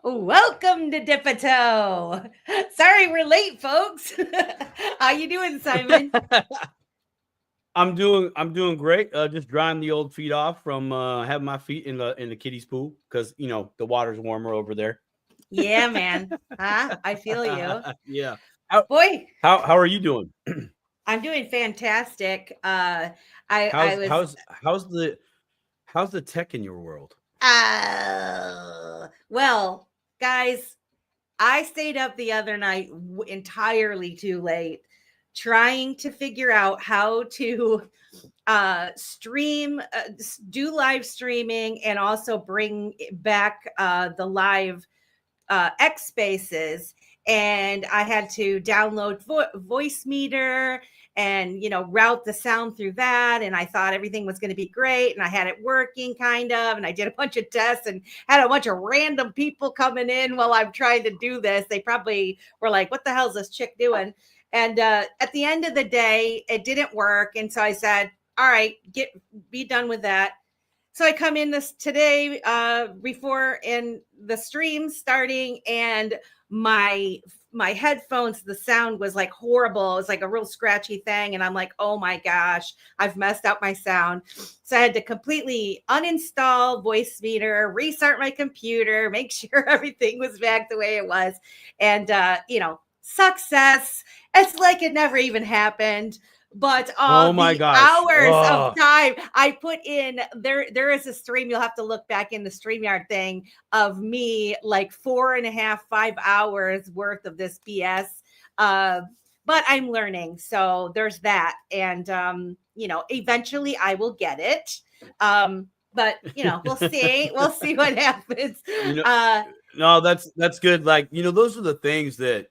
Welcome to Dipito. Sorry we're late, folks. How you doing, Simon? I'm doing great. Just drying the old feet off from having my feet in the kiddie's pool because the water's warmer over there. Yeah, man. Huh? I feel you. Yeah. How Boy, how are you doing? I'm doing fantastic. I How's was how's how's the how's the tech in your world? well, guys, I stayed up the other night entirely too late trying to figure out how to stream do live streaming and also bring back the live X spaces. And I had to download voice meter and route the sound through that, and I thought everything was going to be great, and I had it working kind of, and I did a bunch of tests and had a bunch of random people coming in while I'm trying to do this. They probably were like, what the hell is this chick doing? And at the end of the day, it didn't work, and so I said, all right, be done with that. So I come in this today before in the stream starting, and my my headphones, the sound was like horrible. It was like a real scratchy thing, and I'm like, oh my gosh, I've messed up my sound. So I had to completely uninstall voice meter, restart my computer, make sure everything was back the way it was, and success. It's like it never even happened. But Oh my the gosh. hours of Oh, time I put in, there is a stream. You'll have to look back in the StreamYard thing of me, like 4.5, 5 hours worth of this BS. Uh, but I'm learning, so there's that, and eventually I will get it. But we'll see what happens. you know, Uh, no, that's good. Like, those are the things that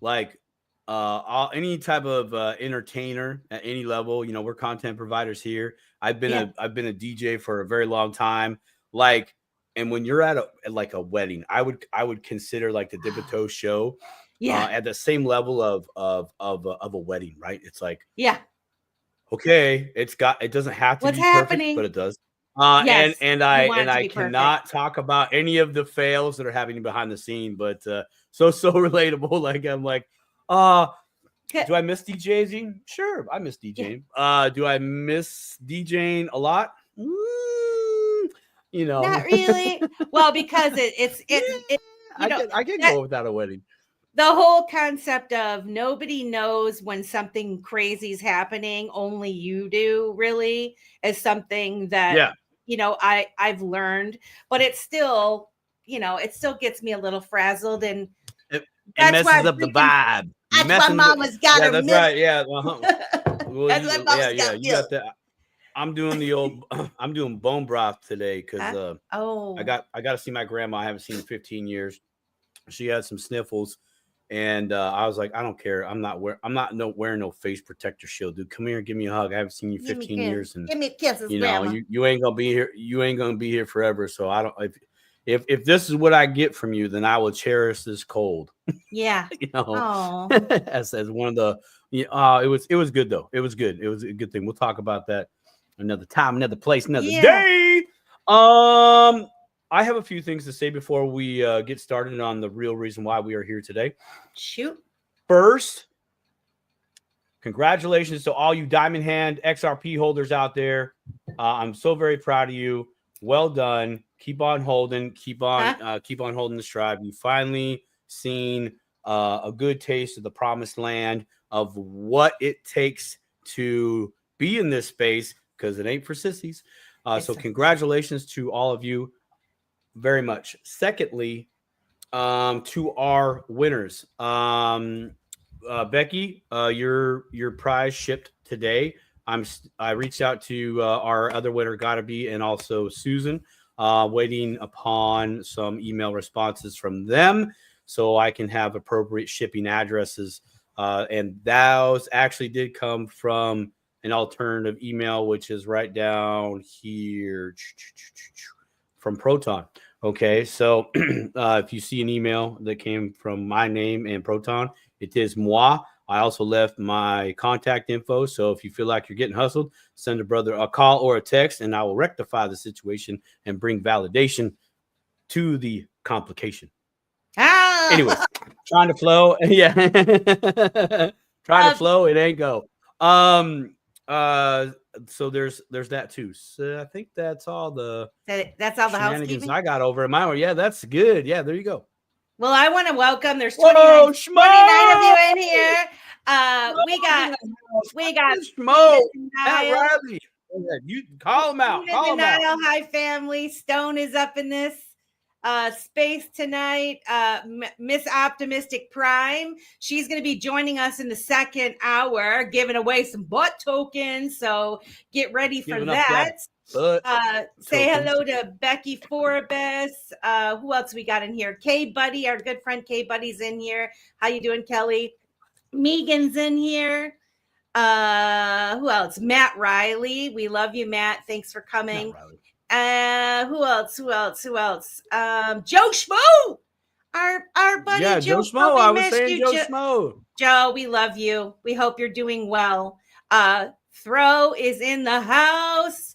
like any type of entertainer at any level. We're content providers here. i've been yeah, a i've been a DJ for a very long time. Like, and when you're at like a wedding, I would consider like the Dibito show yeah, at the same level of a wedding, right? It's like, yeah. okay, it doesn't have to What's be perfect, but happening? it does. And Yes, and you I want and it to I be perfect. cannot talk about any of the fails that are happening behind the scene, but so relatable. Like, I'm like, uh do I miss DJing? Sure, I miss Yeah, DJing. Do I miss DJing a lot? Mm, you know, not really. Well, because yeah, it you know I can that go without a wedding. the whole concept of nobody knows when something crazy is happening, only you do, really, is something that Yeah, I've learned, but it still gets me a little frazzled, and it that's why messes I'm up the drinking. vibe. That's why Messing with, mama's got yeah, her that's milk. right. Yeah, uh-huh. Well, That's why yeah, mama's yeah, got you got milk. that. I'm doing the old. I'm doing bone broth today because Huh? Oh, I got to see my grandma. I haven't seen in 15 years. She had some sniffles, and I was like, I don't care. I'm not wearing no face protector shield, dude. Come here, give me a hug. I haven't seen you give me 15 kiss. years, and Give me kisses, grandma. you ain't gonna be here. You ain't gonna be here forever. So I don't. If this is what I get from you, then I will cherish this cold. Yeah. you know, Oh, as one of the. It was good though. It was good. It was a good thing. We'll talk about that another time, another place, another yeah. day. Um, I have a few things to say before we get started on the real reason why we are here today. Shoot. First, congratulations to all you Diamond Hand XRP holders out there. I'm so very proud of you. Well done. Keep on holding. Huh? Keep on holding the stride. You finally seen a good taste of the promised land of what it takes to be in this space, because it ain't for sissies. So It's congratulations to all of you very much. Secondly, to our winners. Becky, your prize shipped today. I reached out to our other winner, Gotta Be, and also Susan, waiting upon some email responses from them so I can have appropriate shipping addresses. And those actually did come from an alternative email, which is right down here from Proton. Okay, so if you see an email that came from my name and Proton, it is moi. I also left my contact info. So if you feel like you're getting hustled, send a brother a call or a text, and I will rectify the situation and bring validation to the complication. Ah, Anyways, trying to flow. Yeah. Trying to flow. It ain't go. So there's that too. So I think that's all the that's all the shenanigans housekeeping I got over at my one. Yeah, that's good. Yeah, there you go. Well, I want to welcome. There's Whoa, 29 of you Schmo! in here. We got Schmo. and Matt Niall. Riley. You call him out. Call him out. Hi, family. Stone is up in this space tonight. Miss Optimistic Prime. She's going to be joining us in the second hour, giving away some butt tokens. So get ready for that. Say hello to Becky Forbes. Who else we got in here? K Buddy, our good friend K Buddy's in here. How you doing, Kelly? Megan's in here. Who else? Matt Riley. We love you, Matt. Thanks for coming. Who else? Joe Schmo. Our buddy Joe Schmo. I was saying Joe Schmo. Joe, we love you. We hope you're doing well. Throw is in the house.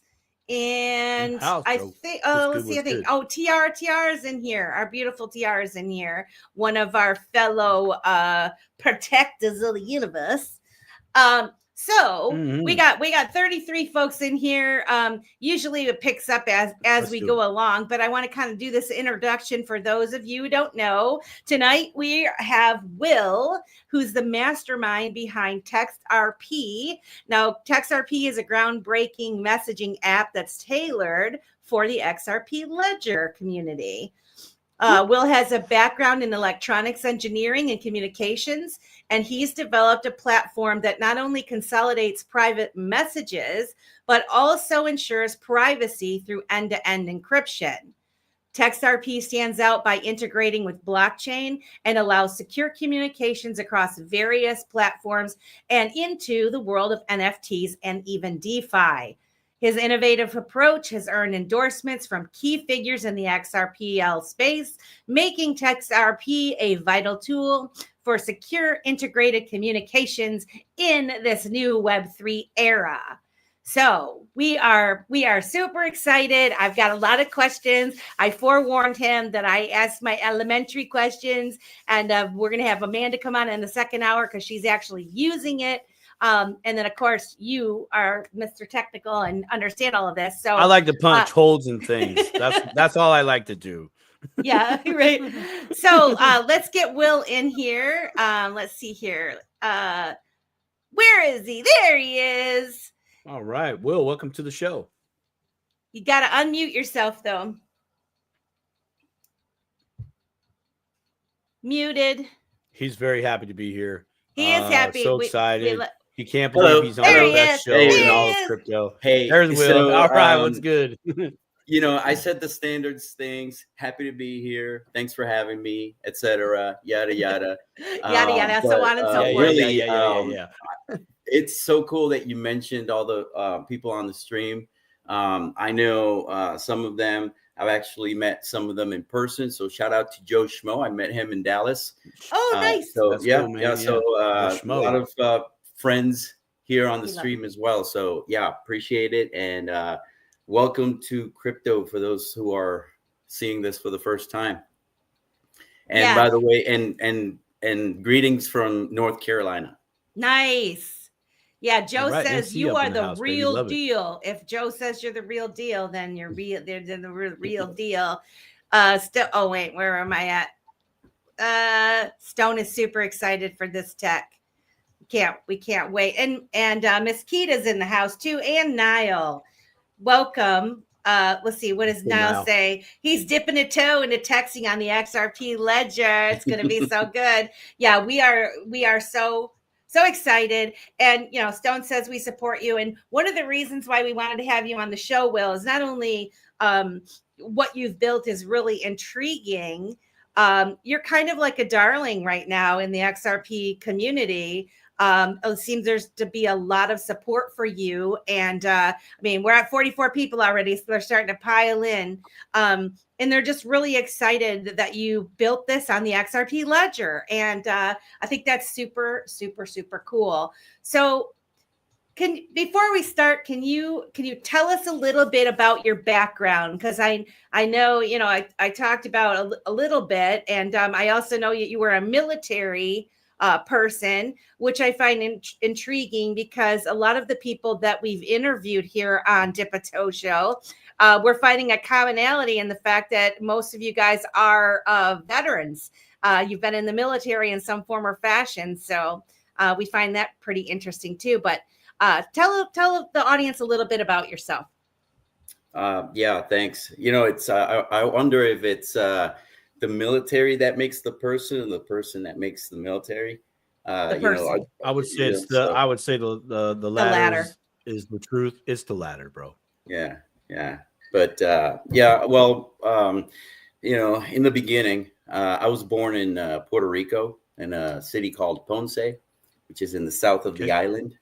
And I think, let's see. I think, TR is in here. Our beautiful TR is in here. One of our fellow protectors of the universe. We got 33 folks in here. Usually it picks up as we go along, but I want to kind of do this introduction for those of you who don't know. Tonight we have Will, who's the mastermind behind TextRP. Now, TextRP is a groundbreaking messaging app that's tailored for the XRP Ledger community. Will has a background in electronics engineering and communications, and he's developed a platform that not only consolidates private messages, but also ensures privacy through end-to-end encryption. TextRP stands out by integrating with blockchain and allows secure communications across various platforms and into the world of NFTs and even DeFi. His innovative approach has earned endorsements from key figures in the XRPL space, making TextRP a vital tool for secure integrated communications in this new Web3 era. So we are super excited. I've got a lot of questions. I forewarned him that I asked my elementary questions, and we're going to have Amanda come on in the second hour because she's actually using it. And then, of course, you are Mr. Technical and understand all of this. So I like to punch holes in things. That's all I like to do. Yeah, right. So let's get Will in here. Let's see here. Where is he? There he is. All right, Will, welcome to the show. You got to unmute yourself, though. Muted. He's very happy to be here. He is happy. So excited. He can't believe he's on the best show in all of crypto. Hey, there's Will. All right, what's good? I said the standards things. Happy to be here. Thanks for having me, etc. Yada yada. Yada yada. So on and so forth. Really, yeah. It's so cool that you mentioned all the people on the stream. I know some of them. I've actually met some of them in person. So shout out to Joe Schmo. I met him in Dallas. Oh, nice. So that's cool, man. So a lot of friends here on the stream as well. So appreciate it. And welcome to crypto for those who are seeing this for the first time. And by the way, and greetings from North Carolina. Nice. Yeah, Joe says you are the real deal. If Joe says you're the real deal, then you're real. They're the real deal. Oh wait, where am I at? Stone is super excited for this tech. We can't wait. And Miss Kita's in the house too, and Niall. Welcome. Let's see. What does Niall say? He's dipping a toe into texting on the XRP Ledger. It's going to be so good. Yeah, we are so excited. And, Stone says we support you. And one of the reasons why we wanted to have you on the show, Will, is not only what you've built is really intriguing. You're kind of like a darling right now in the XRP community. It seems there's to be a lot of support for you. And we're at 44 people already, so they're starting to pile in. And they're just really excited that you built this on the XRP Ledger. And I think that's super, super, super cool. So before we start, can you tell us a little bit about your background? Because I know, I talked about a little bit, and I also know you were a military person, which I find intriguing, because a lot of the people that we've interviewed here on Dipito Show, we're finding a commonality in the fact that most of you guys are veterans. You've been in the military in some form or fashion, so we find that pretty interesting too. But tell the audience a little bit about yourself. Yeah, thanks. It's I wonder if it's the military that makes the person, and the person that makes the military. The person. I would say I would say the latter is the truth. It's the latter, bro. Yeah. But yeah, well, in the beginning, I was born in Puerto Rico, in a city called Ponce, which is in the south of the island.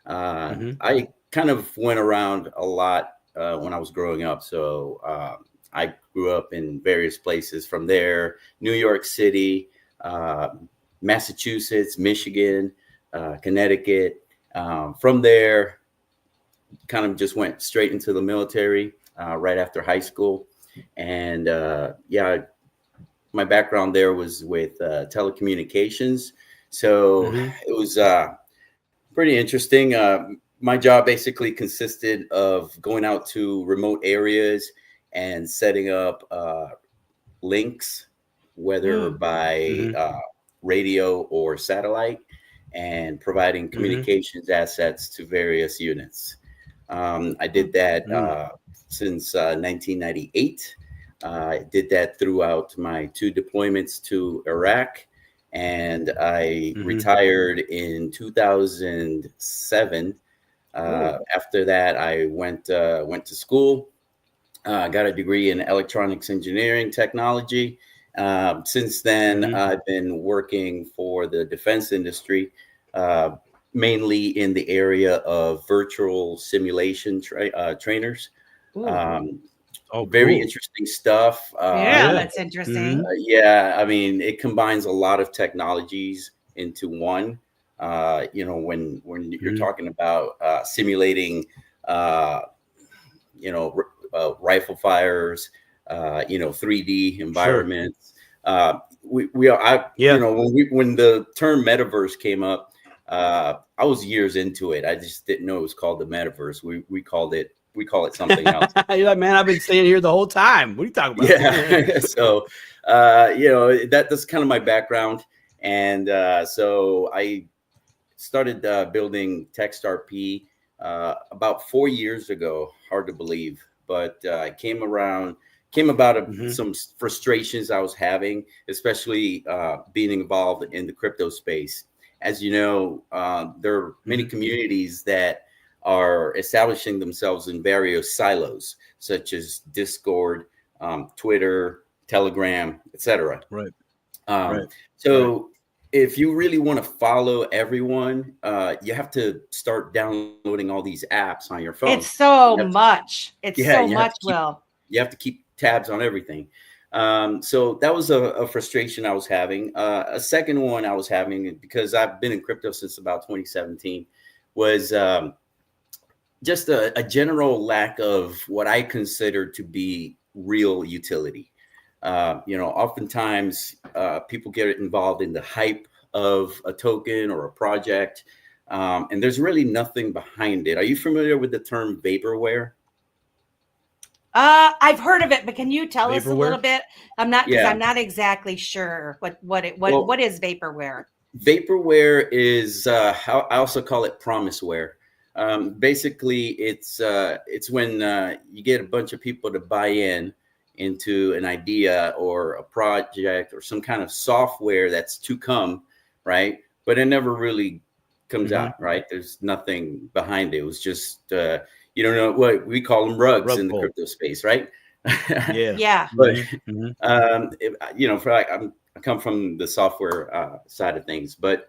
I kind of went around a lot when I was growing up. So I grew up in various places from there: New York City, Massachusetts, Michigan, Connecticut. From there, kind of just went straight into the military right after high school. And my background there was with telecommunications. So it was pretty interesting. My job basically consisted of going out to remote areas and setting up links, whether by radio or satellite, and providing communications assets to various units. I did that since 1998. I did that throughout my 2 deployments to Iraq, and I retired in 2007. After that, I went to school, got a degree in electronics engineering technology. Since then, I've been working for the defense industry, mainly in the area of virtual simulation trainers. Very interesting stuff. That's interesting. I mean, it combines a lot of technologies into one. When you're talking about simulating, rifle fires, 3D environments. When the term metaverse came up, I was years into it. I just didn't know it was called the metaverse. We call it something else. You're like, man, I've been staying here the whole time. What are you talking about? Yeah. So, that's kind of my background. And so I started building TextRP about 4 years ago. Hard to believe, but came about some frustrations I was having, especially being involved in the crypto space. As you know, there are many communities that are establishing themselves in various silos, such as Discord, Twitter, Telegram, etc. Right. So if you really want to follow everyone, you have to start downloading all these apps on your phone. It's so much. Will. You have to keep tabs on everything. So that was a frustration I was having. A second one I was having, because I've been in crypto since about 2017, was just a general lack of what I consider to be real utility. Oftentimes people get involved in the hype of a token or a project, and there's really nothing behind it. Are you familiar with the term vaporware? I've heard of it, but can you tell us a little bit? I'm not exactly sure what is vaporware. Vaporware is I also call it promiseware. Basically, it's when you get a bunch of people to buy into an idea or a project or some kind of software that's to come, right? But it never really comes out, right? There's nothing behind it. It was just you don't know what we call them, rugs in the crypto space, right? Yeah. But I come from the software side of things, but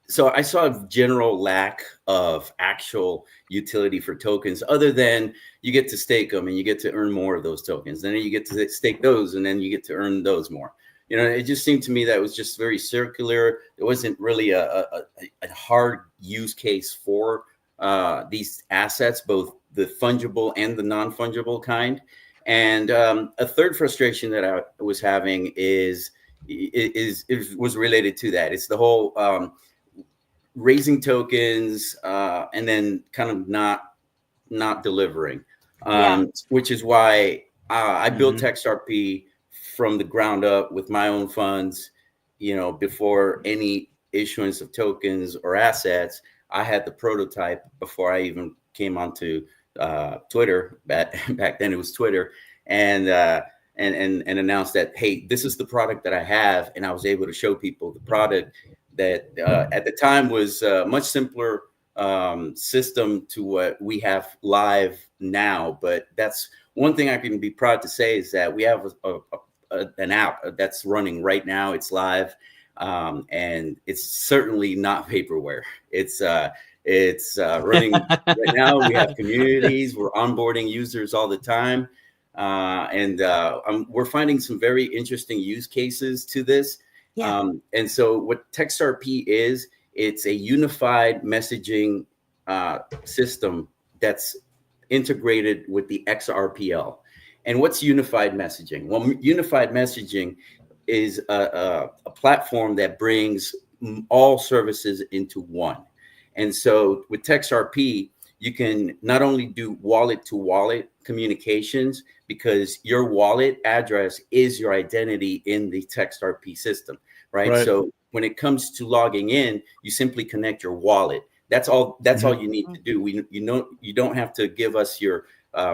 so I saw a general lack of actual utility for tokens, other than you get to stake them and you get to earn more of those tokens. Then you get to stake those and then you get to earn those more. You know, it just seemed to me that it was just very circular. There wasn't really a hard use case for these assets, both the fungible and the non-fungible kind. And a third frustration that I was having was related to that. It's the whole raising tokens and then kind of not delivering, which is why I built TextRP from the ground up with my own funds. You know, before any issuance of tokens or assets, I had the prototype before I even came onto Twitter. Back then it was Twitter, and announced that, hey, this is the product that I have, and I was able to show people the product that at the time was a much simpler system to what we have live now. But that's one thing I can be proud to say, is that we have an app that's running right now. It's live, and it's certainly not vaporware. It's running right now. We have communities. We're onboarding users all the time, and we're finding some very interesting use cases to this. And so what TextRP is, it's a unified messaging system that's integrated with the XRPL. And what's unified messaging? Well, unified messaging is a platform that brings all services into one. And so with TextRP, you can not only do wallet-to-wallet communications, because your wallet address is your identity in the TextRP system, right? So when it comes to logging in, you simply connect your wallet. That's all. That's all you need to do. You don't have to give us your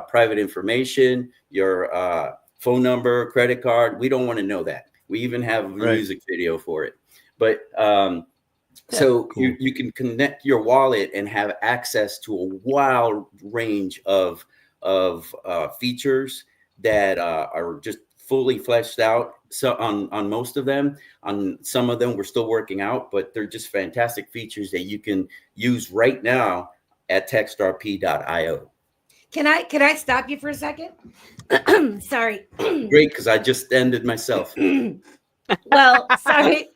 private information, your phone number, credit card. We don't want to know that. We even have a music video for it. But so cool. you can connect your wallet and have access to a wild range of features that are just fully fleshed out. So on most of them, on some of them we're still working out, but they're just fantastic features that you can use right now at textrp.io. Can I stop you for a second? Sorry. Great, because I just ended myself. Well, sorry.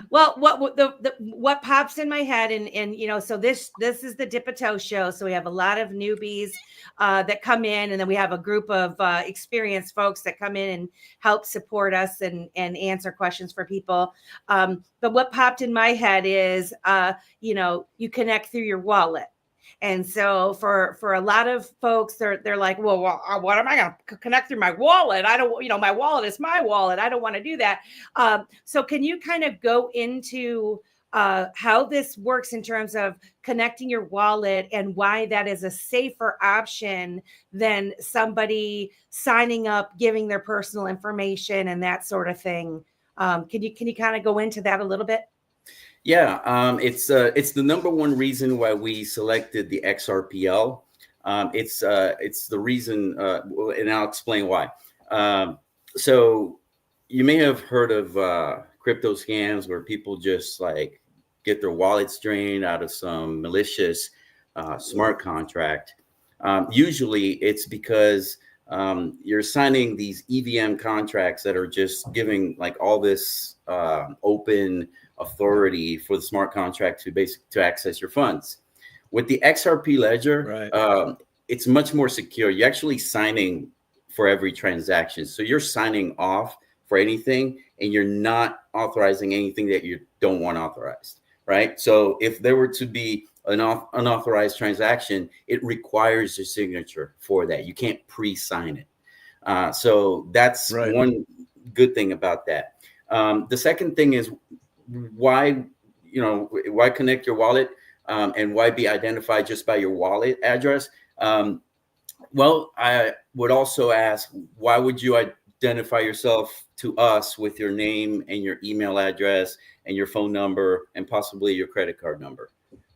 Well, what pops in my head, and you know, so this is the Dip a Toe show. So we have a lot of newbies that come in, and then we have a group of experienced folks that come in and help support us and answer questions for people. But what popped in my head is, you know, you connect through your wallet. And so for a lot of folks, they're like, well, what am I going to connect through my wallet? I don't, you know, my wallet is my wallet. I don't want to do that. So can you kind of go into how this works in terms of connecting your wallet and why that is a safer option than somebody signing up, giving their personal information and that sort of thing? Can you kind of go into that a little bit? Yeah, it's the number one reason why we selected the XRPL. It's the reason, and I'll explain why. So you may have heard of crypto scams where people just like get their wallets drained out of some malicious smart contract. Usually it's because you're signing these EVM contracts that are just giving like all this open authority for the smart contract to access your funds. With the XRP ledger, it's much more secure. You're actually signing for every transaction. So you're signing off for anything and you're not authorizing anything that you don't want authorized, right? So if there were to be an unauthorized transaction, it requires your signature for that. You can't pre-sign it. So that's one good thing about that. The second thing is why connect your wallet and why be identified just by your wallet address? Well, I would also ask, why would you identify yourself to us with your name and your email address and your phone number and possibly your credit card number?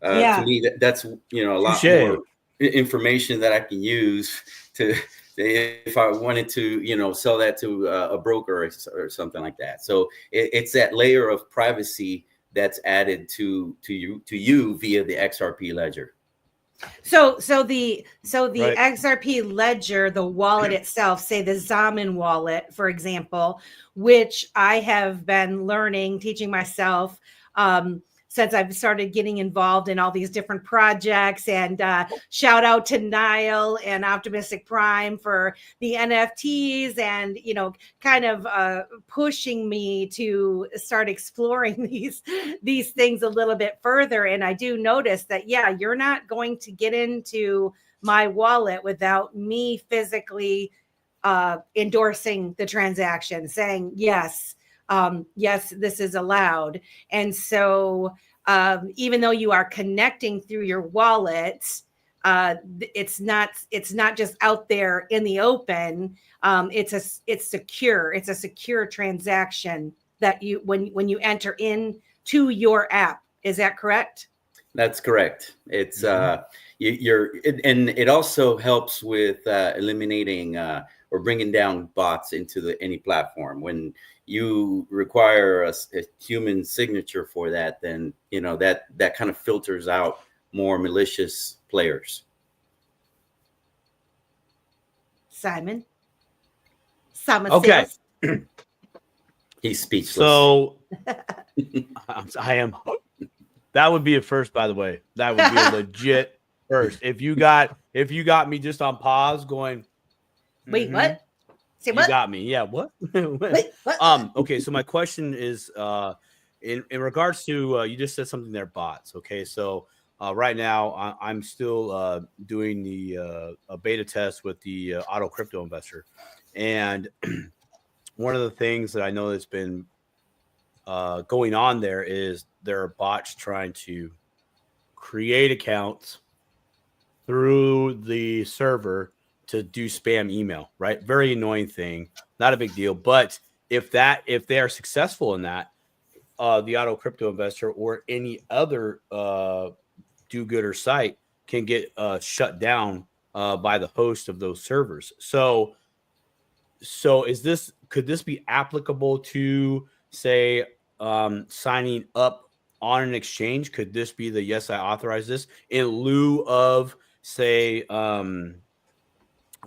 To me, that's a lot more information that I can use to if I wanted to sell that to a broker or something like that. So it's that layer of privacy that's added to you via the XRP ledger. So the Right. XRP ledger, the wallet itself, say the Zaman wallet, for example, which I have been learning, teaching myself since I've started getting involved in all these different projects. And shout out to Nile and Optimistic Prime for the NFTs, and kind of pushing me to start exploring these things a little bit further. And I do notice that, yeah, you're not going to get into my wallet without me physically endorsing the transaction, saying yes, yes, this is allowed. And so even though you are connecting through your wallet, it's not just out there in the open. It's secure. It's a secure transaction that you when you enter into your app. Is that correct? That's correct. It's and it also helps with eliminating or bringing down bots into any platform. When you require a human signature for that, then that kind of filters out more malicious players. Simon. Okay. He's speechless. So I am. That would be a first, by the way. That would be a legit first. If you got me just on pause, going, wait, what? Say you what? got me. Yeah, what? Wait, what? Okay, so my question is, in regards to you just said something there, bots. Okay, so right now I'm still doing the a beta test with the Auto Crypto Investor, and one of the things that I know that's been going on there is there are bots trying to create accounts through the server to do spam email, right? Very annoying thing, not a big deal. But if they are successful in that, the Auto Crypto Investor or any other do-gooder site can get shut down by the host of those servers. So could this be applicable to, say, signing up on an exchange? Could this be the yes, I authorize this in lieu of, say,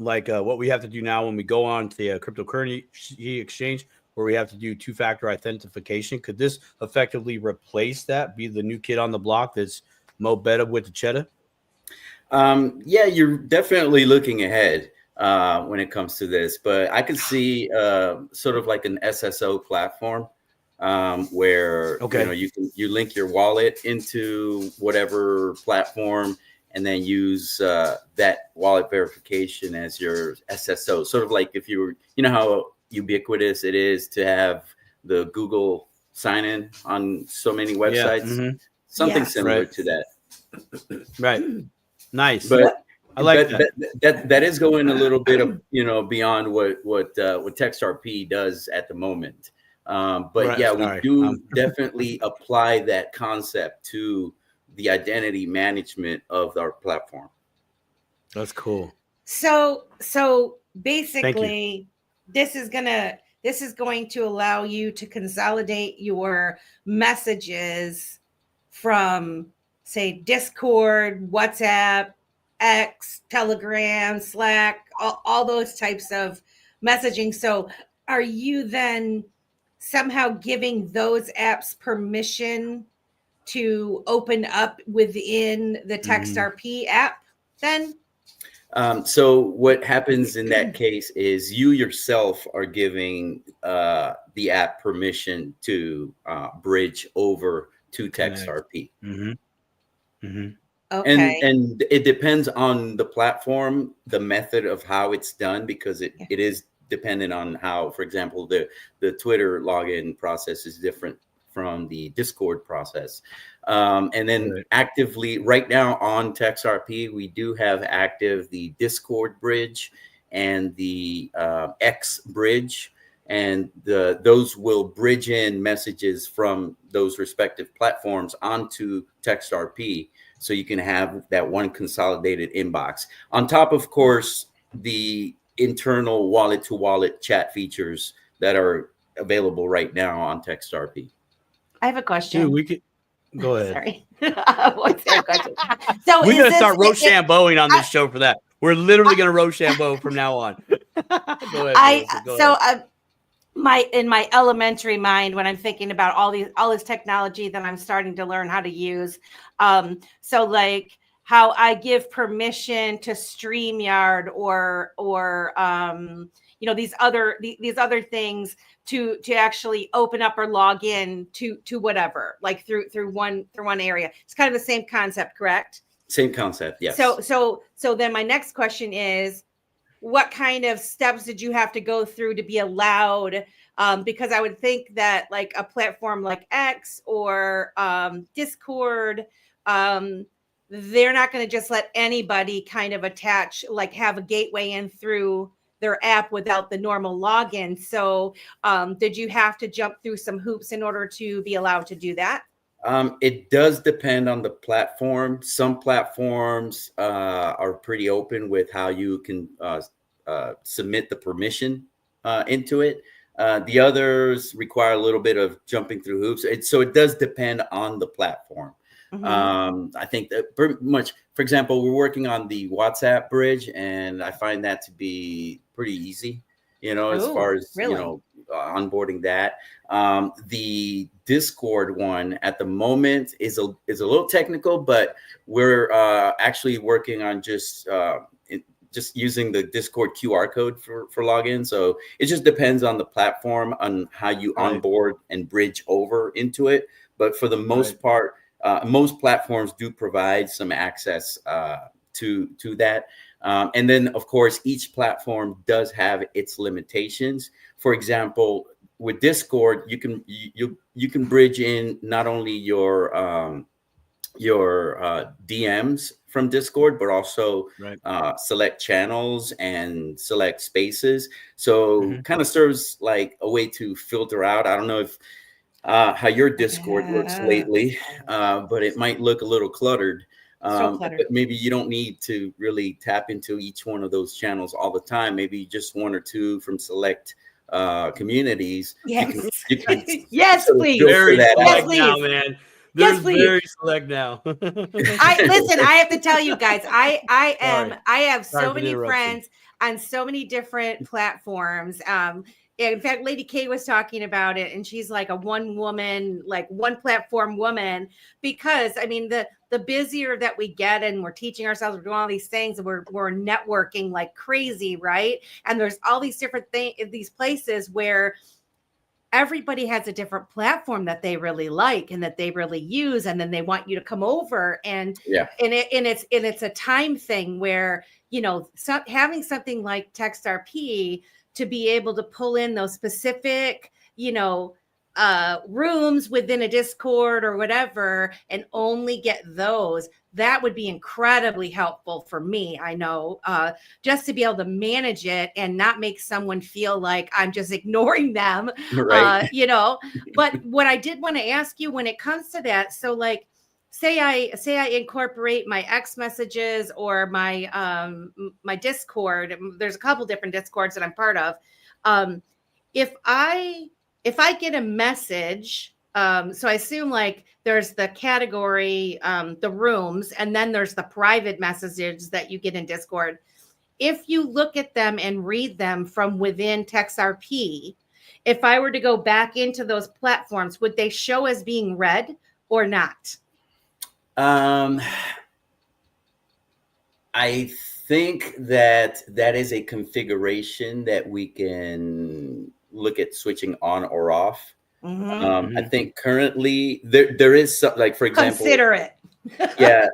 like what we have to do now when we go on to the cryptocurrency exchange, where we have to do two-factor authentication? Could this effectively replace that, be the new kid on the block that's Mo Better with the cheddar? Yeah, you're definitely looking ahead when it comes to this, but I could see sort of like an SSO platform where you link your wallet into whatever platform and then use that wallet verification as your SSO. Sort of like if you were, how ubiquitous it is to have the Google sign-in on so many websites. Yeah. Mm-hmm. Something similar to that. Right. Nice. But I like that is going a little bit of beyond what TextRP does at the moment. But yeah, we do definitely apply that concept to the identity management of our platform. That's cool. So basically, this is going to allow you to consolidate your messages from, say, Discord, WhatsApp, X, Telegram, Slack, all those types of messaging. So are you then somehow giving those apps permission to open up within the TextRP app then? So what happens in that case is you yourself are giving the app permission to bridge over to TextRP. Okay. And it depends on the platform, the method of how it's done, because it is dependent on how, for example, the Twitter login process is different from the Discord process. And then actively right now on TextRP, we do have active the Discord bridge and the X bridge, and those will bridge in messages from those respective platforms onto TextRP, so you can have that one consolidated inbox. On top, of course, the internal wallet-to-wallet chat features that are available right now on TextRP. I have a question. Dude, we could. Go ahead. Sorry. What's your question? So We're going to start this- Rochambeauing on this show for that. We're literally going to Rochambeau from now on. Go ahead, Melissa, go ahead. In my elementary mind, when I'm thinking about all this technology that I'm starting to learn how to use, so like how I give permission to StreamYard or these other things to actually open up or log in to whatever, like through one area. It's kind of the same concept, correct? Same concept, yes. So then my next question is, what kind of steps did you have to go through to be allowed? Because I would think that like a platform like X or Discord, they're not going to just let anybody kind of attach, like have a gateway in through their app without the normal login. So did you have to jump through some hoops in order to be allowed to do that? It does depend on the platform. Some platforms are pretty open with how you can submit the permission into it. The others require a little bit of jumping through hoops. So it does depend on the platform. Mm-hmm. I think that pretty much, for example, we're working on the WhatsApp bridge, and I find that to be pretty easy, as far as, really? Onboarding that. The Discord one at the moment is a little technical, but we're actually working on just using the Discord QR code for login. So it just depends on the platform on how you onboard and bridge over into it. But for the most part, most platforms do provide some access to that. And then, of course, each platform does have its limitations. For example, with Discord, you can bridge in not only your DMs from Discord, but also select channels and select spaces. So kind of serves like a way to filter out. I don't know if how your Discord looks lately, but it might look a little cluttered. But maybe you don't need to really tap into each one of those channels all the time. Maybe just one or two from select communities. Yes, you can yes, please. Very select please. now, man. There's very select now. I have to tell you guys, I have so many friends on so many different platforms. In fact, Lady K was talking about it, and she's like a one platform woman, because I mean, the busier that we get and we're teaching ourselves, we're doing all these things, and we're networking like crazy, right? And there's all these different these places where everybody has a different platform that they really like and that they really use, and then they want you to come over, and it's a time thing where having something like TextRP to be able to pull in those specific rooms within a Discord or whatever, and only get those, that would be incredibly helpful for me. I know, just to be able to manage it and not make someone feel like I'm just ignoring them, right? But what I did want to ask you when it comes to that, so like, say I incorporate my X messages or my my Discord. There's a couple different Discords that I'm part of. If I get a message, so I assume like there's the category, the rooms, and then there's the private messages that you get in Discord. If you look at them and read them from within TextRP, if I were to go back into those platforms, would they show as being read or not? I think that is a configuration that we can look at switching on or off. I think currently there is some, like, for example, consider it.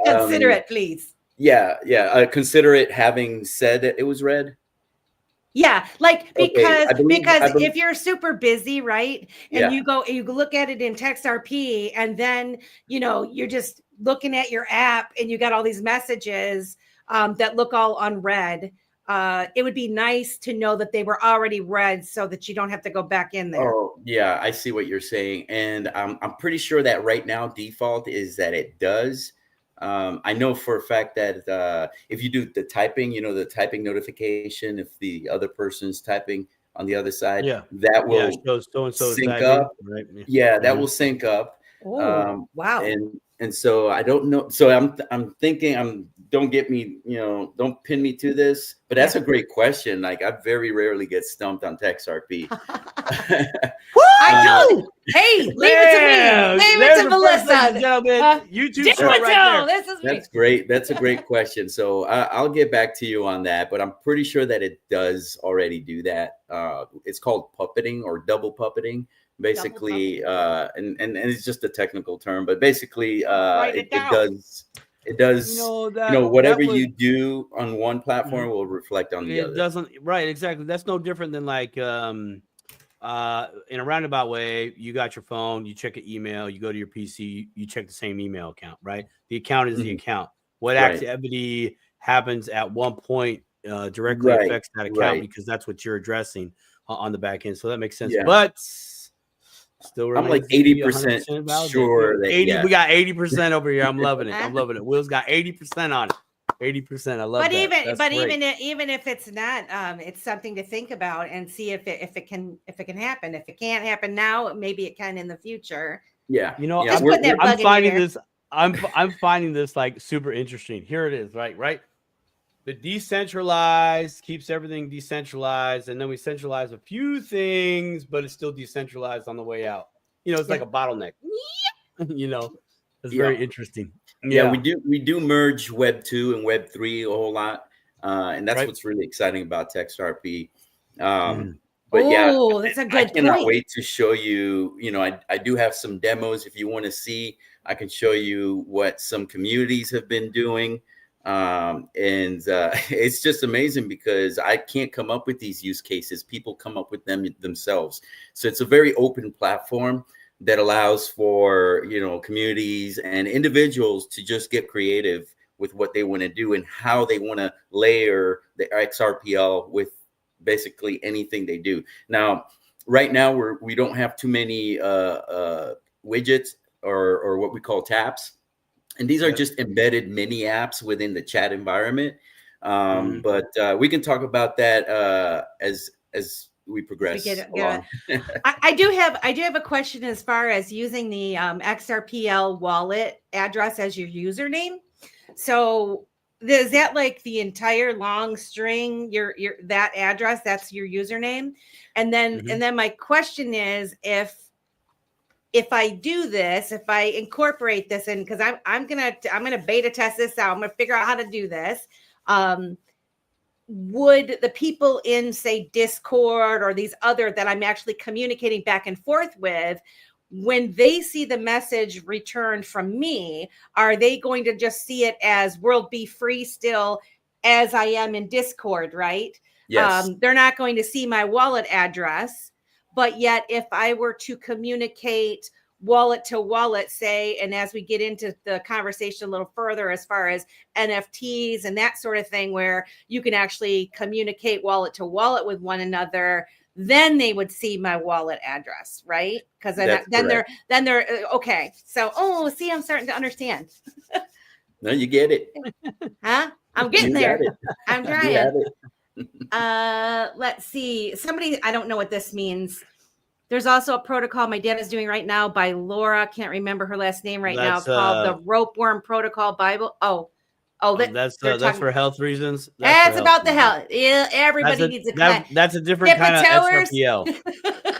Consider it, please. Consider it having said that it was read. Yeah, like, because if you're super busy, right, and you look at it in TextRP, and then you're just looking at your app and you got all these messages that look all unread. It would be nice to know that they were already read, so that you don't have to go back in there. Oh yeah, I see what you're saying, and I'm pretty sure that right now default is that it does. I know for a fact that if you do the typing, the typing notification, if the other person's typing on the other side, that will sync up. Right? Yeah, that will sync up. Oh, wow. And so I don't know. So I'm thinking, don't get me, don't pin me to this, but that's a great question. Like, I very rarely get stumped on TextRP. I do. Hey, leave it to me. Leave it to Melissa. YouTube show right there. This is That's great. That's a great question. So I'll get back to you on that, but I'm pretty sure that it does already do that. It's called puppeting or double puppeting, basically. And it's just a technical term, but basically it does, whatever you do on one platform will reflect on the other. It doesn't, right, exactly. That's no different than like in a roundabout way, you got your phone, you check an email, you go to your PC, you check the same email account, right? The account is the account. What activity happens at one point directly affects that account because that's what you're addressing on the back end. So that makes sense. But still, I'm like 80% sure that 80. We got 80% over here. I'm loving it. I'm loving it. Will's got 80% on it. 80%. I love but that. Even if it's not, it's something to think about and see if it can happen. If it can't happen now, maybe it can in the future. Yeah, I'm finding this. I'm finding this like super interesting. Here it is. Right. The decentralized keeps everything decentralized, and then we centralize a few things, but it's still decentralized on the way out. It's like a bottleneck. It's very interesting. Yeah, we do merge Web 2 and Web 3 a whole lot, and that's what's really exciting about TextRP. But that's a good I cannot wait to show you. I do have some demos if you want to see. I can show you what some communities have been doing, and it's just amazing because I can't come up with these use cases. People come up with them themselves. So it's a very open platform that allows for communities and individuals to just get creative with what they want to do and how they want to layer the XRPL with basically anything they do. Now, right now we don't have too many widgets or what we call taps, and these are just embedded mini apps within the chat environment. But we can talk about that as we progress along. I do have a question as far as using the XRPL wallet address as your username. So is that like the entire long string, your that address, that's your username? And then my question is, if I do this, if I incorporate this in, because I'm gonna beta test this out, I'm gonna figure out how to do this. Would the people in, say, Discord or these other that I'm actually communicating back and forth with, when they see the message returned from me, are they going to just see it as world be free still as I am in Discord, right? Yes. They're not going to see my wallet address, but yet if I were to communicate wallet to wallet, say, and as we get into the conversation a little further as far as NFTs and that sort of thing, where you can actually communicate wallet to wallet with one another, then they would see my wallet address, right? Because then they're okay. So see, I'm starting to understand. No, you get it. Huh? I'm getting there. I'm trying. Let's see. Somebody, I don't know what this means. There's also a protocol my dad is doing right now by Laura. Can't remember her last name now. Called the Ropeworm Protocol Bible. That's for health reasons. That's about the health. Yeah, everybody needs a that's a different kind of XRPL.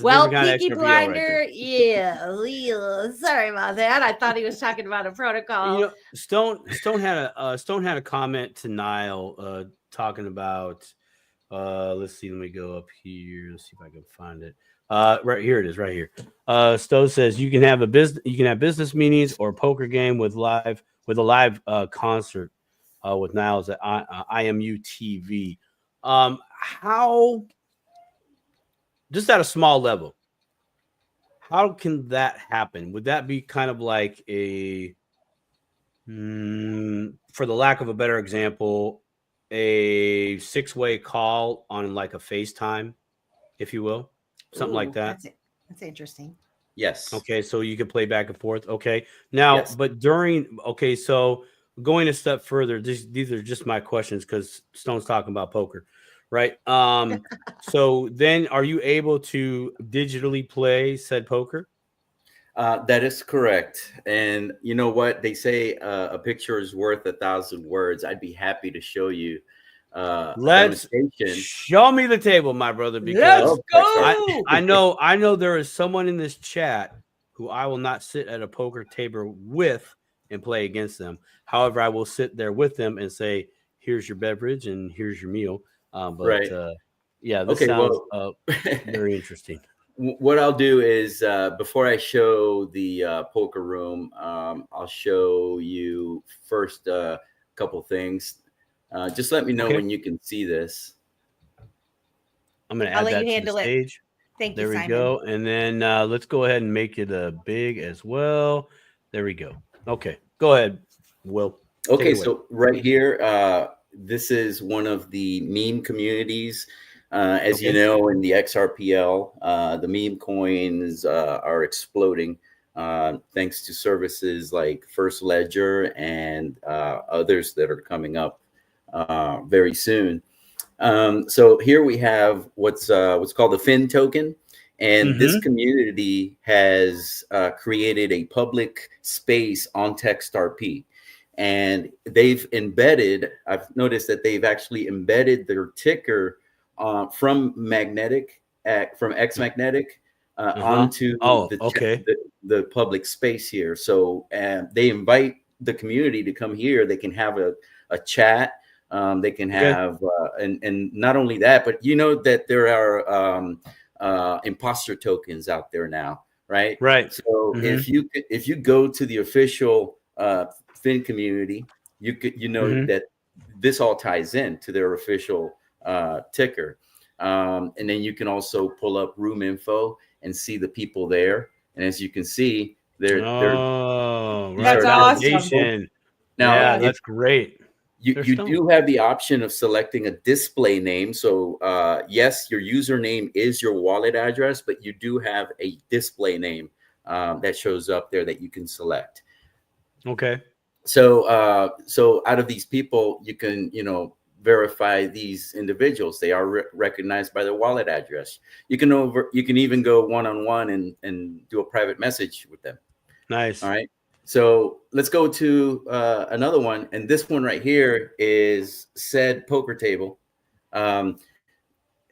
Well, Peaky Blinder, yeah. Sorry about that. I thought he was talking about a protocol. Stone had a comment to Niall talking about. Let's see. Let me go up here. Let's see if I can find it. Right here it is. Right here. Stowe says you can have business meetings or a poker game with a live concert with Niles at IMU TV. How, just at a small level, how can that happen? Would that be kind of like a, for the lack of a better example, a 6-way call on like a FaceTime, if you will, something like that? That's interesting. Yes. Okay, so you can play back and forth. Okay, now, but so going a step further, these are just my questions because Stone's talking about poker, right? So then, are you able to digitally play said poker? That is correct. And you know what? They say a picture is worth 1,000 words. I'd be happy to show you a Let's demonstration. show me the table, my brother, Let's because go. I know there is someone in this chat who I will not sit at a poker table with and play against them. However, I will sit there with them and say, here's your beverage and here's your meal. Right. Yeah, this Okay, sounds well, very interesting. what I'll do is before I show the poker room, I'll show you first a couple things. Just let me know when you can see this. I'm going to I'll add let that you to the handle it. stage. Thank There you, we Simon. go. And then let's go ahead and make it big as well. There we go. Okay, go ahead, Will. Okay, so right here, this is one of the meme communities. As you know, in the XRPL, the meme coins are exploding thanks to services like First Ledger and others that are coming up very soon. So here we have what's called the Fin token. And this community has created a public space on TextRP. And they've embedded, I've noticed that they've actually embedded their ticker from X Magnetic onto the public space here. So they invite the community to come here. They can have a chat. They can have, and not only that, but you know that there are imposter tokens out there now, right? Right. So if you go to the official Fin community, you know that this all ties in to their official ticker, and then you can also pull up room info and see the people there. And as you can see, they're that's awesome. Now, that's great. You do have the option of selecting a display name. So yes, your username is your wallet address, but you do have a display name that shows up there that you can select. Okay. So so out of these people, you can verify these individuals. They are recognized by their wallet address. You can even go one-on-one and do a private message with them. Nice. All right. So let's go to another one. And this one right here is said poker table.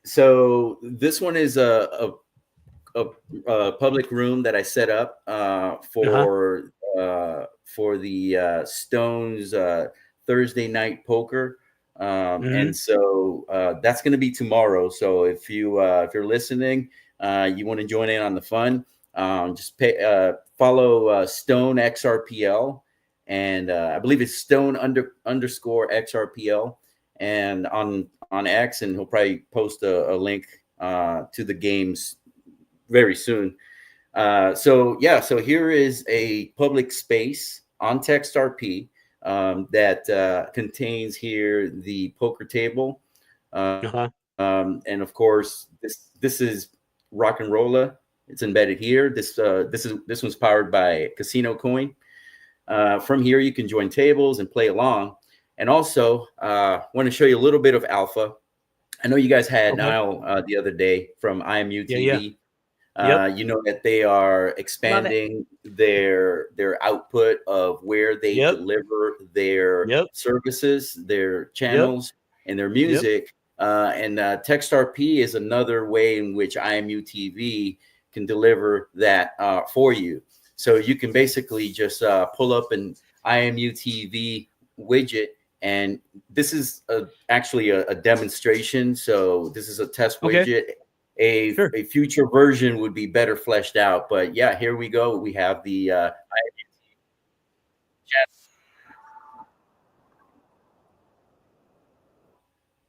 So this one is a public room that I set up for the Stones Thursday night poker. And so that's going to be tomorrow. So if you're listening, you want to join in on the fun, just follow Stone XRPL, and I believe it's Stone __ XRPL, and on X, and he'll probably post a link to the games very soon. So here is a public space on TextRP that contains here the poker table, and of course this is Rock and Rolla. It's embedded here. This one's powered by Casino Coin. From here, you can join tables and play along. And also, want to show you a little bit of alpha. I know you guys had Niall the other day from IMU TV. You know that they are expanding their output of where they deliver their services, their channels, and their music. And TextRP is another way in which IMU TV can deliver that for you. So you can basically just pull up an IMU TV widget, and this is actually a demonstration. So this is a test widget. A future version would be better fleshed out, but yeah, here we go. We have the IMU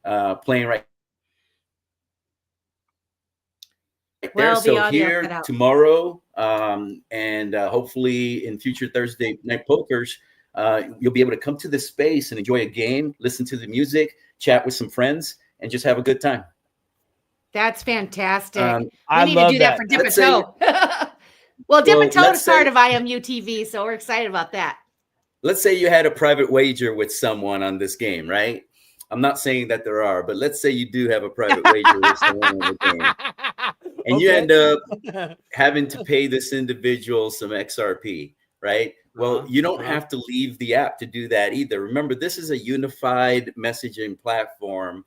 channel playing right there. So here tomorrow, and hopefully in future Thursday night pokers, you'll be able to come to this space and enjoy a game, listen to the music, chat with some friends, and just have a good time. That's fantastic. I need to do that for Dip and Toe. Well, Dip and Toe is part of IMU TV, so we're excited about that. Let's say you had a private wager with someone on this game, right? I'm not saying that there are, but let's say you do have a private wager with someone on the game. and you end up having to pay this individual some XRP, right? Well, you don't have to leave the app to do that either. Remember, this is a unified messaging platform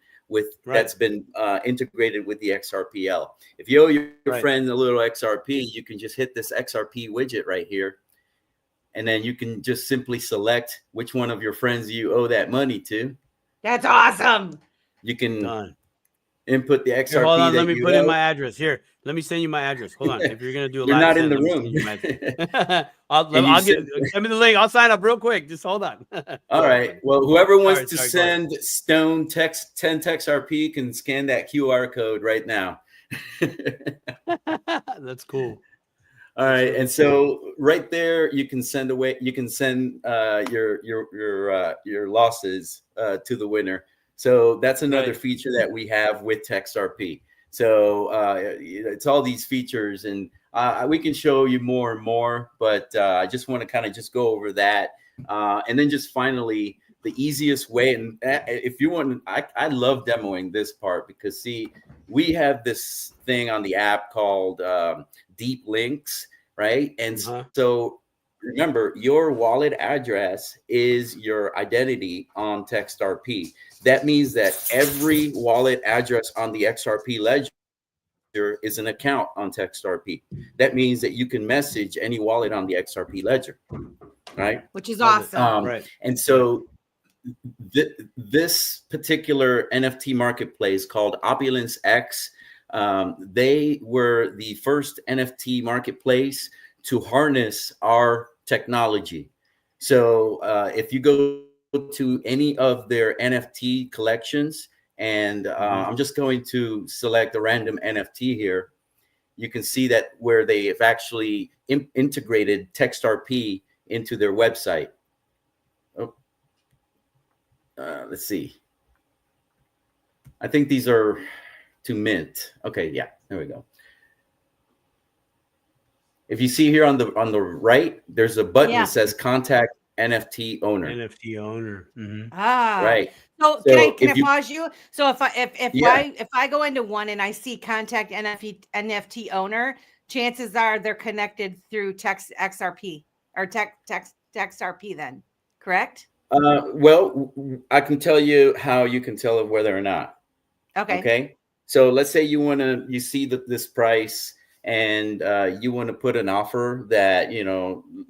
that's been integrated with the XRPL. If you owe your friend a little XRP, you can just hit this XRP widget right here. And then you can just simply select which one of your friends you owe that money to. That's awesome. You can input the XRP. Here, hold on, let me put in my address. Here, let me send you my address. Hold on. If you're gonna do a live, not in the room. I'll send me the link. I'll sign up real quick. Just hold on. All right. Well, whoever wants to send Stone 10 TextRP can scan that QR code right now. That's cool. All right, and so right there, you can send away. You can send your losses to the winner. So that's another feature that we have with TextRP. So it's all these features, and we can show you more and more. But I just want to kind of just go over that, and then just finally the easiest way. And if you want, I love demoing this part because see, we have this thing on the app called deep links, right? And so remember, your wallet address is your identity on TextRP. That means that every wallet address on the XRP ledger is an account on TextRP. That means that you can message any wallet on the XRP ledger, right? Which is awesome. And so this particular NFT marketplace called Opulence X, they were the first NFT marketplace to harness our technology. So if you go to any of their NFT collections, and I'm just going to select a random NFT here, you can see that where they have actually integrated TextRP into their website. Let's see. I think these are to mint. Okay, yeah, there we go. If you see here on the right, there's a button that says contact NFT owner. NFT owner. Right. So can I pause you? So if I go into one and I see contact NFT owner, chances are they're connected through TextXRP or TextRP then, correct? Well, I can tell you how you can tell whether or not. Okay. So let's say you see this price and you want to put an offer that,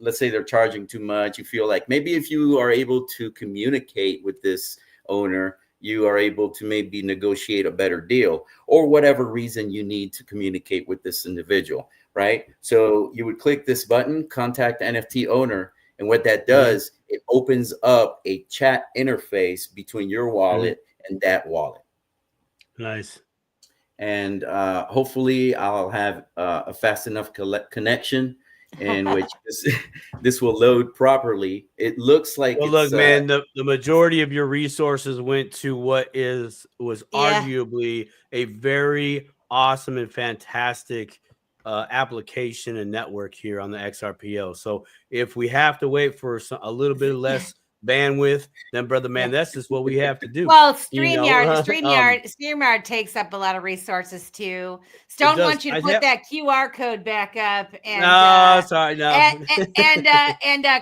let's say they're charging too much. You feel like maybe if you are able to communicate with this owner, you are able to maybe negotiate a better deal or whatever reason you need to communicate with this individual, right? So you would click this button, contact NFT owner. And what that does, it opens up a chat interface between your wallet and that wallet. Nice. And hopefully I'll have a fast enough connection in which this will load properly. It looks like look, man, the majority of your resources went to what was arguably a very awesome and fantastic application and network here on the XRPO. So if we have to wait for a little bit less bandwidth, then brother man, that's just what we have to do. Well, StreamYard takes up a lot of resources too. Stone wants you to put that QR code back up, and and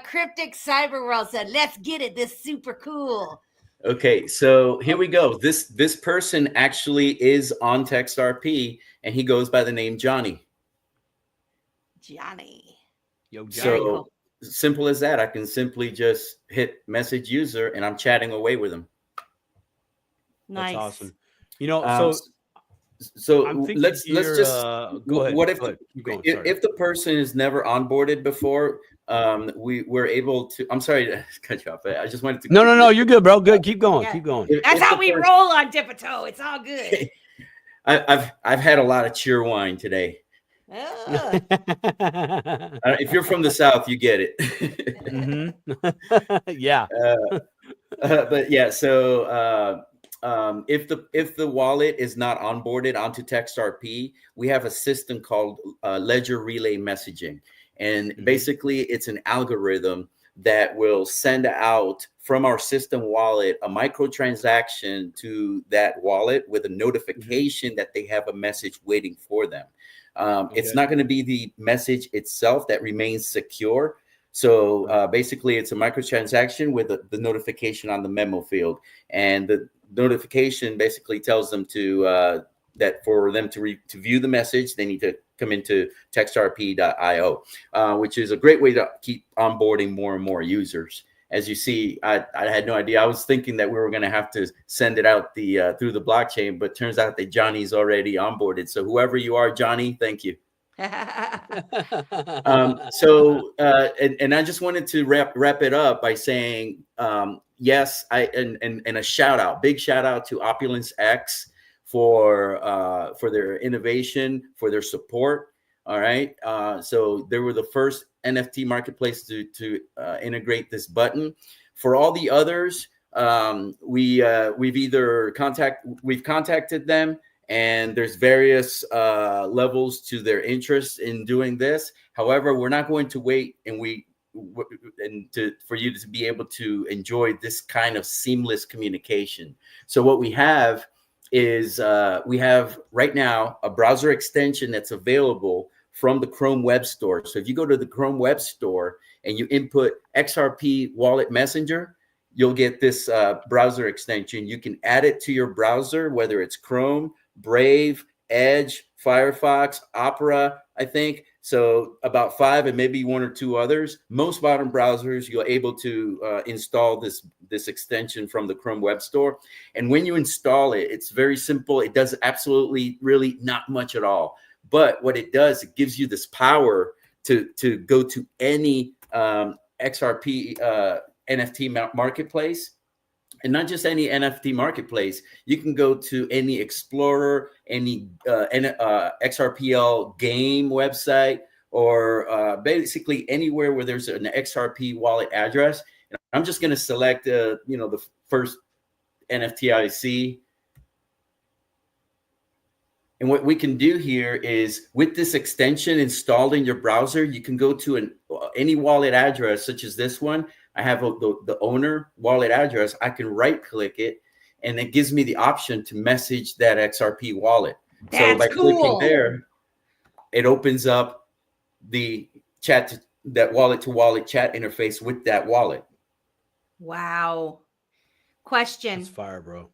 Cryptic Cyberworld said, "Let's get it. This is super cool." Okay, so here we go. This person actually is on TextRP, and he goes by the name Johnny. Yo, Johnny. So simple as that. I can simply just hit message user and I'm chatting away with him. Nice. That's awesome. So let's just go ahead. What if the person is never onboarded before, we're able to, I'm sorry to cut you off. I just wanted to No, you're good, bro. Good. Keep going. Keep going. That's how we roll on Dipito. It's all good. I've had a lot of cheer wine today. If you're from the South, you get it. Yeah. But yeah, so if the wallet is not onboarded onto TextRP, we have a system called ledger relay messaging, and basically it's an algorithm that will send out from our system wallet a microtransaction to that wallet with a notification that they have a message waiting for them. It's not going to be the message itself that remains secure. So basically, it's a microtransaction with the notification on the memo field, and the notification basically tells them to that for them to view the message, they need to come into TextRP.io, which is a great way to keep onboarding more and more users. As you see, I had no idea. I was thinking that we were going to have to send it out through the blockchain, but turns out that Johnny's already onboarded. So whoever you are, Johnny, thank you. And I just wanted to wrap it up by saying, yes, and a shout out, big shout out to Opulence X for their innovation, for their support. All right. So they were the first NFT marketplace to integrate this button. For all the others, we've contacted them, and there's various levels to their interest in doing this. However, we're not going to wait for you to be able to enjoy this kind of seamless communication. So what we have is we have right now a browser extension that's available from the Chrome Web Store. So if you go to the Chrome Web Store and you input XRP Wallet Messenger, you'll get this browser extension. You can add it to your browser, whether it's Chrome, Brave, Edge, Firefox, Opera, I think. So about 5 and maybe 1 or 2 others. Most modern browsers, you're able to install this extension from the Chrome Web Store. And when you install it, it's very simple. It does absolutely really not much at all. But what it does, it gives you this power to go to any XRP NFT marketplace. And not just any NFT marketplace. You can go to any Explorer, any XRPL game website, or basically anywhere where there's an XRP wallet address. And I'm just going to select the first NFT I see. And what we can do here is, with this extension installed in your browser, you can go to any wallet address, such as this one. I have the owner wallet address. I can right click it, and it gives me the option to message that XRP wallet. That's so by cool. clicking there, it opens up the that wallet to wallet chat interface with that wallet. Wow. Question. That's fire, bro.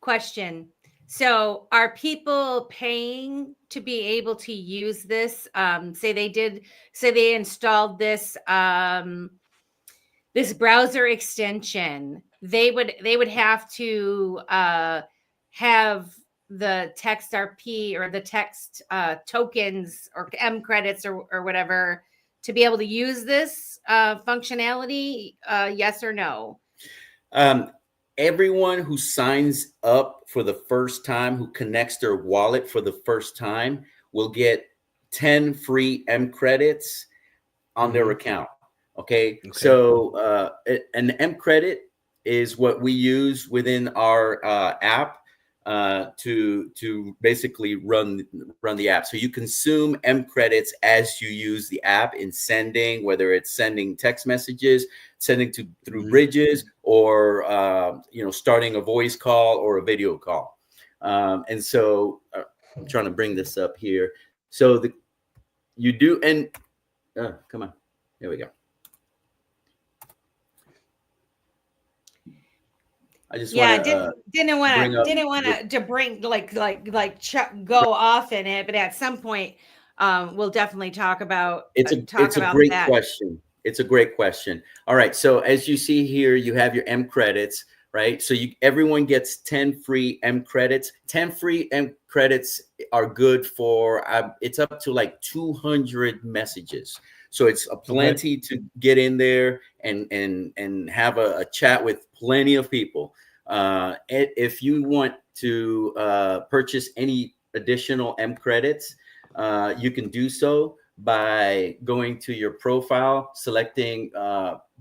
Question. So are people paying to be able to use this? Say they installed this this browser extension. They would have to have the TextRP or the text tokens or M credits or whatever to be able to use this functionality. Yes or no? Everyone who signs up for the first time, who connects their wallet for the first time, will get 10 free M credits on their account. Okay. So an M credit is what we use within our app to basically run the app. So you consume M credits as you use the app in sending, whether it's sending text messages, sending through bridges, or starting a voice call or a video call. And so I'm trying to bring this up here. So you do, and come on, there we go. I just didn't want to bring go off in it, but at some point we'll definitely talk about it's a great question. It's a great question. All right, so as you see here, you have your M credits, right? So everyone gets 10 free M credits. 10 free M credits are good for it's up to like 200 messages. So it's a plenty to get in there and have a chat with plenty of people. If you want to purchase any additional M credits, you can do so by going to your profile, selecting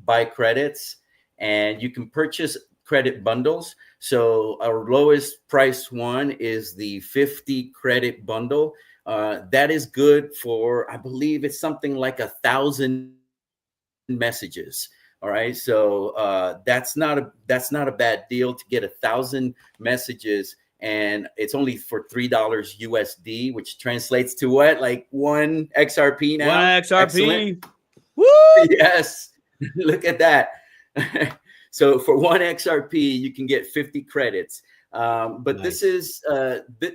buy credits, and you can purchase credit bundles. So our lowest price one is the 50 credit bundle. That is good for, I believe it's something like 1,000 messages. All right, so that's not a bad deal to get 1,000 messages, and it's only for $3 USD, which translates to what, like 1 XRP now? 1 XRP. Excellent. Woo! Yes, look at that. So for 1 XRP, you can get 50 credits. But Nice. this is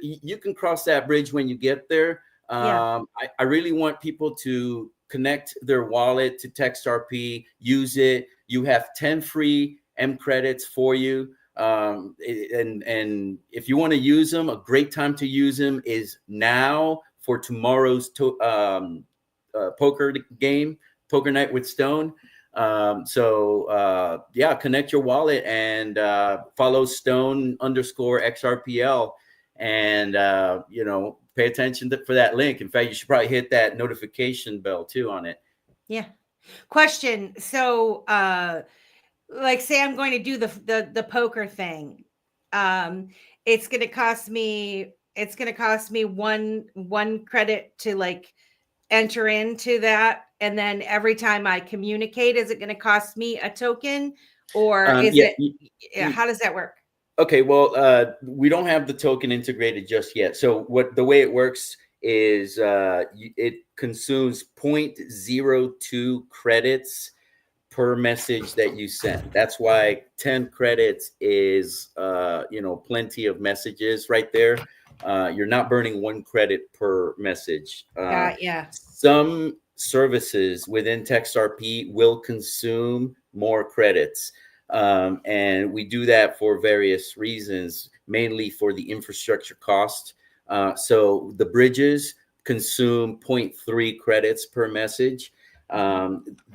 you can cross that bridge when you get there. I really want people to connect their wallet to TextRP, use it. You have 10 free M credits for you. And if you want to use them, a great time to use them is now for tomorrow's poker game, Poker Night with Stone. Yeah, connect your wallet and follow Stone_XRPL, and pay attention for that link. In fact, you should probably hit that notification bell too on it. Yeah. Question. So like, say I'm going to do the poker thing. It's going to cost me one credit to like enter into that, and then every time I communicate, is it going to cost me a token, or is how does that work? Okay, well, we don't have the token integrated just yet. So the way it works is it consumes 0.02 credits per message that you send. That's why 10 credits is plenty of messages right there. You're not burning 1 credit per message. Some services within TextRP will consume more credits. And we do that for various reasons, mainly for the infrastructure cost. So the bridges consume 0.3 credits per message.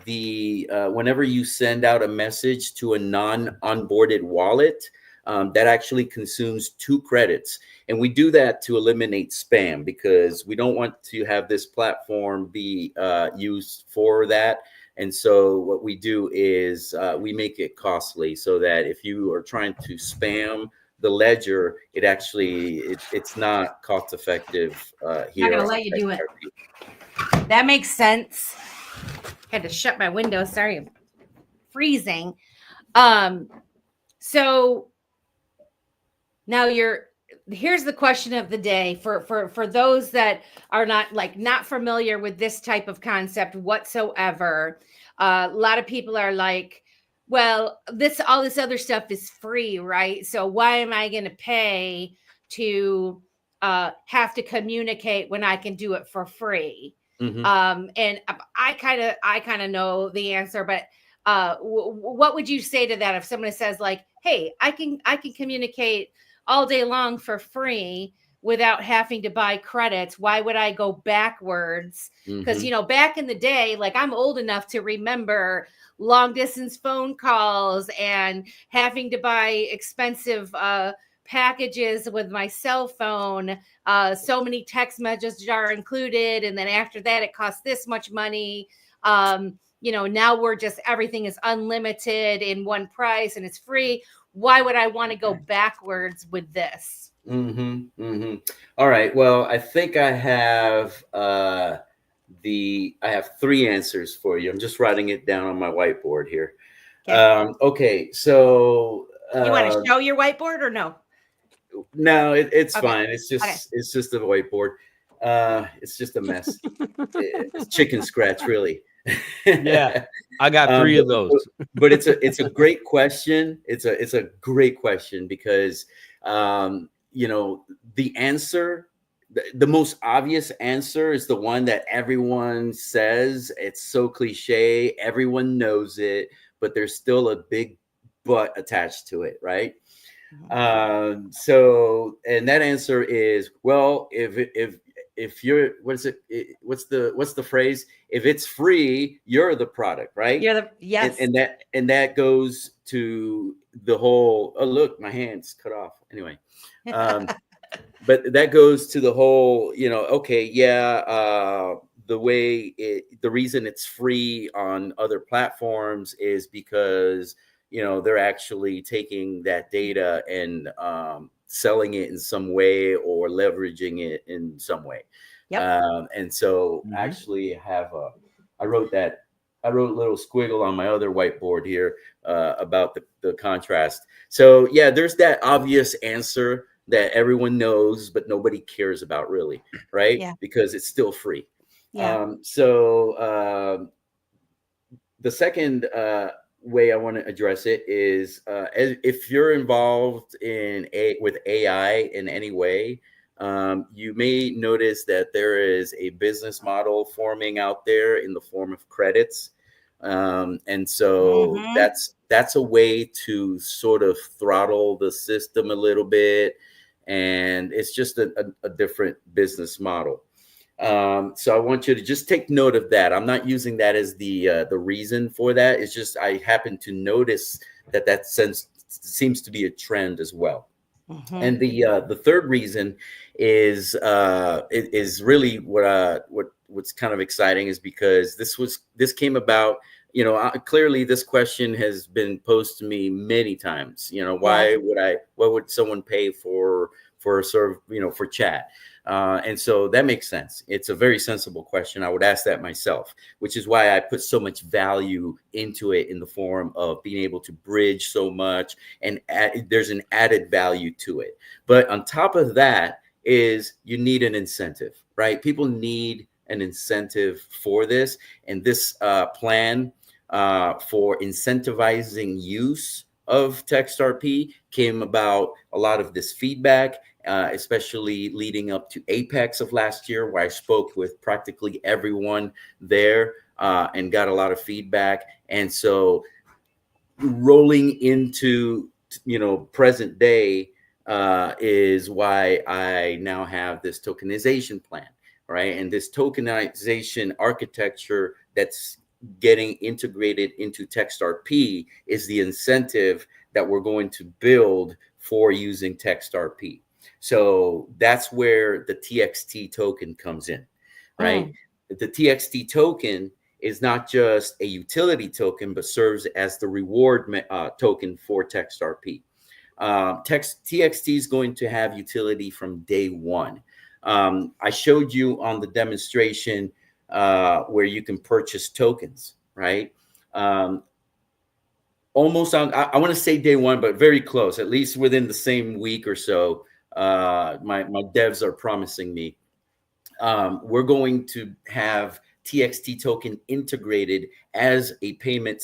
Whenever you send out a message to a non-onboarded wallet, that actually consumes 2 credits. And we do that to eliminate spam, because we don't want to have this platform be used for that. And so what we do is we make it costly, so that if you are trying to spam the ledger, it's not cost effective here. I'm not gonna let you do it. That makes sense. Had to shut my window. Sorry, I'm freezing. So now here's the question of the day for those that are not familiar with this type of concept whatsoever. A lot of people are like, well, all this other stuff is free, right? So why am I going to pay to have to communicate when I can do it for free? Mm-hmm. And I kind of know the answer, but what would you say to that if someone says like, hey, I can communicate all day long for free without having to buy credits? Why would I go backwards? Because, back in the day, like, I'm old enough to remember long distance phone calls and having to buy expensive packages with my cell phone. So many text messages are included. And then after that, it costs this much money. Now everything is unlimited in one price and it's free. Why would I want to go backwards with this? All right. Well, I think I have I have 3 answers for you. I'm just writing it down on my whiteboard here. Okay. So you want to show your whiteboard or no? No, it's fine. It's just a whiteboard. It's just a mess. It's chicken scratch, really. Yeah, I got 3 of those. But it's a great question. It's a great question because the answer, the most obvious answer is the one that everyone says. It's so cliche, everyone knows it, but there's still a big but attached to it, right? And that answer is, well, if you're, what's the phrase? If it's free, you're the product, right? Yes. And that goes to the whole, oh, look, my hand's cut off. Anyway. But that goes to the whole, okay, yeah. The reason it's free on other platforms is because, they're actually taking that data and selling it in some way or leveraging it in some way. Yep. And so actually I wrote that I wrote a little squiggle on my other whiteboard here about the contrast. So yeah, there's that obvious answer that everyone knows, but nobody cares about really, right? Yeah. Because it's still free. Yeah. The second way I want to address it is if you're involved with AI in any way, you may notice that there is a business model forming out there in the form of credits. And so that's a way to sort of throttle the system a little bit. And it's just a different business model. So I want you to just take note of that. I'm not using that as the reason for that. It's just I happen to notice that seems to be a trend as well. And the third reason is really what's kind of exciting is because this came about. Clearly this question has been posed to me many times. Why would someone pay for sort of for chat? And so that makes sense. It's a very sensible question. I would ask that myself, which is why I put so much value into it in the form of being able to bridge so much, and there's an added value to it. But on top of that is you need an incentive, right? People need an incentive for this, and this plan for incentivizing use of TextRP came about a lot of this feedback, especially leading up to Apex of last year, where I spoke with practically everyone there and got a lot of feedback. And so rolling into present day is why I now have this tokenization plan, right? And this tokenization architecture that's getting integrated into TextRP is the incentive that we're going to build for using TextRP. So that's where the TXT token comes in, right? The TXT token is not just a utility token, but serves as the reward token for TextRP. TXT is going to have utility from day one. I showed you on the demonstration where you can purchase tokens, right? Almost on, I want to say day one, but very close, at least within the same week or so. My devs are promising me. We're going to have TXT token integrated as a payment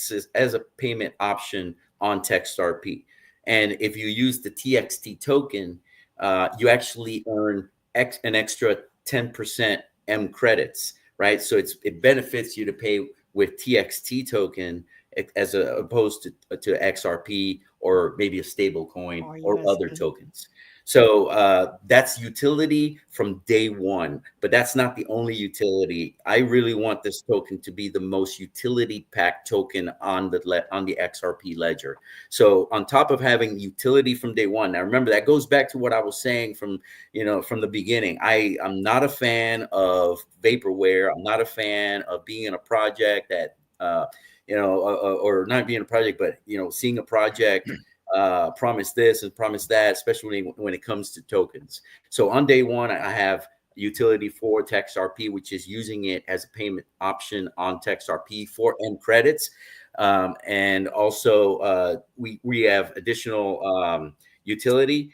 option on TextRP. And if you use the TXT token, you actually earn an extra 10% M credits, right? So it benefits you to pay with TXT token as opposed to XRP or maybe a stable coin or other tokens. So that's utility from day one, but that's not the only utility. I really want this token to be the most utility packed token on the XRP ledger. So on top of having utility from day one, now remember that goes back to what I was saying from the beginning. I'm not a fan of vaporware. I'm not a fan of being in a project that or not being a project, but seeing a project promise this and promise that, especially when it comes to tokens. So on day one, I have utility for TextRP, which is using it as a payment option on TextRP for M credits. And also we have additional utility.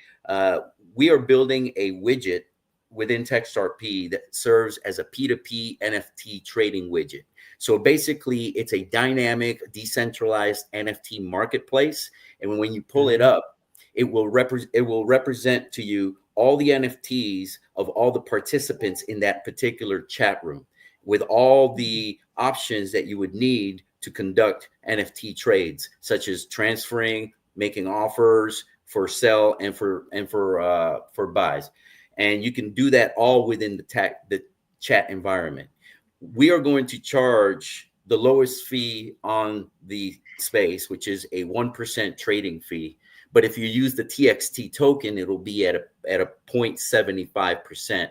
We are building a widget within TextRP that serves as a P2P NFT trading widget. So basically, it's a dynamic, decentralized NFT marketplace. And when you pull it up, it will represent to you all the NFTs of all the participants in that particular chat room, with all the options that you would need to conduct NFT trades, such as transferring, making offers for sell and for buys. And you can do that all within the chat environment. We are going to charge the lowest fee on the space, which is a 1% trading fee. But if you use the TXT token, it'll be at a 0.75%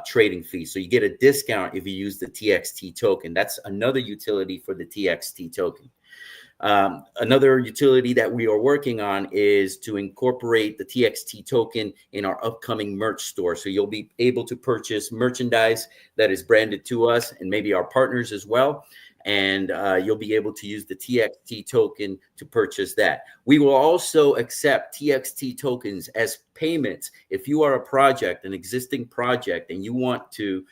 trading fee. So you get a discount if you use the TXT token. That's another utility for the TXT token. Another utility that we are working on is to incorporate the TXT token in our upcoming merch store. So you'll be able to purchase merchandise that is branded to us and maybe our partners as well. and you'll be able to use the TXT token to purchase that. We will also accept TXT tokens as payments if you are a project, an existing project, and you want to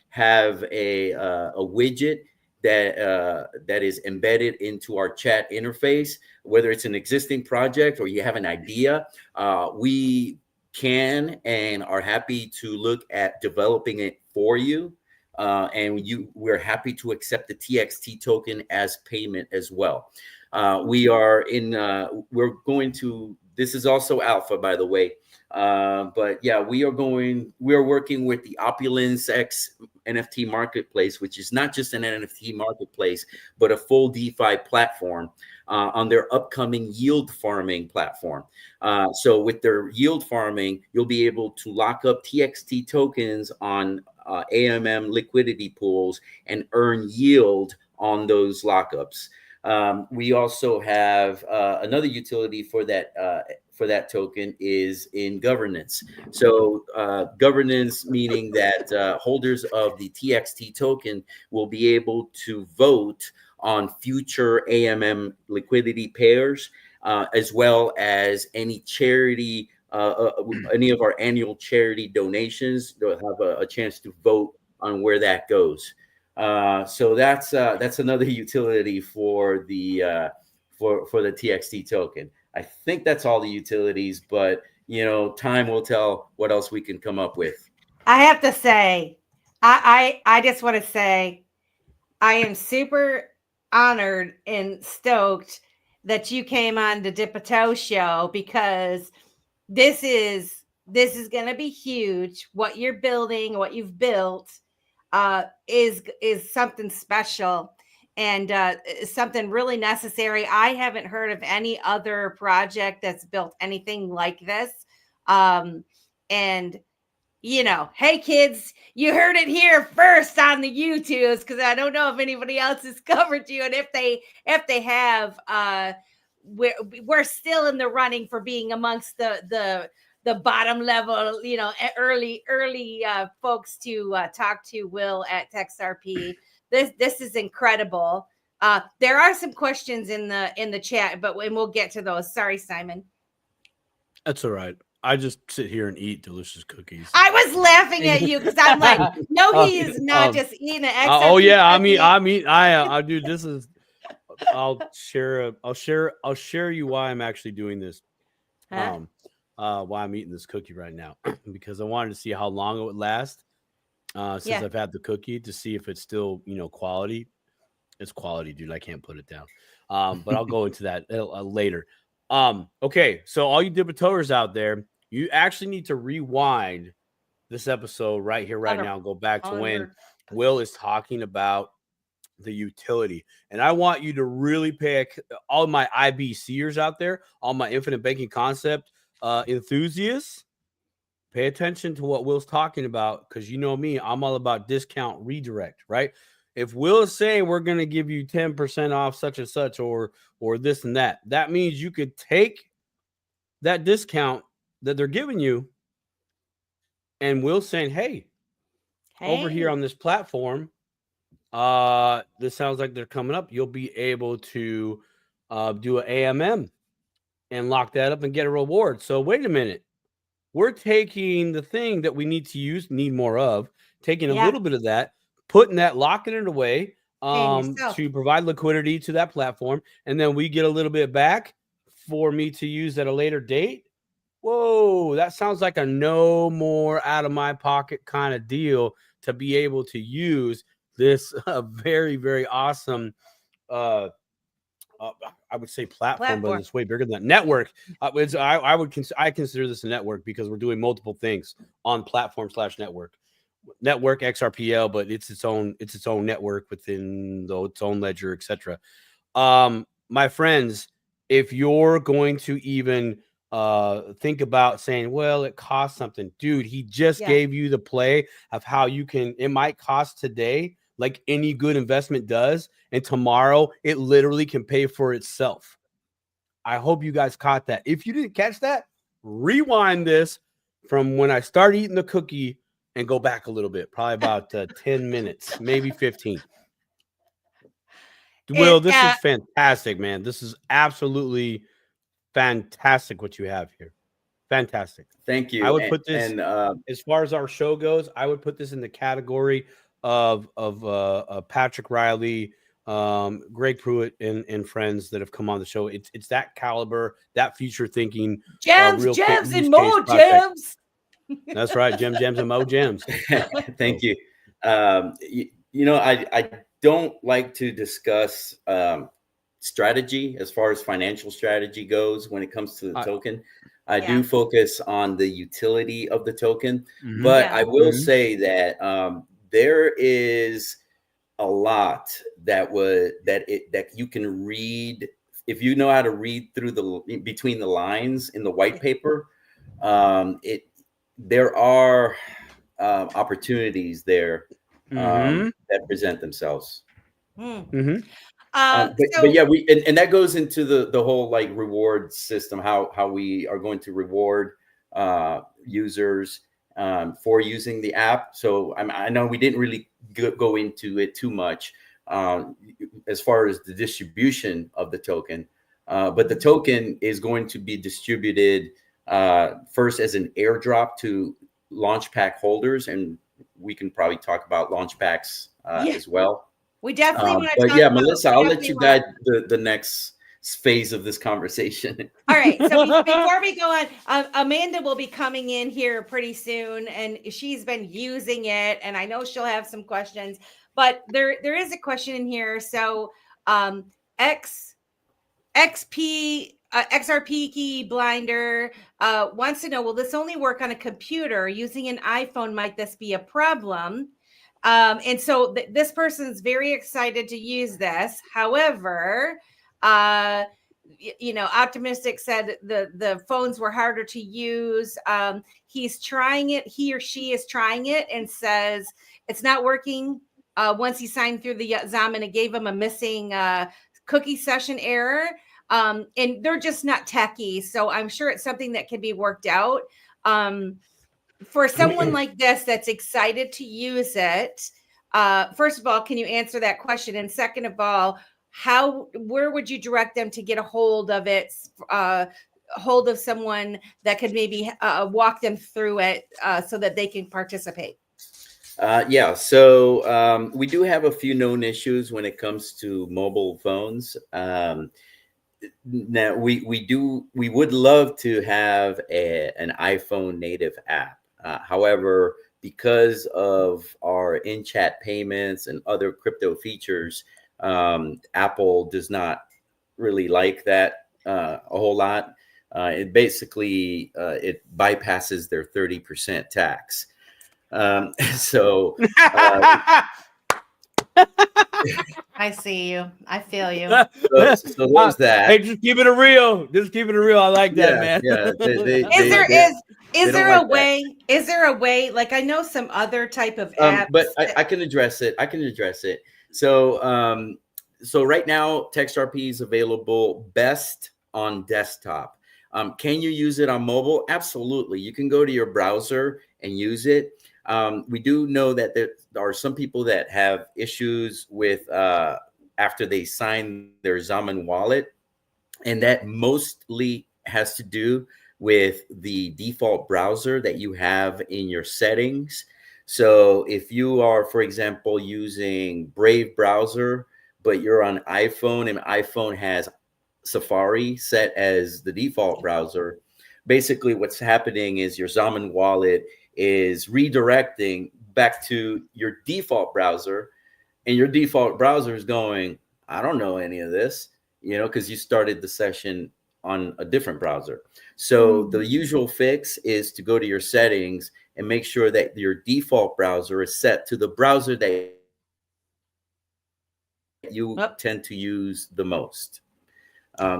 have a widget that is embedded into our chat interface, whether it's an existing project or you have an idea. We can and are happy to look at developing it for you. And we're happy to accept the TXT token as payment as well. We're going to, this is also alpha, by the way. But yeah, we are working with the Opulence X NFT marketplace, which is not just an NFT marketplace, but a full DeFi platform on their upcoming yield farming platform. So with their yield farming, you'll be able to lock up TXT tokens on AMM liquidity pools and earn yield on those lockups. We also have another utility for that token is in governance. So governance meaning that holders of the TXT token will be able to vote on future AMM liquidity pairs, as well as any charity, any of our annual charity donations. They'll have a chance to vote on where that goes. So that's another utility for the TXT token. I think that's all the utilities, but time will tell what else we can come up with. I have to say, I just want to say, I am super honored and stoked that you came on the Dip a Toe show, because this is going to be huge. What you're building, what you've built, is something special and something really necessary. I haven't heard of any other project that's built anything like this. And hey kids, you heard it here first on the YouTubes, because I don't know if anybody else has covered you, and if they have, we're still in the running for being amongst the bottom level, early folks to talk to Will at TextRP. This is incredible. There are some questions in the chat, but we'll get to those. Sorry, Simon. That's all right. I just sit here and eat delicious cookies. I was laughing at you because I'm like, no, he is not just eating an XRP. Oh yeah, I do. This is. I'll share you why I'm actually doing this. Huh? Why I'm eating this cookie right now, because I wanted to see how long it would last since I've had the cookie, to see if it's still quality. It's quality, dude. I can't put it down. But I'll go into that later. Okay, so all you Dip-a-Toers out there, you actually need to rewind this episode right here, right now, and go back to when Will is talking about the utility. And I want you to really pay all my IBCers out there, all my infinite banking concept enthusiasts, pay attention to what Will's talking about, because you know me, I'm all about discount redirect, right? If Will is saying we're going to give you 10% off such and such, or this and that, that means you could take that discount that they're giving you, and Will's saying, hey, over here on this platform, this sounds like they're coming up. You'll be able to do an AMM and lock that up and get a reward. So wait a minute. We're taking the thing that we need more of, taking a little bit of that, putting that, locking it away to provide liquidity to that platform. And then we get a little bit back for me to use at a later date. Whoa, that sounds like a no more out of my pocket kind of deal to be able to use this very, very awesome, I would say platform, but it's way bigger than that. Network. I consider this a network because we're doing multiple things on platform/network. Network XRPL, but it's its own network within its own ledger, etc. My friends, if you're going to even think about saying, well, it costs something, dude, he just gave you the play of how it might cost today, like any good investment does, and tomorrow it literally can pay for itself. I hope you guys caught that. If you didn't catch that, rewind this from when I started eating the cookie and go back a little bit, probably about 10 minutes, maybe 15. Will, this is fantastic, man. This is absolutely fantastic what you have here. Fantastic. Thank you. I would put this, as far as our show goes, I would put this in the category of Patrick Riley, Greg Pruitt, and friends that have come on the show. It's that caliber, that future thinking. Gems and more gems. That's right. Gems and more gems. Thank you. I don't like to discuss strategy as far as financial strategy goes when it comes to the token. I do focus on the utility of the token, but I will say that there is a lot that you can read if you know how to read through between the lines in the white paper. There are opportunities there that present themselves. But yeah, and that goes into the whole like reward system, how we are going to reward users for using the app. So I know we didn't really go into it too much as far as the distribution of the token, but the token is going to be distributed first as an airdrop to launch pack holders, and we can probably talk about launch packs as well. We definitely want to but talk yeah, about, Melissa, I'll let you guide the next phase of this conversation. All right. So before we go on, Amanda will be coming in here pretty soon, and she's been using it, and I know she'll have some questions. But there is a question in here. So XRP key blinder wants to know: will this only work on a computer? Using an iPhone, might this be a problem? And so this person's very excited to use this. However, Optimistic said the phones were harder to use. He's trying it. He or she is trying it and says it's not working. Once he signed through the Zaman, it gave him a missing cookie session error. And they're just not techie. So I'm sure it's something that can be worked out. For someone like this that's excited to use it, first of all, can you answer that question? And second of all, where would you direct them to get a hold of it, hold of someone that could maybe walk them through it so that they can participate? So we do have a few known issues when it comes to mobile phones. Now we would love to have an iPhone native app. However, because of our in-chat payments and other crypto features, Apple does not really like that a whole lot. It basically it bypasses their 30% tax. I see you. I feel you. So there's that. Hey, just keep it real. Just keep it real. I like that, man. Yeah. Is there a way? Is there a way? Like, I know some other type of apps, but I can address it. So right now, TextRP is available best on desktop. Can you use it on mobile? Absolutely. You can go to your browser and use it. We do know that there are some people that have issues with after they sign their Zaman wallet, and that mostly has to do with the default browser that you have in your settings. So if you are, for example, using Brave browser, but you're on iPhone and iPhone has Safari set as the default browser, basically what's happening is your Zaman wallet is redirecting back to your default browser, and your default browser is going, I don't know any of this, because you started the session on a different browser. So the usual fix is to go to your settings and make sure that your default browser is set to the browser that you tend to use the most.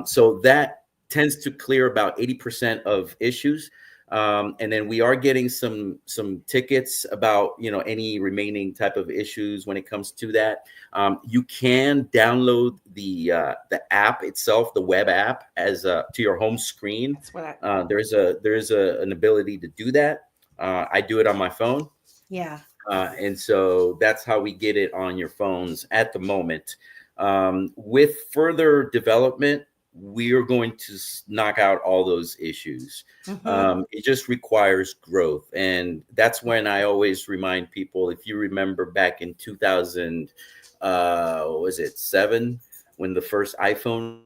So that tends to clear about 80% of issues. And then we are getting some tickets about any remaining type of issues when it comes to that. You can download the app itself, the web app, as to your home screen. That's what there is an ability to do that. I do it on my phone. Yeah. And so that's how we get it on your phones at the moment. With further development, we are going to knock out all those issues. It just requires growth. And that's when I always remind people, if you remember back in 2000, was it 7, when the first iPhone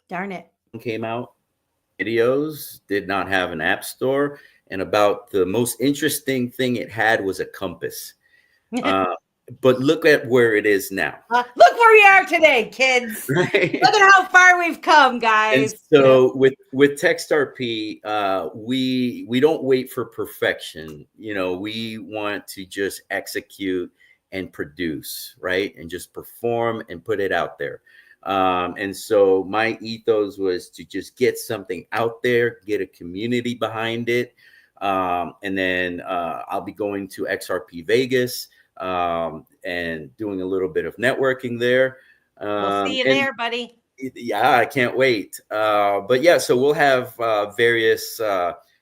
Darn it. came out, videos did not have an app store. And about the most interesting thing it had was a compass. But look at where it is now. Look where we are today, kids. Right? Look at how far we've come, guys. And so with TextRP, we don't wait for perfection. We want to just execute and produce, right? And just perform and put it out there. And so my ethos was to just get something out there, get a community behind it. And then I'll be going to XRP Vegas and doing a little bit of networking there. We'll see you there, buddy. Yeah, I can't wait. But yeah, so we'll have various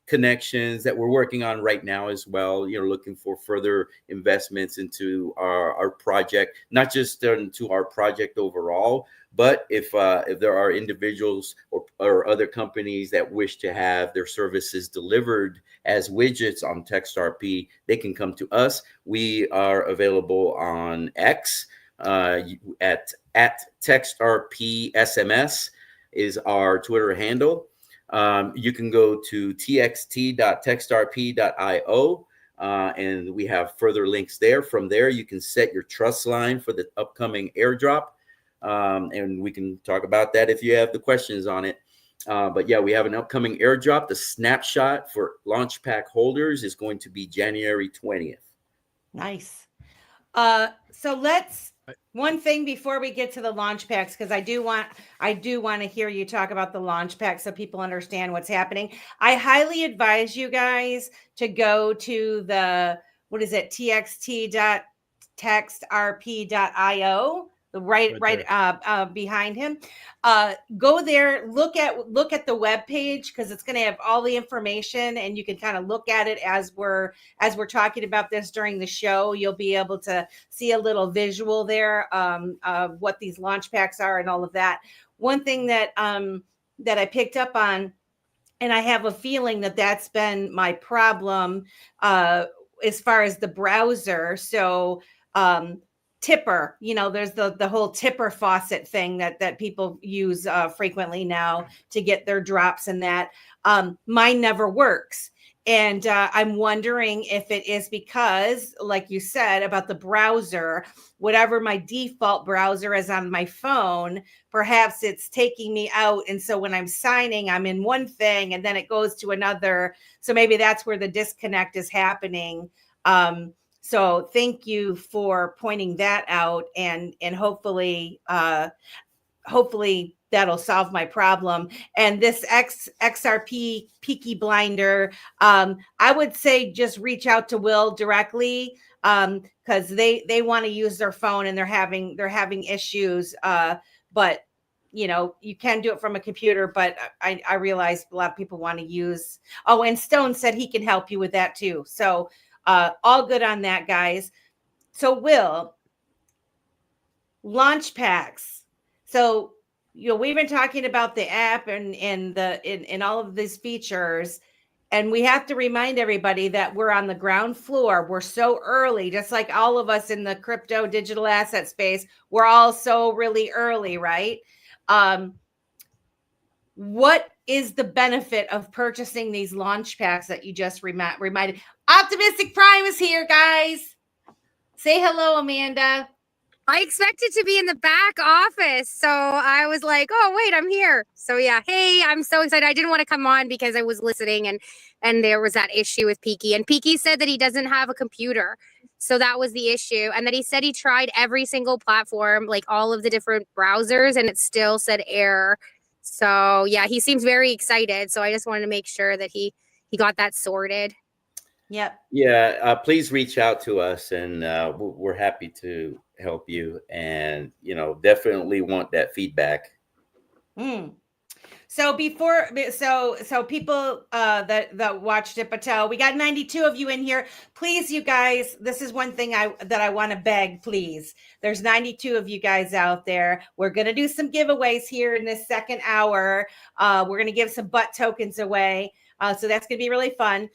connections that we're working on right now as well. Looking for further investments into our project, not just into our project overall, but if there are individuals or other companies that wish to have their services delivered as widgets on TextRP, they can come to us. We are available on X at TextRP SMS is our Twitter handle. You can go to txt.textrp.io. And we have further links there. From there, you can set your trust line for the upcoming airdrop. And we can talk about that if you have the questions on it. But yeah, we have an upcoming airdrop. The snapshot for launch pack holders is going to be January 20th. Nice. So one thing before we get to the launch packs, because I do want to hear you talk about the launch packs so people understand what's happening. I highly advise you guys to go to the, txt.textrp.io. Right behind him. Go there, look at the web page, because it's going to have all the information, and you can kind of look at it as we're talking about this during the show. You'll be able to see a little visual there of what these launch packs are and all of that. One thing that I picked up on, and I have a feeling that that's been my problem as far as the browser. So Tipper, there's the whole Tipper faucet thing that people use frequently now to get their drops, and that mine never works. And I'm wondering if it is because, like you said about the browser, whatever my default browser is on my phone, perhaps it's taking me out. And so when I'm signing, I'm in one thing and then it goes to another. So maybe that's where the disconnect is happening. So thank you for pointing that out, and hopefully that'll solve my problem. And this XRP Peaky Blinder, I would say just reach out to Will directly, because they want to use their phone and they're having issues. But you can do it from a computer, but I realize a lot of people want to use. Oh, and Stone said he can help you with that too. So all good on that, guys. So Will, launch packs. So we've been talking about the app and all of these features, and we have to remind everybody that we're on the ground floor. We're so early, just like all of us in the crypto digital asset space. We're all so really early, right? What is the benefit of purchasing these launch packs that you just reminded? Optimistic Prime is here, guys. Say hello, Amanda. I expected to be in the back office, so I was like, oh, wait, I'm here. So yeah, hey, I'm so excited. I didn't want to come on because I was listening, and there was that issue with Peaky. And Peaky said that he doesn't have a computer. So that was the issue. And that he said he tried every single platform, like all of the different browsers, and it still said error. So yeah, he seems very excited. So I just wanted to make sure that he got that sorted. Yep. Yeah, please reach out to us, and we're happy to help you, and definitely want that feedback. So people that watched it, but we got 92 of you in here. Please, you guys, this is one thing that I want to beg, please. There's 92 of you guys out there. We're gonna do some giveaways here in this second hour. We're gonna give some butt tokens away. So that's gonna be really fun.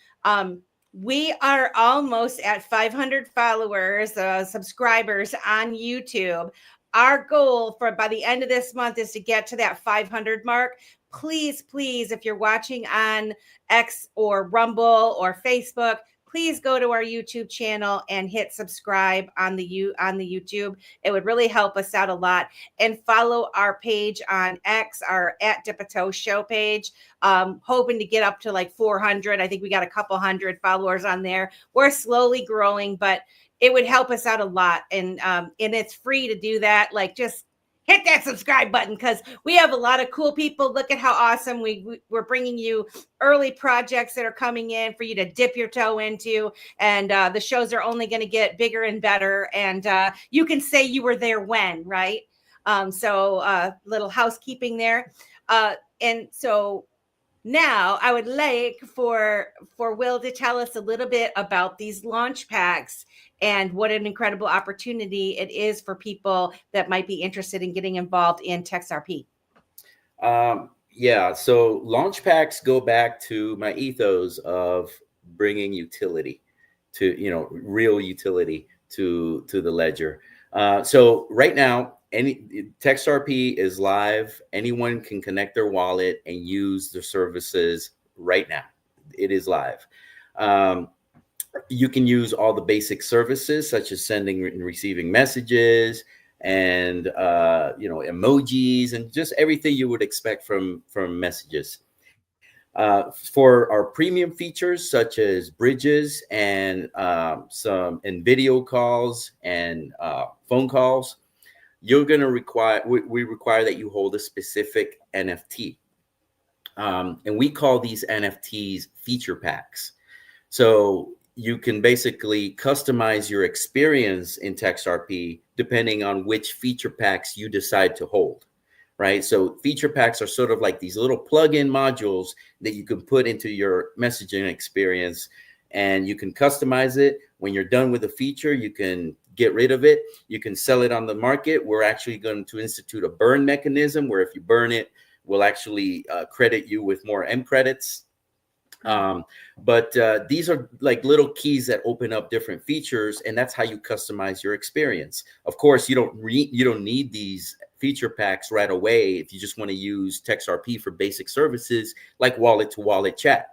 We are almost at 500 followers, subscribers on YouTube. Our goal for by the end of this month is to get to that 500 mark. Please, if you're watching on X or Rumble or Facebook, please go to our YouTube channel and hit subscribe on the YouTube. It would really help us out a lot. And follow our page on X, our @Dipato Show page. Hoping to get up to like 400. I think we got a couple hundred followers on there. We're slowly growing, but it would help us out a lot. And it's free to do that. Like, just hit that subscribe button, because we have a lot of cool people. Look at how awesome we're bringing you early projects that are coming in for you to dip your toe into. And the shows are only going to get bigger and better. And you can say you were there when, right? So little housekeeping there. And so now I would like for Will to tell us a little bit about these launch packs and what an incredible opportunity it is for people that might be interested in getting involved in TextRP. Yeah, so launch packs go back to my ethos of bringing utility to, real utility to the ledger. So right now, TextRP is live. Anyone can connect their wallet and use the services right now. It is live. You can use all the basic services such as sending and receiving messages and emojis and just everything you would expect from messages. For our premium features such as bridges and video calls and phone calls, you're going to we require that you hold a specific NFT. And we call these NFTs feature packs. So you can basically customize your experience in TextRP depending on which feature packs you decide to hold, right? So feature packs are sort of like these little plug-in modules that you can put into your messaging experience, and you can customize it. When you're done with a feature, you can get rid of it. You can sell it on the market. We're actually going to institute a burn mechanism where if you burn it, we'll actually credit you with more M credits. But these are like little keys that open up different features, and that's how you customize your experience. Of course, you don't need these feature packs right away if you just want to use TextRP for basic services like wallet-to-wallet chat.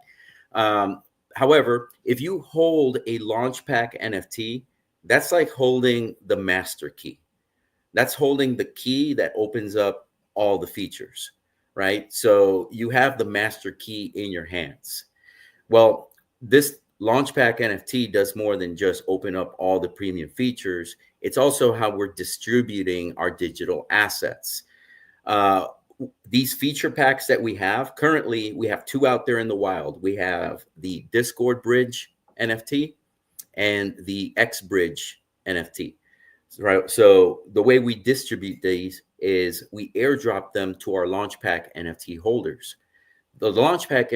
However, if you hold a Launchpack NFT, that's like holding the master key. That's holding the key that opens up all the features, right? So you have the master key in your hands. Well, this Launchpack NFT does more than just open up all the premium features. It's also how we're distributing our digital assets. These feature packs that we have, currently we have two out there in the wild. We have the Discord Bridge NFT and the X Bridge NFT. Right. So the way we distribute these is we airdrop them to our Launchpack NFT holders. The Launchpack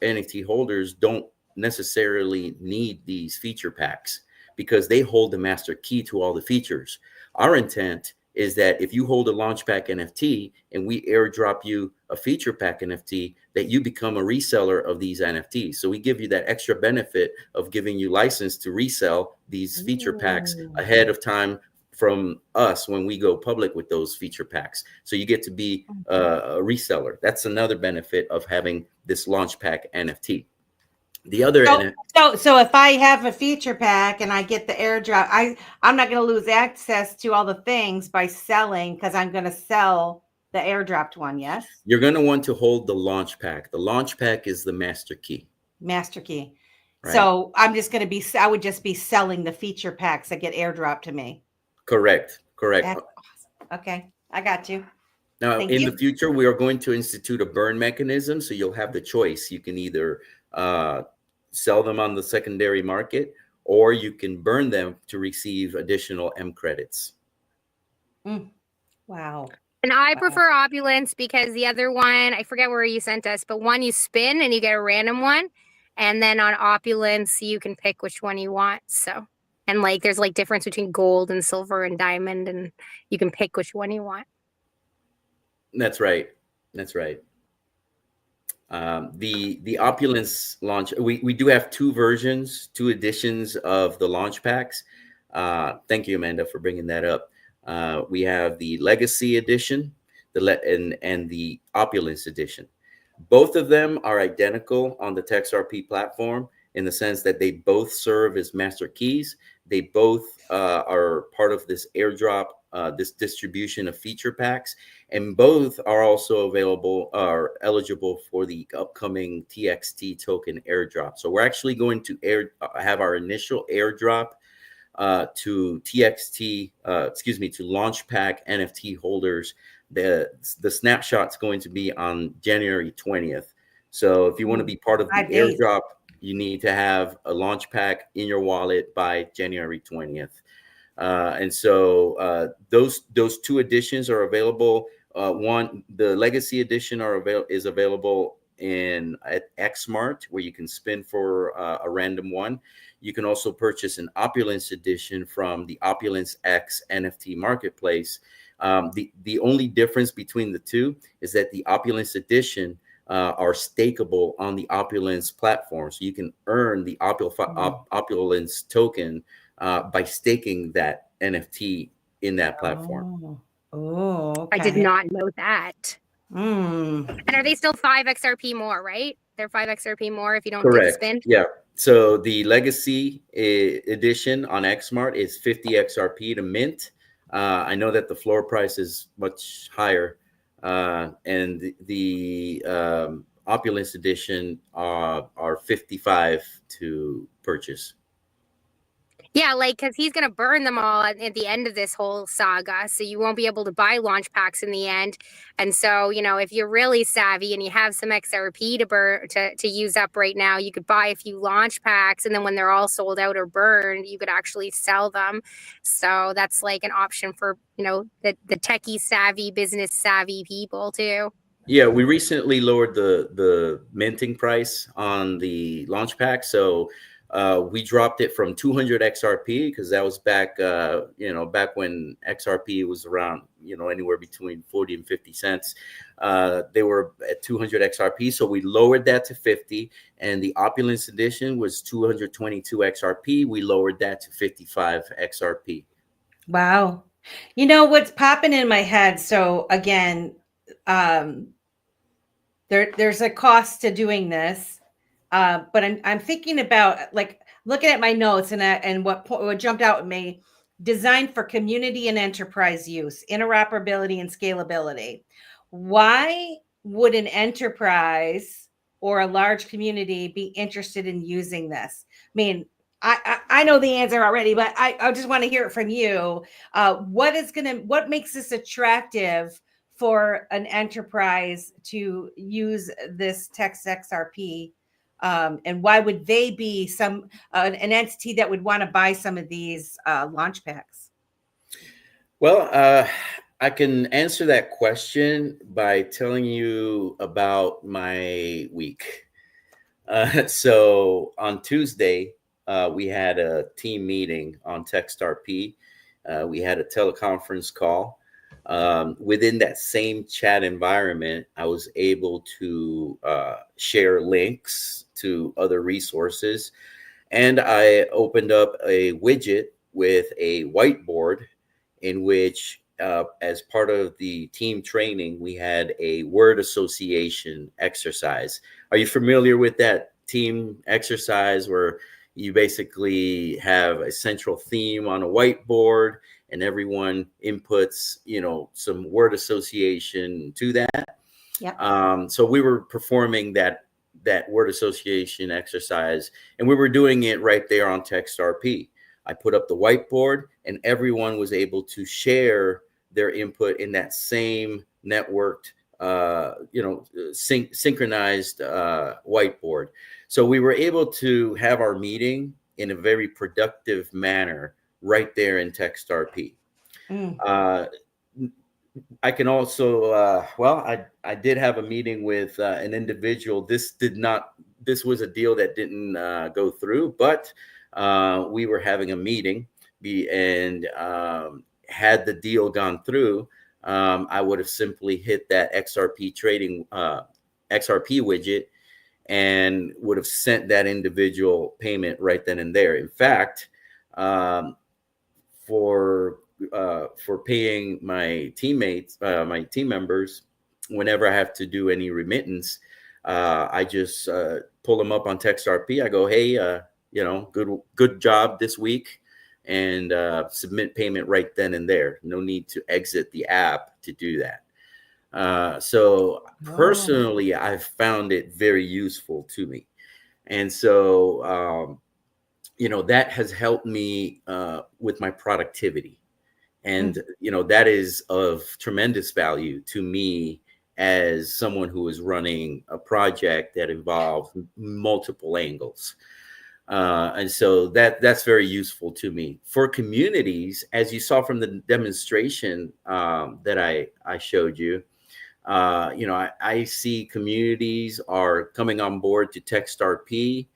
NFT holders don't necessarily need these feature packs because they hold the master key to all the features. Our intent is that if you hold a Launchpack NFT and we airdrop you a feature pack NFT, that you become a reseller of these NFTs. So we give you that extra benefit of giving you license to resell these feature packs ahead of time from us when we go public with those feature packs. So you get to be a reseller. That's another benefit of having this Launchpack NFT. The other so if I have a feature pack and I get the airdrop, I'm not going to lose access to all the things by selling, because I'm going to sell the airdropped one. Yes, you're going to want to hold the Launchpack. The Launchpack is the master key. Master key. Right. So I would just be selling the feature packs that get airdropped to me. Correct. That's awesome. Okay, I got you. Now, in the future, we are going to institute a burn mechanism, so you'll have the choice. You can either sell them on the secondary market, or you can burn them to receive additional M credits. Wow. And I prefer Opulence because the other one, I forget where you sent us, but one you spin and you get a random one. And then on Opulence, you can pick which one you want. So, and like there's like difference between gold and silver and diamond, and you can pick which one you want. That's right. That's right. The Opulence launch, we do have two versions, two editions of the launch packs. Thank you, Amanda, for bringing that up. We have the Legacy Edition, and the Opulence Edition. Both of them are identical on the TextRP platform in the sense that they both serve as master keys. They both are part of this airdrop, this distribution of feature packs, and both are also eligible for the upcoming TXT token airdrop. So we're actually going to have our initial airdrop to TXT, to launch pack NFT holders. The snapshot's going to be on January 20th. So if you want to be part of the airdrop, you need to have a launch pack in your wallet by January 20th. And so those two editions are available. The Legacy Edition is available at XMart, where you can spin for a random one. You can also purchase an Opulence Edition from the Opulence X NFT marketplace. The only difference between the two is that the Opulence Edition are stakeable on the Opulence platform. So you can earn the Opulence token by staking that NFT in that platform. Oh, okay. I did not know that. And are they still 5 XRP more, right? They're 5 XRP more if you don't do Correct. the spin? Yeah. So the Legacy edition on XMart is 50 XRP to mint. I know that the floor price is much higher. And the Opulence edition are 55 to purchase. Yeah, like, because he's going to burn them all at the end of this whole saga. So you won't be able to buy launch packs in the end. And so, if you're really savvy and you have some XRP to use up right now, you could buy a few launch packs. And then when they're all sold out or burned, you could actually sell them. So that's like an option for, the techie savvy, business savvy people too. Yeah, we recently lowered the minting price on the launch pack. So we dropped it from 200 XRP because that was back when XRP was around, anywhere between 40 and 50 cents. They were at 200 XRP. So we lowered that to 50. And the Opulence edition was 222 XRP. We lowered that to 55 XRP. Wow. What's popping in my head. So again, there's a cost to doing this. But I'm thinking about like looking at my notes and what jumped out at me: designed for community and enterprise use, interoperability and scalability. Why would an enterprise or a large community be interested in using this? I mean, I know the answer already, but I just want to hear it from you. What makes this attractive for an enterprise to use this TextXRP? And why would they be an entity that would want to buy some of these launch packs? Well, I can answer that question by telling you about my week. So on Tuesday, we had a team meeting on TextRP. We had a teleconference call. Within that same chat environment, I was able to share links to other resources. And I opened up a widget with a whiteboard in which, as part of the team training, we had a word association exercise. Are you familiar with that team exercise where you basically have a central theme on a whiteboard and everyone inputs, some word association to that? Yeah. So we were performing that word association exercise, and we were doing it right there on TextRP. I put up the whiteboard, and everyone was able to share their input in that same networked, synchronized whiteboard. So we were able to have our meeting in a very productive manner right there in TextRP. I can also, I did have a meeting with an individual. This was a deal that didn't go through, but we were having a meeting, and had the deal gone through, I would have simply hit that XRP trading XRP widget and would have sent that individual payment right then and there. In fact, um, for paying my teammates, my team members, whenever I have to do any remittance, I just pull them up on TextRP. I go, hey, good job this week, and submit payment right then and there. No need to exit the app to do that. So personally, I've found it very useful to me, and so that has helped me with my productivity. And, that is of tremendous value to me as someone who is running a project that involves multiple angles. And so that's very useful to me. For communities, as you saw from the demonstration that I showed you, I see communities are coming on board to TextRP.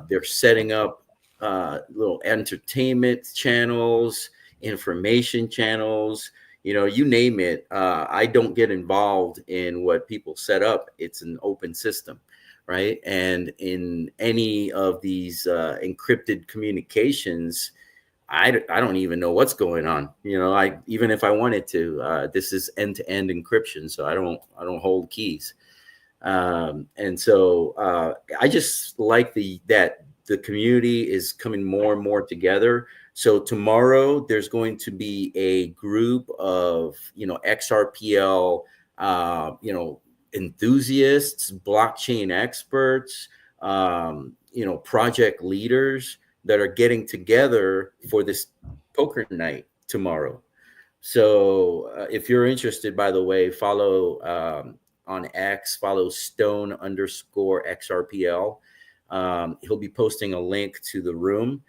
They're setting up little entertainment channels, information channels, you name it. I don't get involved in what people set up. It's an open system, right? And in any of these encrypted communications, I don't even know what's going on. Even if I wanted to, this is end-to-end encryption, so I don't hold keys. And so I just like that the community is coming more and more together. So tomorrow there's going to be a group of, XRPL, enthusiasts, blockchain experts, project leaders that are getting together for this poker night tomorrow. So if you're interested, by the way, follow on X, follow Stone_XRPL. He'll be posting a link to the room.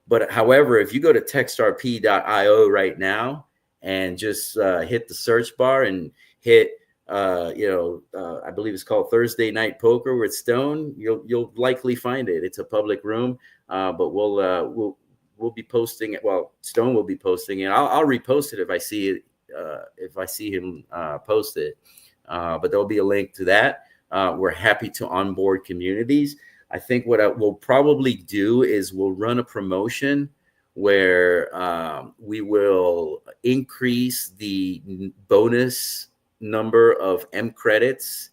But however, if you go to textrp.io right now and just hit the search bar and hit, I believe it's called Thursday Night Poker with Stone, you'll likely find it. It's a public room, but we'll be posting it. Well, Stone will be posting it. I'll repost it if I see it, if I see him post it. But there'll be a link to that. We're happy to onboard communities. I think what we'll probably do is we'll run a promotion where we will increase the bonus number of M credits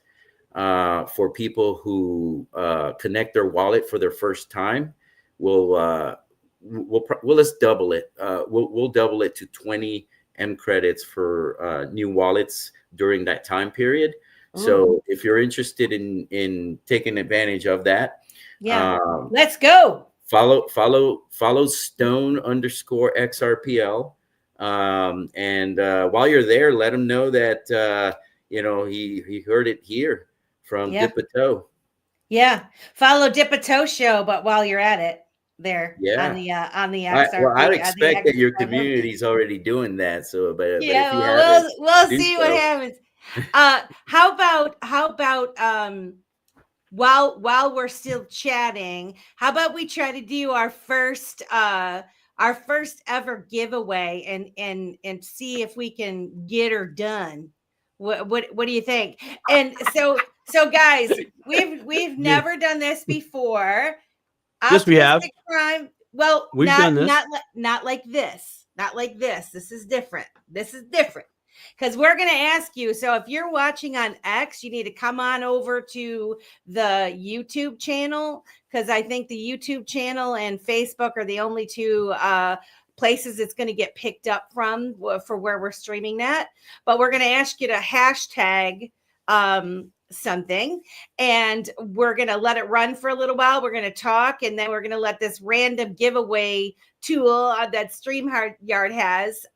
for people who connect their wallet for their first time. We'll just double it. We'll double it to 20 M credits for new wallets during that time period. Ooh. So if you're interested in taking advantage of that, let's go. Follow Stone_XRPL. And while you're there, let him know that he heard it here from Dip-a-Toe. Yeah, follow Dip-a-Toe show, but while you're at it, there on the XRP. I expect that your community's already doing that. So, but if you we'll see what happens. How about while we're still chatting, how about we try to do our first ever giveaway and see if we can get her done. What do you think? And so guys, we've never done this before. Yes, we have. Crime. Well, we've done this. Not like this. Not like this. This is different. Because we're going to ask you. So if you're watching on X, you need to come on over to the YouTube channel, because I think the YouTube channel and Facebook are the only two places it's going to get picked up from for where we're streaming that. But we're going to ask you to hashtag something, and we're going to let it run for a little while. We're going to talk, and then we're going to let this random giveaway tool that StreamYard has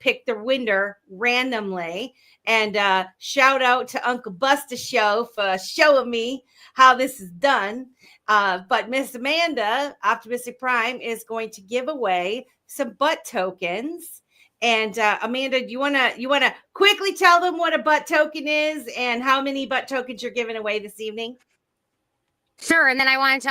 pick the winner randomly. And shout out to Uncle Busta Show for showing me how this is done. But Miss Amanda, Optimistic Prime, is going to give away some butt tokens. And Amanda, you wanna quickly tell them what a butt token is and how many butt tokens you're giving away this evening? Sure, and then I want to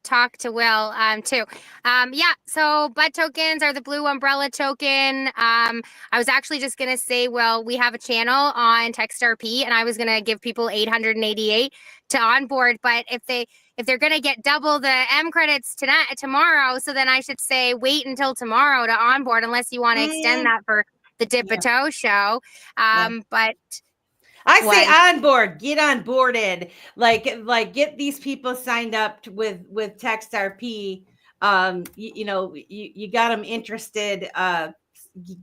talk to Will too. Yeah, so butt tokens are the blue umbrella token. I was actually just gonna say, well, we have a channel on TextRP, and I was gonna give people 888 to onboard, but if they're gonna get double the M credits tomorrow, so then I should say wait until tomorrow to onboard, unless you want to extend that for the Dip a Toe show. But I say on board, get on boarded, like get these people signed up with TextRP. You got them interested.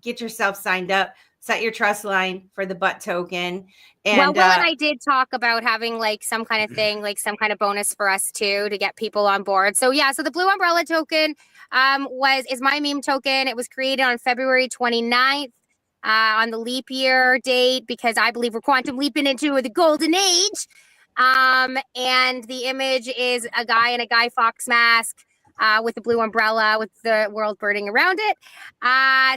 Get yourself signed up. Set your trust line for the butt token. And Will and I did talk about having like some kind of thing, like some kind of bonus for us too, to get people on board. So yeah, so the blue umbrella token is my meme token. It was created on February 29th. On the leap year date, because I believe we're quantum leaping into the golden age. And the image is a guy in a Guy Fawkes mask with a blue umbrella with the world burning around it.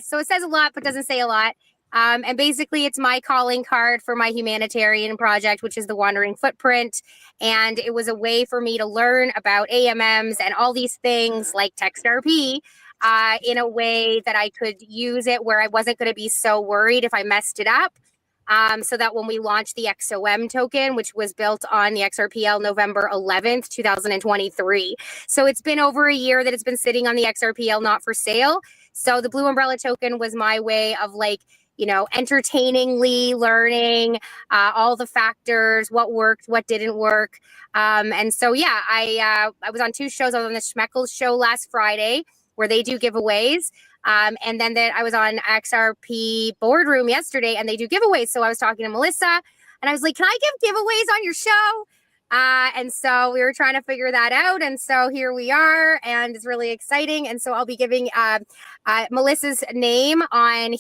So it says a lot, but doesn't say a lot. And basically, it's my calling card for my humanitarian project, which is the Wandering Footprint. And it was a way for me to learn about AMMs and all these things like TextRP. In a way that I could use it where I wasn't going to be so worried if I messed it up. So that when we launched the XOM token, which was built on the XRPL November 11th, 2023. So it's been over a year that it's been sitting on the XRPL not for sale. So the blue umbrella token was my way of entertainingly learning all the factors, what worked, what didn't work. And so, yeah, I was on 2 shows. I was on the Schmeckles show last Friday, where they do giveaways. And then I was on XRP Boardroom yesterday, and they do giveaways. So I was talking to Melissa, and I was like, can I give giveaways on your show? And so we were trying to figure that out. And so here we are, and it's really exciting. And so I'll be giving Melissa's name on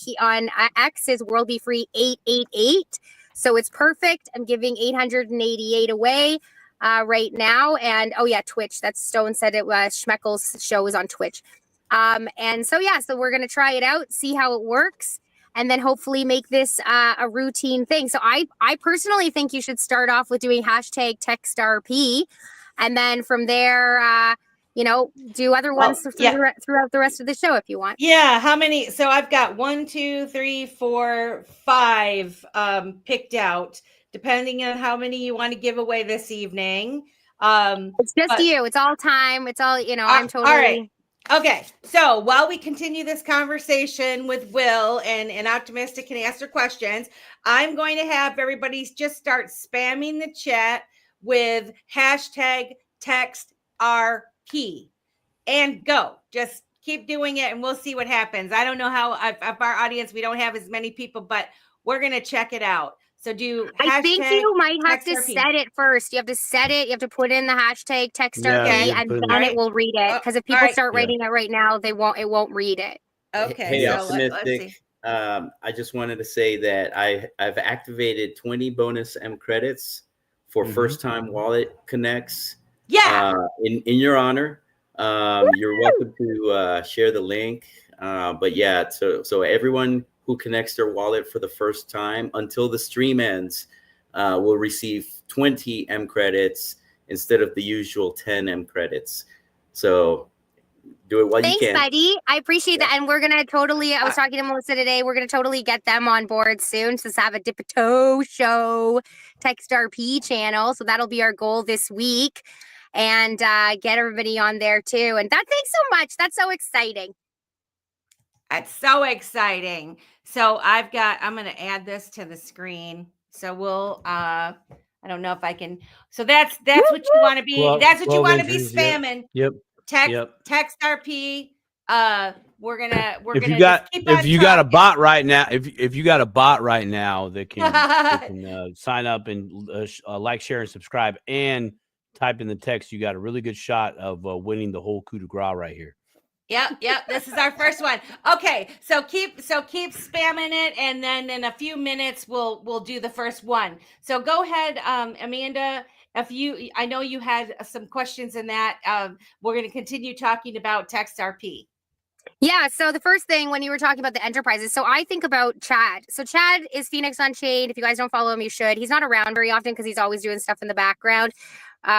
X is World Be Free 888. So it's perfect. I'm giving 888 away right now. And oh yeah, Twitch. That's Stone said it was Schmeckles' show is on Twitch. And so, yeah, so we're going to try it out, see how it works, and then hopefully make this a routine thing. So I personally think you should start off with doing hashtag TextRP, and then from there, do other ones throughout the rest of the show if you want. Yeah. How many? So I've got 1, 2, 3, 4, 5 picked out, depending on how many you want to give away this evening. It's just you. It's all time. It's all, I'm totally... All right. Okay, so while we continue this conversation with Will and Optimistic can answer questions, I'm going to have everybody just start spamming the chat with hashtag TextRP and go. Just keep doing it and we'll see what happens. I don't know how, if our audience, we don't have as many people, but we're going to check it out. So I think you might have to set it first. You have to set it. You have to put in the hashtag TextRP, and then it will read it. Because if people start writing it right now, it won't read it. Okay. Hey, Optimistic. I just wanted to say that I've activated 20 bonus M credits for first time wallet connects. Yeah. In your honor. You're welcome to share the link. But yeah, so everyone who connects their wallet for the first time until the stream ends will receive 20 M credits instead of the usual 10 M credits. So do it while you can. Thanks, buddy. I appreciate that. And we're going to totally, I was talking to Melissa today, we're going to totally get them on board soon to have a Dip a Toe show TextRP channel. So that'll be our goal this week, and get everybody on there too. And thanks so much. That's so exciting. That's so exciting. So I'm going to add this to the screen. So we'll, I don't know if I can. So that's what you want to be. That's what you want to be spamming. Yep. TextRP. We're gonna if you got a bot right now, if you got a bot right now that can sign up and like, share, and subscribe, and type in the text, you got a really good shot of winning the whole coup de grace right here. Yep. This is our first one. Okay, so keep spamming it, and then in a few minutes we'll do the first one. So go ahead, Amanda. I know you had some questions in that. We're going to continue talking about TextRP. Yeah. So the first thing when you were talking about the enterprises, so I think about Chad. So Chad is Phoenix Unchained. If you guys don't follow him, you should. He's not around very often because he's always doing stuff in the background,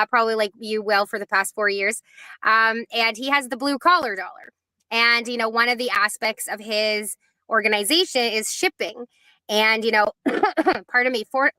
probably like you will for the past 4 years. And he has the blue collar dollar. And, you know, one of the aspects of his organization is shipping. And, you know, pardon me, for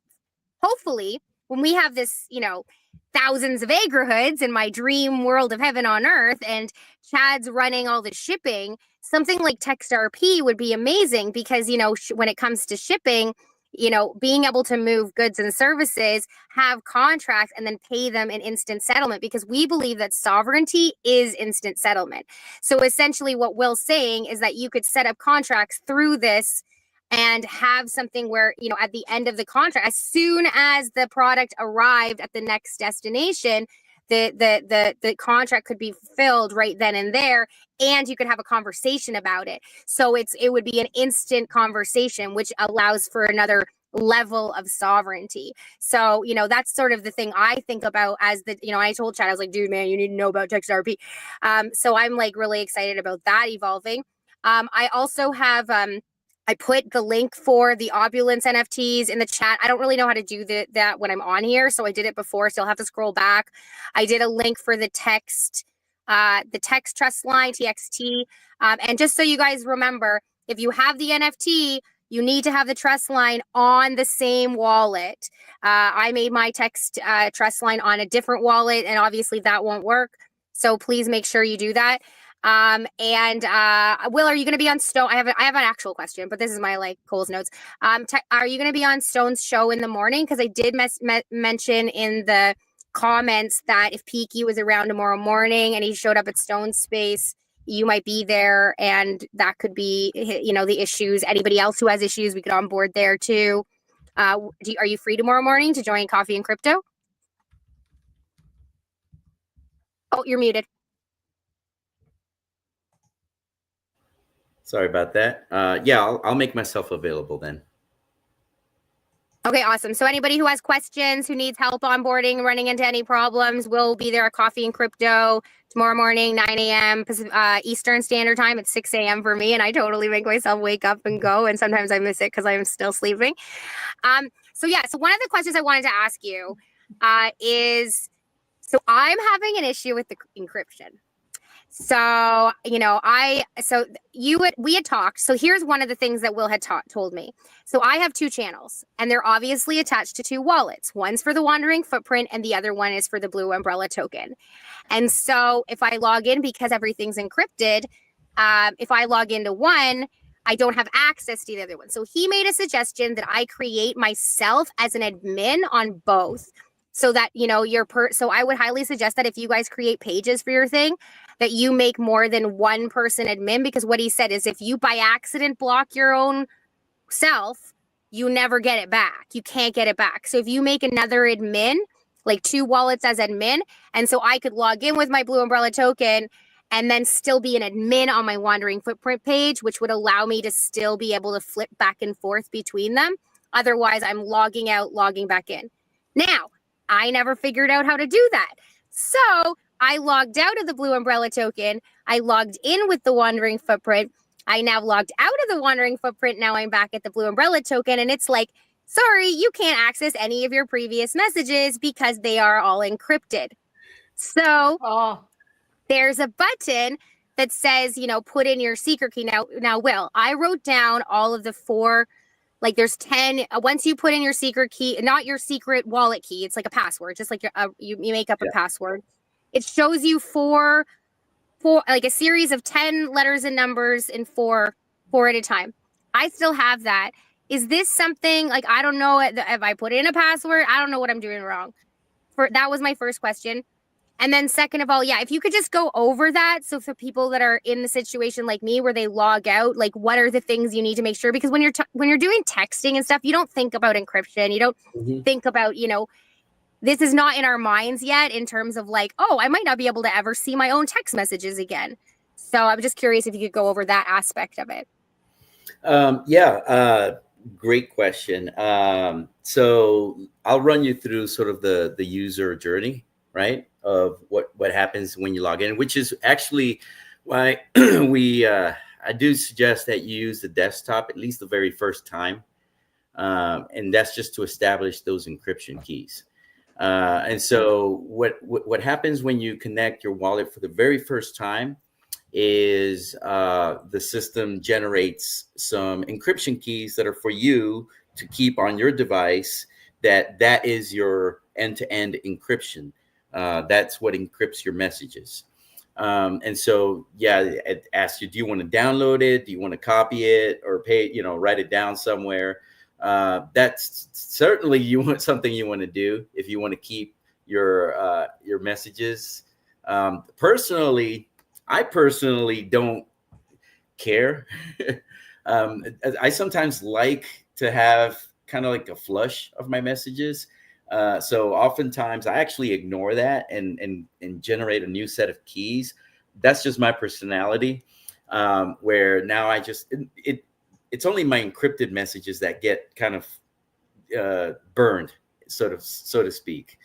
hopefully when we have this, you know, thousands of agrihoods in my dream world of heaven on earth and Chad's running all the shipping, something like TextRP would be amazing because, you know, when it comes to shipping, you know, being able to move goods and services, have contracts, and then pay them in instant settlement, because we believe that sovereignty is instant settlement. So essentially what Will's saying is that you could set up contracts through this and have something where, you know, at the end of the contract, as soon as the product arrived at the next destination, the contract could be fulfilled right then and there, and you could have a conversation about it. So it would be an instant conversation, which allows for another level of sovereignty. So, you know, that's sort of the thing I think about as the, you know, I told Chad, I was like, dude, man, you need to know about TextRP. So I'm like really excited about that evolving. I also have, I put the link for the Opulence NFTs in the chat. I don't really know how to do that when I'm on here, so I did it before, so I'll have to scroll back. I did a link for the text trust line, TXT. And just so you guys remember, if you have the NFT, you need to have the trust line on the same wallet. I made my text trust line on a different wallet, and obviously that won't work. So please make sure you do that. Will, are you going to be on Stone? I have an actual question, but this is my like Cole's notes. Are you going to be on Stone's show in the morning? Because I did mention in the comments that if Peaky was around tomorrow morning and he showed up at Stone's space, you might be there, and that could be, you know, the issues. Anybody else who has issues, we could onboard there too. Are you free tomorrow morning to join Coffee and Crypto? Oh, you're muted. Sorry about that. Yeah, I'll make myself available then. Okay, awesome. So anybody who has questions, who needs help onboarding, running into any problems, we'll be there at Coffee and Crypto tomorrow morning, 9 a.m. Eastern Standard Time. It's 6 a.m. for me, and I totally make myself wake up and go, and sometimes I miss it because I'm still sleeping. So one of the questions I wanted to ask you is, so I'm having an issue with the encryption. So, you know, we had talked. So here's one of the things that Will had told me. So I have 2 channels, and they're obviously attached to 2 wallets. One's for the Wandering Footprint, and the other one is for the Blue Umbrella token. And so if I log in, because everything's encrypted, if I log into one, I don't have access to the other one. So he made a suggestion that I create myself as an admin on both. So that, you know, so I would highly suggest that if you guys create pages for your thing, that you make more than one person admin, because what he said is if you by accident block your own self, you never get it back. You can't get it back. So if you make another admin, like 2 wallets as admin, and so I could log in with my Blue Umbrella token and then still be an admin on my Wandering Footprint page, which would allow me to still be able to flip back and forth between them. Otherwise, I'm logging out, logging back in. Now, I never figured out how to do that. So I logged out of the Blue Umbrella token. I logged in with the Wandering Footprint. I now logged out of the Wandering Footprint. Now I'm back at the Blue Umbrella token. And it's like, sorry, you can't access any of your previous messages because they are all encrypted. So there's a button that says, you know, put in your secret key. Now, Will, I wrote down all of the 4. Like there's 10, once you put in your secret key, not your secret wallet key, it's like a password, just like you make up a password. It shows you four, like a series of 10 letters and numbers in 4 at a time. I still have that. Is this something like, I don't know if I put in a password, I don't know what I'm doing wrong. That was my first question. And then second of all, yeah, if you could just go over that. So for people that are in the situation like me where they log out, like what are the things you need to make sure? Because when you're doing texting and stuff, you don't think about encryption. You don't think about, you know, this is not in our minds yet in terms of like, oh, I might not be able to ever see my own text messages again. So I'm just curious if you could go over that aspect of it. Great question. So I'll run you through sort of the user journey, right, of what happens when you log in, which is actually Why I do suggest that you use the desktop at least the very first time, and that's just to establish those encryption keys. And so what happens when you connect your wallet for the very first time is the system generates some encryption keys that are for you to keep on your device. That is your end-to-end encryption. That's what encrypts your messages. And so, yeah, it asks you, do you want to download it? Do you want to copy it or write it down somewhere? That's certainly something you want to do if you want to keep your messages. I personally don't care. I sometimes like to have kind of like a flush of my messages. So oftentimes I actually ignore that and generate a new set of keys. That's just my personality. Where now it's only my encrypted messages that get kind of burned, so to speak.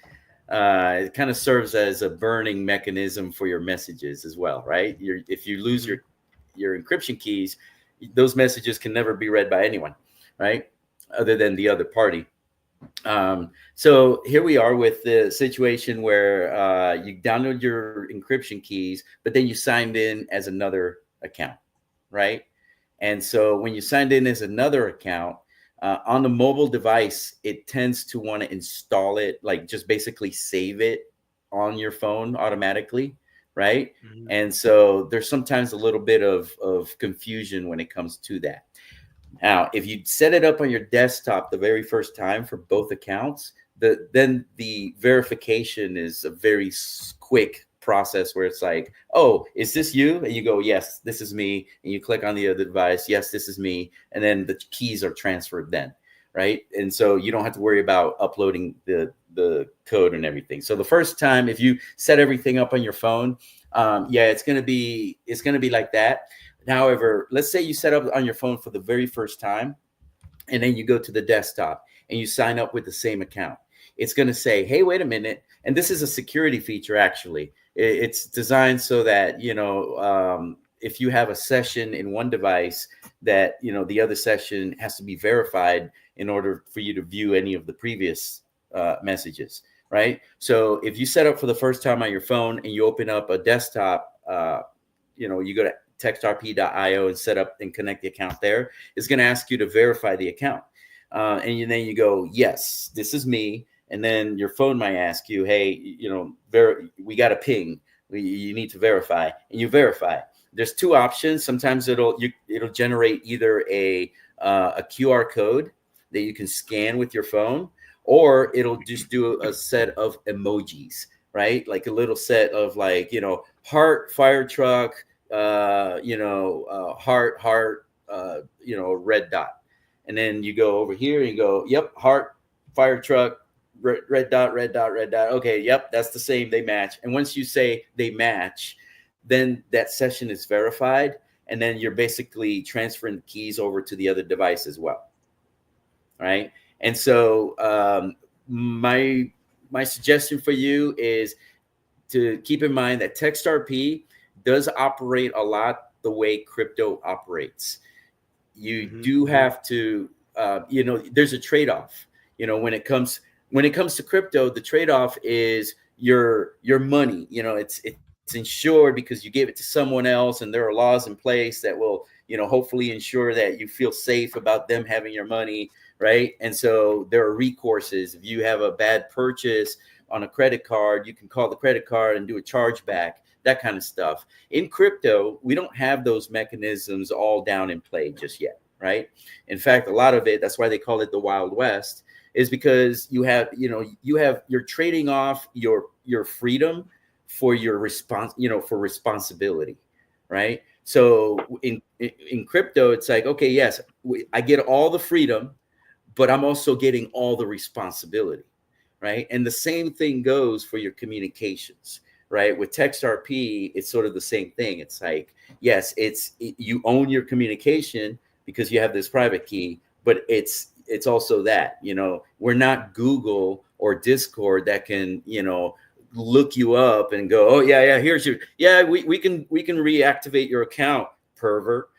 It kind of serves as a burning mechanism for your messages as well, right? If you lose your encryption keys, those messages can never be read by anyone, right? Other than the other party. So here we are with the situation where you download your encryption keys, but then you signed in as another account, right? And so when you signed in as another account, on the mobile device, it tends to want to install it, like just basically save it on your phone automatically, right? Mm-hmm. And so there's sometimes a little bit of confusion when it comes to that. Now, if you set it up on your desktop the very first time for both accounts, then the verification is a very quick process where it's like, oh, is this you? And you go, yes, this is me. And you click on the other device. Yes, this is me. And then the keys are transferred then, right? And so you don't have to worry about uploading the code and everything. So the first time, if you set everything up on your phone, it's gonna be like that. However, let's say you set up on your phone for the very first time, and then you go to the desktop and you sign up with the same account. It's going to say, hey, wait a minute. And this is a security feature, actually. It's designed so that, if you have a session in one device, that, the other session has to be verified in order for you to view any of the previous messages, right? So if you set up for the first time on your phone and you open up a desktop, you go to TextRP.io and set up and connect the account there, it's going to ask you to verify the account. And then you go, yes, this is me. And then your phone might ask you, hey, we got a ping. You need to verify, and you verify. There's two options. Sometimes it'll generate either a QR code that you can scan with your phone, or it'll just do a set of emojis, right? Like a little set of heart, fire truck, heart, red dot. And then you go over here and you go, yep, heart, fire truck, red dot, red dot, red dot. Okay, yep, that's the same. They match. And once you say they match, then that session is verified. And then you're basically transferring the keys over to the other device as well. Right. And so my suggestion for you is to keep in mind that TextRP does operate a lot the way crypto operates. You do have to, there's a trade-off. When it comes to crypto, the trade-off is your money. It's insured because you gave it to someone else, and there are laws in place that will, hopefully ensure that you feel safe about them having your money, right? And so there are recourses. If you have a bad purchase on a credit card, you can call the credit card and do a chargeback, that kind of stuff. In crypto, we don't have those mechanisms all down in play just yet, right? In fact, a lot of it, that's why they call it the Wild West, is because you're trading off your freedom for your response, for responsibility, right? So in crypto, it's like, okay, yes, I get all the freedom, but I'm also getting all the responsibility, right? And the same thing goes for your communications, right? With TextRP, it's sort of the same thing. It's like, yes, you own your communication because you have this private key, but it's also that, we're not Google or Discord that can, look you up and go, oh yeah, here's your, yeah, we can reactivate your account, pervert.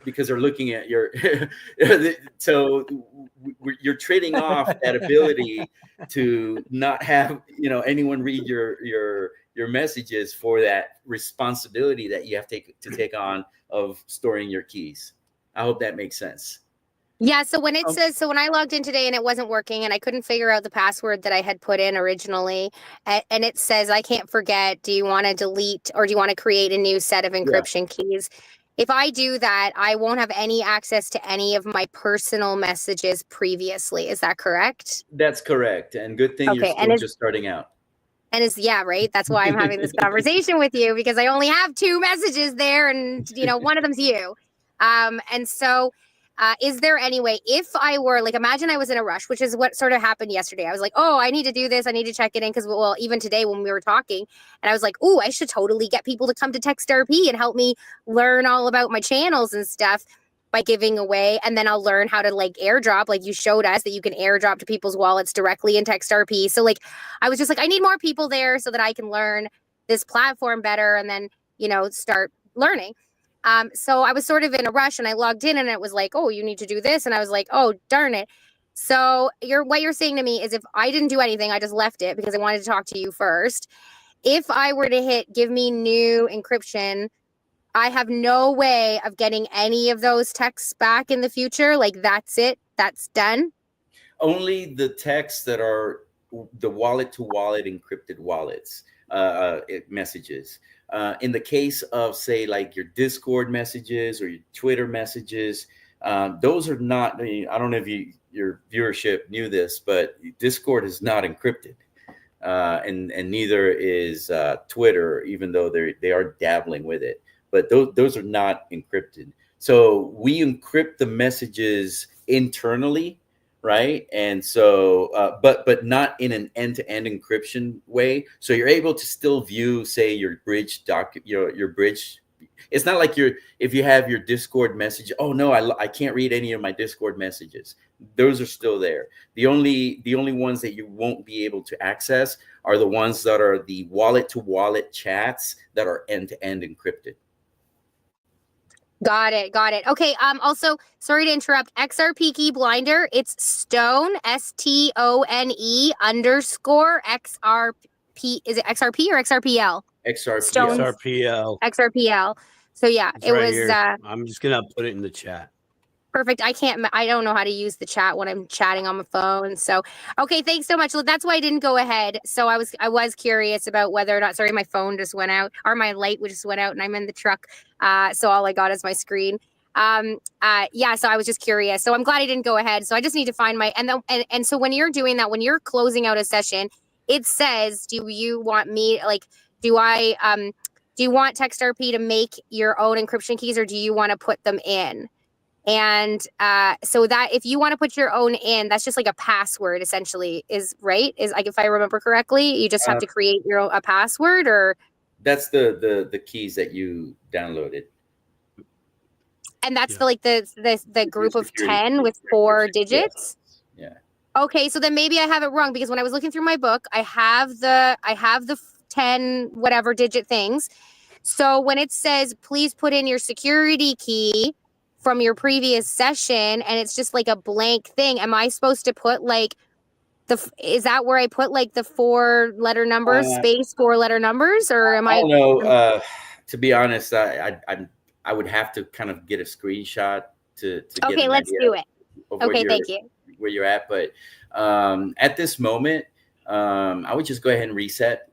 Because they're looking at your, so you're trading off that ability to not have anyone read your messages for that responsibility that you have to take on of storing your keys. I hope that makes sense. Yeah, so when it says, so when I logged in today and it wasn't working and I couldn't figure out the password that I had put in originally, and it says, I can't forget, do you want to delete or do you want to create a new set of encryption keys? If I do that, I won't have any access to any of my personal messages previously. Is that correct? That's correct. And good thing you're still just starting out. And yeah, right. That's why I'm having this conversation with you, because I only have 2 messages there and, one of them's you. And so is there any way, if I were like, imagine I was in a rush, which is what sort of happened yesterday. I was like, oh, I need to do this. I need to check it in. Because, well, even today when we were talking, and I was like, oh, I should totally get people to come to TextRP and help me learn all about my channels and stuff by giving away. And then I'll learn how to like airdrop, like you showed us that you can airdrop to people's wallets directly in TextRP. So like, I was just like, I need more people there so that I can learn this platform better and then, start learning. So I was sort of in a rush and I logged in and it was like, oh, you need to do this. And I was like, oh, darn it. So what you're saying to me is if I didn't do anything, I just left it because I wanted to talk to you first. If I were to hit give me new encryption, I have no way of getting any of those texts back in the future. Like that's it. That's done. Only the texts that are the wallet to wallet encrypted wallets, messages. In the case of, say, like your Discord messages or your Twitter messages, those are not, I don't know if your viewership knew this, but Discord is not encrypted. And neither is Twitter, even though they are dabbling with it. But those are not encrypted. So we encrypt the messages internally, right? And so, but not in an end-to-end encryption way. So you're able to still view, say, your bridge your bridge. It's not like if you have your Discord message. Oh no, I can't read any of my Discord messages. Those are still there. The only ones that you won't be able to access are the ones that are the wallet-to-wallet chats that are end-to-end encrypted. Got it. Okay. Also, sorry to interrupt. XRP key blinder. It's Stone, STONE _ XRP. Is it XRP or XRPL? XRPL. Stones. XRPL. So yeah, it's right here. I'm just gonna put it in the chat. Perfect. I don't know how to use the chat when I'm chatting on my phone. So, okay. Thanks so much. That's why I didn't go ahead. So I was curious about whether or not, sorry, my phone just went out or my light just went out and I'm in the truck. So all I got is my screen. Yeah. So I was just curious. So I'm glad I didn't go ahead. So I just need to find my, and so when you're doing that, when you're closing out a session, it says, do you want me, like, do you want TextRP to make your own encryption keys or do you want to put them in? And so that if you want to put your own in, that's just like a password essentially is right. Is like, if I remember correctly, you just have to create your own, a password or. That's the keys that you downloaded. And that's the group of 10 with 4 digits. Yeah. Okay. So then maybe I have it wrong because when I was looking through my book, I have the 10 whatever digit things. So when it says, please put in your security key from your previous session, and it's just like a blank thing. Am I supposed to put like is that where I put like the 4-letter numbers, space 4-letter numbers, or am I? don't know. To be honest, I would have to kind of get a screenshot to get. Okay, let's do it. Okay, thank you. Where you're at, but at this moment, I would just go ahead and reset,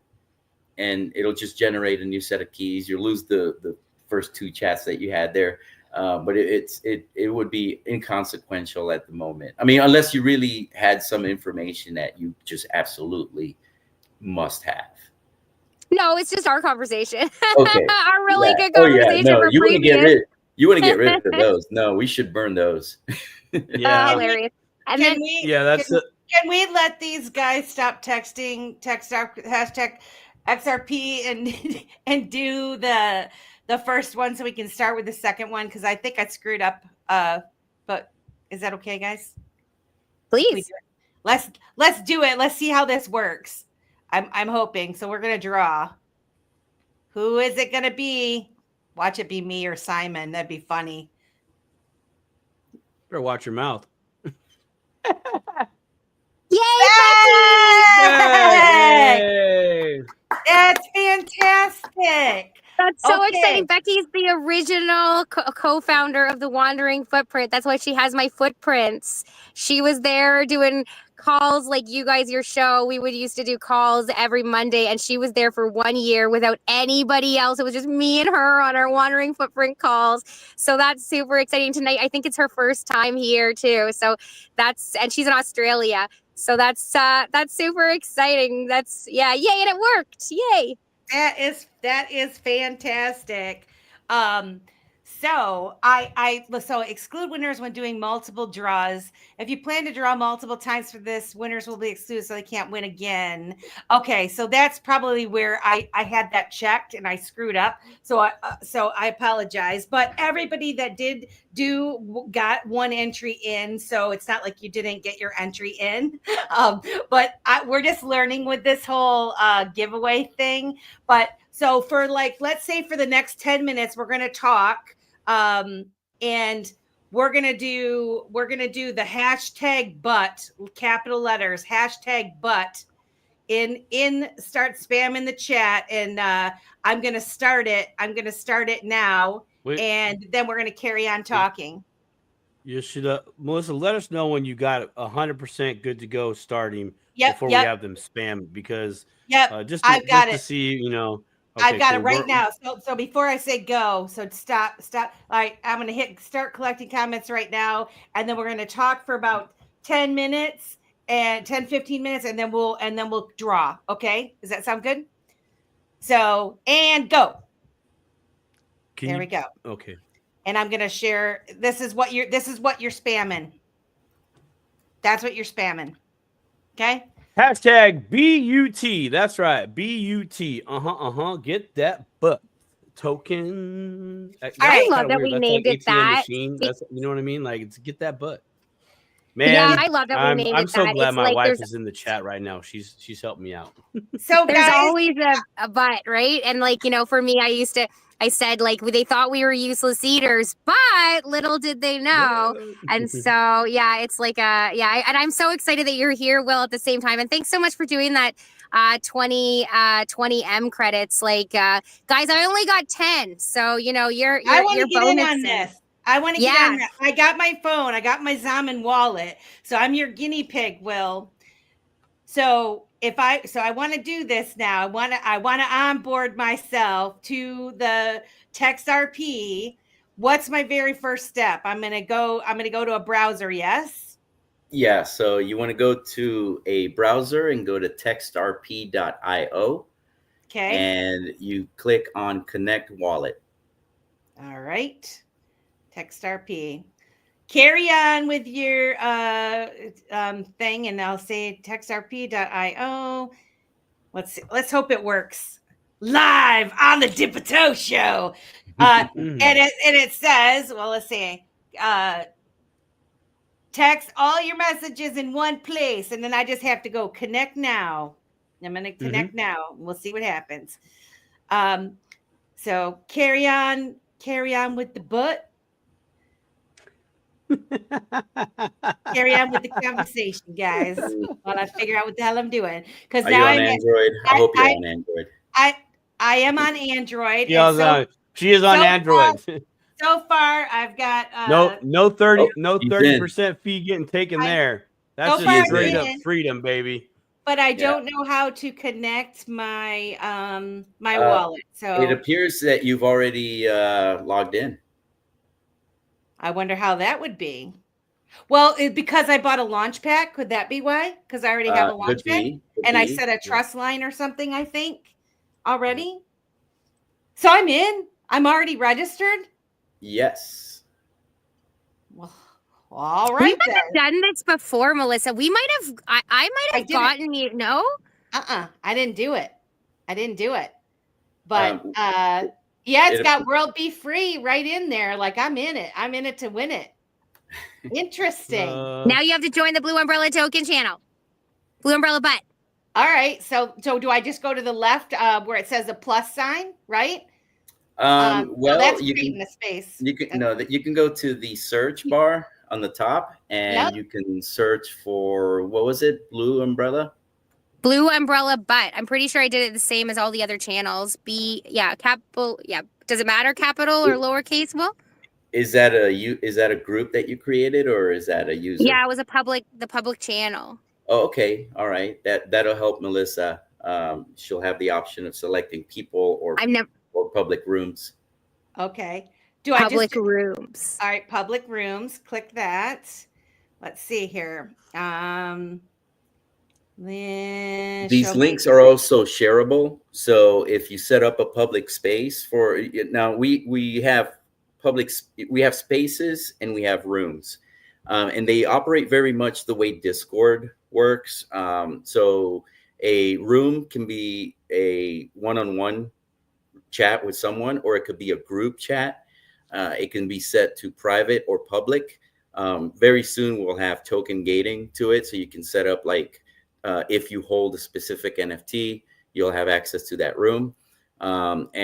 and it'll just generate a new set of keys. You'll lose the first 2 chats that you had there. But it would be inconsequential at the moment. I mean, unless you really had some information that you just absolutely must have. No, it's just our conversation. Okay. Our really good conversation. No, you wouldn't get rid of those. No, we should burn those. Yeah. Hilarious. And Can then we, yeah, that's can, can we let these guys stop texting hashtag XRP and do the first one so we can start with the second one? Because I think I screwed up. But is that okay, guys? please. Let's do it. Let's see how this works. I'm hoping. So we're gonna draw. Who is it gonna be? Watch it be me or Simon. That'd be funny. Better watch your mouth. Yay, Yay! That's fantastic. That's so Okay. exciting. Becky's the original co-founder of the Wandering Footprint. That's why she has my footprints. She was there doing calls like you guys, your show. We would used to do calls every Monday, and she was there for 1 year without anybody else. It was just me and her on our Wandering Footprint calls. So that's super exciting tonight. I think it's her first time here too. So and she's in Australia. So that's super exciting. Yay, and it worked. Yay. That is fantastic. So so exclude winners when doing multiple draws. If you plan to draw multiple times for this, winners will be excluded so they can't win again. Okay, so that's probably where I had that checked and I screwed up. So I apologize. But everybody that did got one entry in, so it's not like you didn't get your entry in. But we're just learning with this whole giveaway thing. But so for let's say for the next 10 minutes, we're going to talk. And we're going to do the hashtag but, capital letters, hashtag but start spamming the chat. And I'm going to start it. I'm going to start it now. Wait. And then we're going to carry on talking. You should, Melissa, let us know when you got 100% good to go starting before we have them spam, because just to see, Okay, I've got it right now. So before I say go, so stop. All right, I'm going to hit start collecting comments right now. And then we're going to talk for about 10 minutes and 15 minutes. And then we'll draw. Okay. Does that sound good? So, and go. There we go. Okay. And I'm going to share. This is what you're spamming. That's what you're spamming. Okay. Hashtag BUT. That's right. BUT. Get that butt token. I love that we named it that. That's, you know what I mean? Like, it's get that butt. Man, yeah, I love that we named it that. I'm so glad my wife is in the chat right now. She's helped me out. So there's always a but, right? And for me, I said they thought we were useless eaters, but little did they know. And so, it's and I'm so excited that you're here, Will, at the same time. And thanks so much for doing that 20 M credits. Guys, I only got 10. So, you're I want to get in on this. I want to get on that. I got my phone. I got my Zaman wallet. So I'm your guinea pig, Will. So I want to do this now. I want to onboard myself to the TextRP. What's my very first step? I'm going to go to a browser. Yes. Yeah. So you want to go to a browser and go to textrp.io. Okay. And you click on Connect Wallet. All right. TextRP. Carry on with your thing, and I'll say textrp.io. Let's hope it works. Live on the Dipito Show. And it says, well, let's see. Text all your messages in one place, and then I just have to go connect now. I'm going to connect now. We'll see what happens. So carry on with the butt. Carry on with the conversation, guys, while I figure out what the hell I'm doing. Because now I'm on Android. I hope you're on Android. I am on Android. She is on Android. So far, I've got no 30% fee getting taken there. That's just straight up freedom, baby. But I don't know how to connect my my wallet. So it appears that you've already logged in. I wonder how that would be. Well, because I bought a launch pack. Could that be why? Because I already have a launch pack. I set a trust line or something, I think, already. So I'm in. I'm already registered? Yes. Well, all right. We might have done this before, Melissa. We might have, I might have gotten you, no? I didn't do it. But it's got World Be Free right in there. Like, I'm in it. I'm in it to win it. Interesting. Now you have to join the Blue Umbrella Token channel. Blue Umbrella Butt. All right. So do I just go to the left where it says a plus sign, right? Well, that's you creating can a space. you can no that you can go to the search bar on the top, and Yep. you can search for, what was it? Blue Umbrella. Blue Umbrella, but I'm pretty sure I did it the same as all the other channels. Capital. Yeah. Does it matter, capital or lowercase? Well, Is that a group that you created, or is that a user? yeah, it was the public channel. Oh, okay. All right. That'll help Melissa. She'll have the option of selecting people or public rooms. Okay. Public rooms. All right, public rooms. Click that. Let's see here. These links are also shareable. So if you set up a public space for, now we have spaces and we have rooms, and they operate very much the way Discord works. So a room can be a one-on-one chat with someone, or it could be a group chat. It can be set to private or public. Very soon we'll have token gating to it, so you can set up like, if you hold a specific NFT, you'll have access to that room. You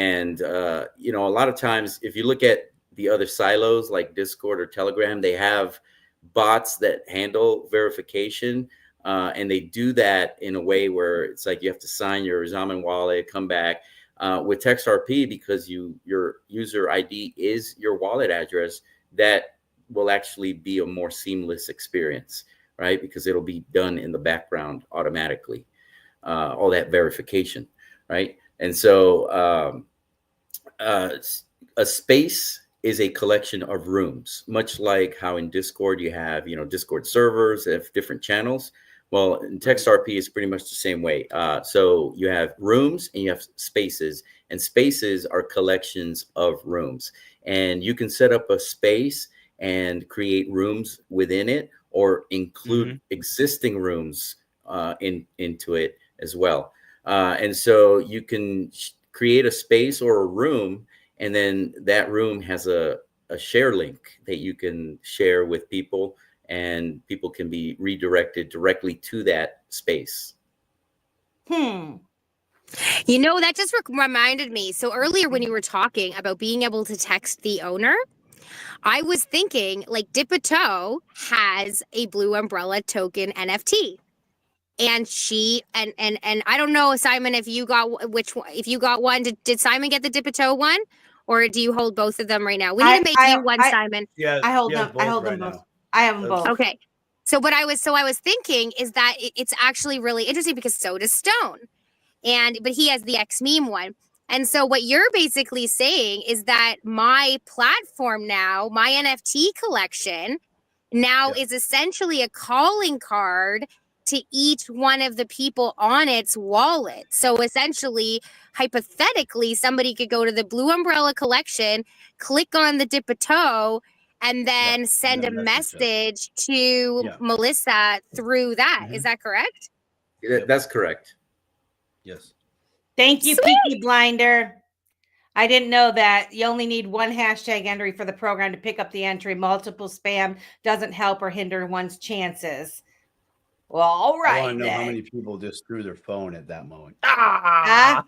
know, a lot of times, if you look at the other silos like Discord or Telegram, they have bots that handle verification. And they do that in a way where it's like you have to sign your Zaman wallet, come back. With TextRP, because your user ID is your wallet address, that will actually be a more seamless experience, right? Because it'll be done in the background automatically, all that verification, right? And so a space is a collection of rooms, much like how in Discord you have, you know, Discord servers that have different channels. Well, in TextRP is pretty much the same way. So you have rooms and you have spaces, and spaces are collections of rooms. And you can set up a space and create rooms within it, or include existing rooms into it as well. And so you can create a space or a room, and then that room has a share link that you can share with people, and people can be redirected directly to that space. You know, that just reminded me. So earlier when you were talking about being able to text the owner, I was thinking like Dipito has a Blue Umbrella token NFT. And and I don't know, Simon, if you got which one, if you got one. Did Simon get the Dipito one, or do you hold both of them right now? We need to make you one, Simon. Yeah, I hold them. I hold them both. I have them both. Okay. So I was thinking is that it's actually really interesting, because so does Stone, but he has the X meme one. And so what you're basically saying is that my platform now, my NFT collection now is essentially a calling card to each one of the people on its wallet. So essentially, hypothetically, somebody could go to the Blue Umbrella collection, click on the Dipito, and then send a message to Melissa through that. Is that correct? That's correct. Yes. Thank you, Peaky Blinder. I didn't know that. You only need one hashtag entry for the program to pick up the entry. Multiple spam doesn't help or hinder one's chances. Well, all right. I want to know how many people just threw their phone at that moment. Well,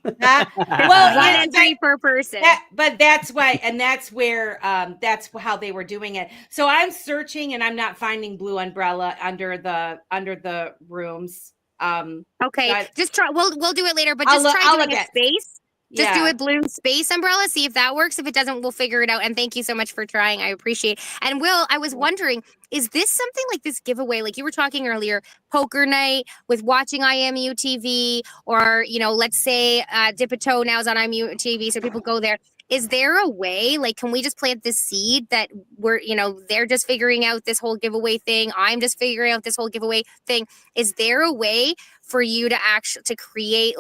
one entry per person. But that's why, and that's where that's how they were doing it. So I'm searching and I'm not finding Blue Umbrella under the rooms. Okay, just try. We'll do it later, but just try doing a space. Just do it Blue Space Umbrella. See if that works. If it doesn't, we'll figure it out. And thank you so much for trying. I appreciate. And Will, I was wondering, is this something like this giveaway? Like you were talking earlier, poker night with watching IMU TV, or let's say Dipito now is on IMU TV, so people go there. Is there a way, like, can we just plant this seed that we're, they're just figuring out this whole giveaway thing. I'm just figuring out this whole giveaway thing. Is there a way for you to actually create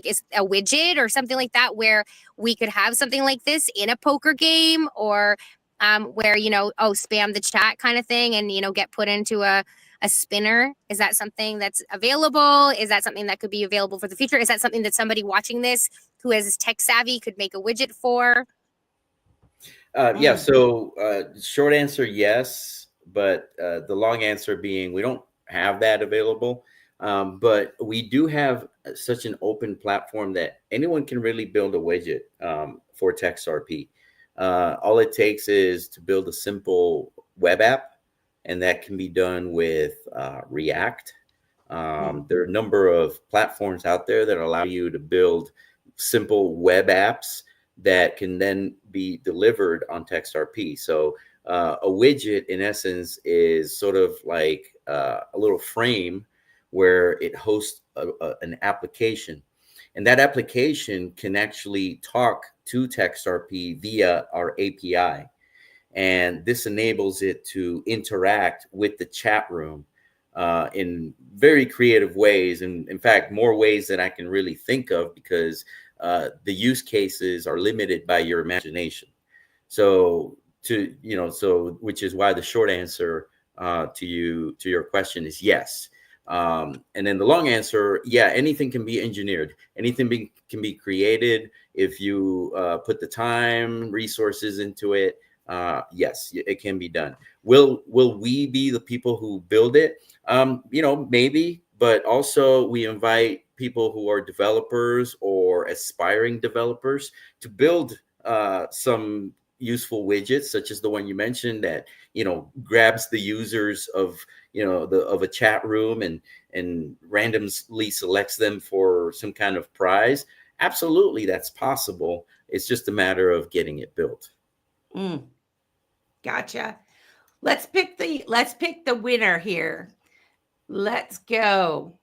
is a widget or something like that where we could have something like this in a poker game, or where, spam the chat kind of thing and, get put into a spinner? Is that something that's available? Is that something that could be available for the future? Is that something that somebody watching this who is tech savvy could make a widget for? Yeah. So short answer, yes. But the long answer being, we don't have that available. But we do have such an open platform that anyone can really build a widget for TextRP. All it takes is to build a simple web app, and that can be done with React. There are a number of platforms out there that allow you to build simple web apps that can then be delivered on TextRP. So a widget, in essence, is sort of like a little frame where it hosts an application. And that application can actually talk to TextRP via our API. And this enables it to interact with the chat room in very creative ways. And in fact, more ways than I can really think of, because the use cases are limited by your imagination. So which is why the short answer to your question is yes. And then the long answer, yeah, anything can be engineered. Anything can be created if you put the time, resources into it. Yes, it can be done. Will we be the people who build it? Maybe, but also we invite people who are developers or aspiring developers to build some useful widgets, such as the one you mentioned that grabs the users of of a chat room and randomly selects them for some kind of prize. Absolutely, that's possible. It's just a matter of getting it built. Gotcha. Let's pick the winner here. Let's go.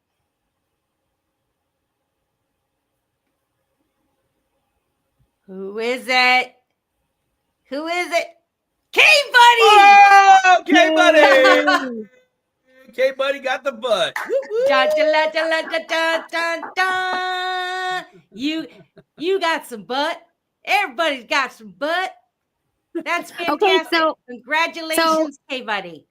Who is it? Who is it? K-Buddy! Oh, K-Buddy! K-Buddy got the butt. Dun, dun, dun, dun, dun, dun, dun. You got some butt. Everybody's got some butt. That's fantastic. Okay, so congratulations, K-Buddy.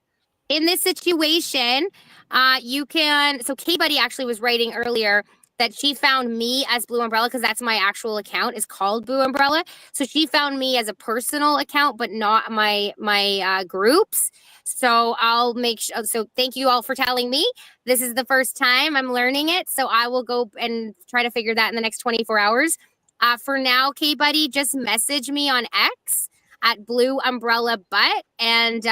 In this situation, K-Buddy actually was writing earlier that she found me as Blue Umbrella, because that's my actual account, is called Blue Umbrella. So she found me as a personal account, but not my groups. So I'll make sure. So thank you all for telling me. This is the first time I'm learning it. So I will go and try to figure that in the next 24 hours. For now, K-Buddy, just message me on X at Blue Umbrella Butt and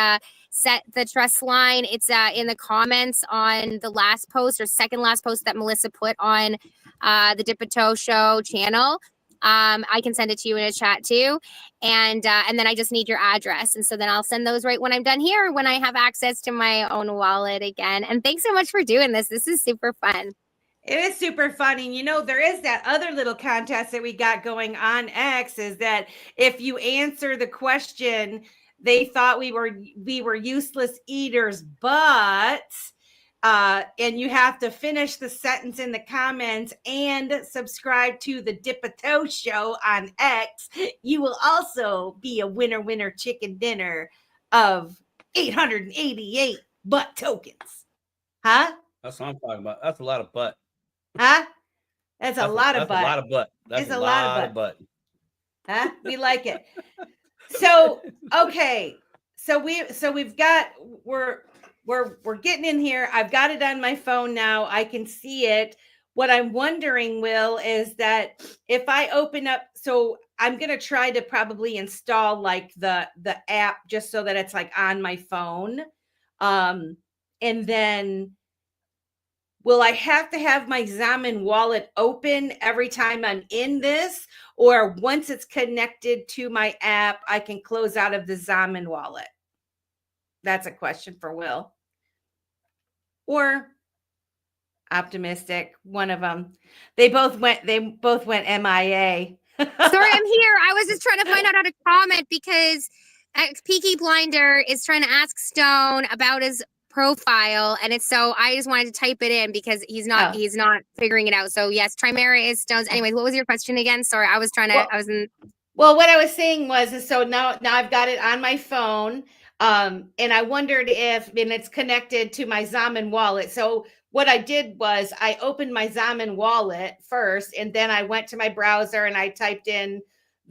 set the trust line. It's in the comments on the last post or second last post that Melissa put on the Dip and Toe Show channel. I can send it to you in a chat too. And then I just need your address. And so then I'll send those right when I'm done here, when I have access to my own wallet again. And thanks so much for doing this. This is super fun. It is super fun. And there is that other little contest that we got going on X, is that if you answer the question, they thought we were useless eaters, but and you have to finish the sentence in the comments and subscribe to the Dip a Toe Show on X, you will also be a winner chicken dinner of 888 butt tokens. Huh? That's what I'm talking about. That's a lot of butt. Huh? That's a lot of butt. That's a lot of butt. That's a lot of butt. Huh? We like it. So, okay. So we've got, we're getting in here. I've got it on my phone now. I can see it. What I'm wondering, Will, is that if I open up, so I'm going to try to probably install like the app just so that it's like on my phone. And then will I have to have my Zaman wallet open every time I'm in this? Or once it's connected to my app, I can close out of the Zaman wallet? That's a question for Will. Or Optimistic, one of them. They both went MIA. Sorry, I'm here. I was just trying to find out how to comment because Peaky Blinder is trying to ask Stone about his profile, and it's so I just wanted to type it in because he's not figuring it out. So yes, Trimera is Stone's. Anyways, what was your question again? Sorry, I was trying to. Well, what I was saying was, so now I've got it on my phone, and I wondered if it's connected to my Zaman wallet. So what I did was I opened my Zaman wallet first, and then I went to my browser and I typed in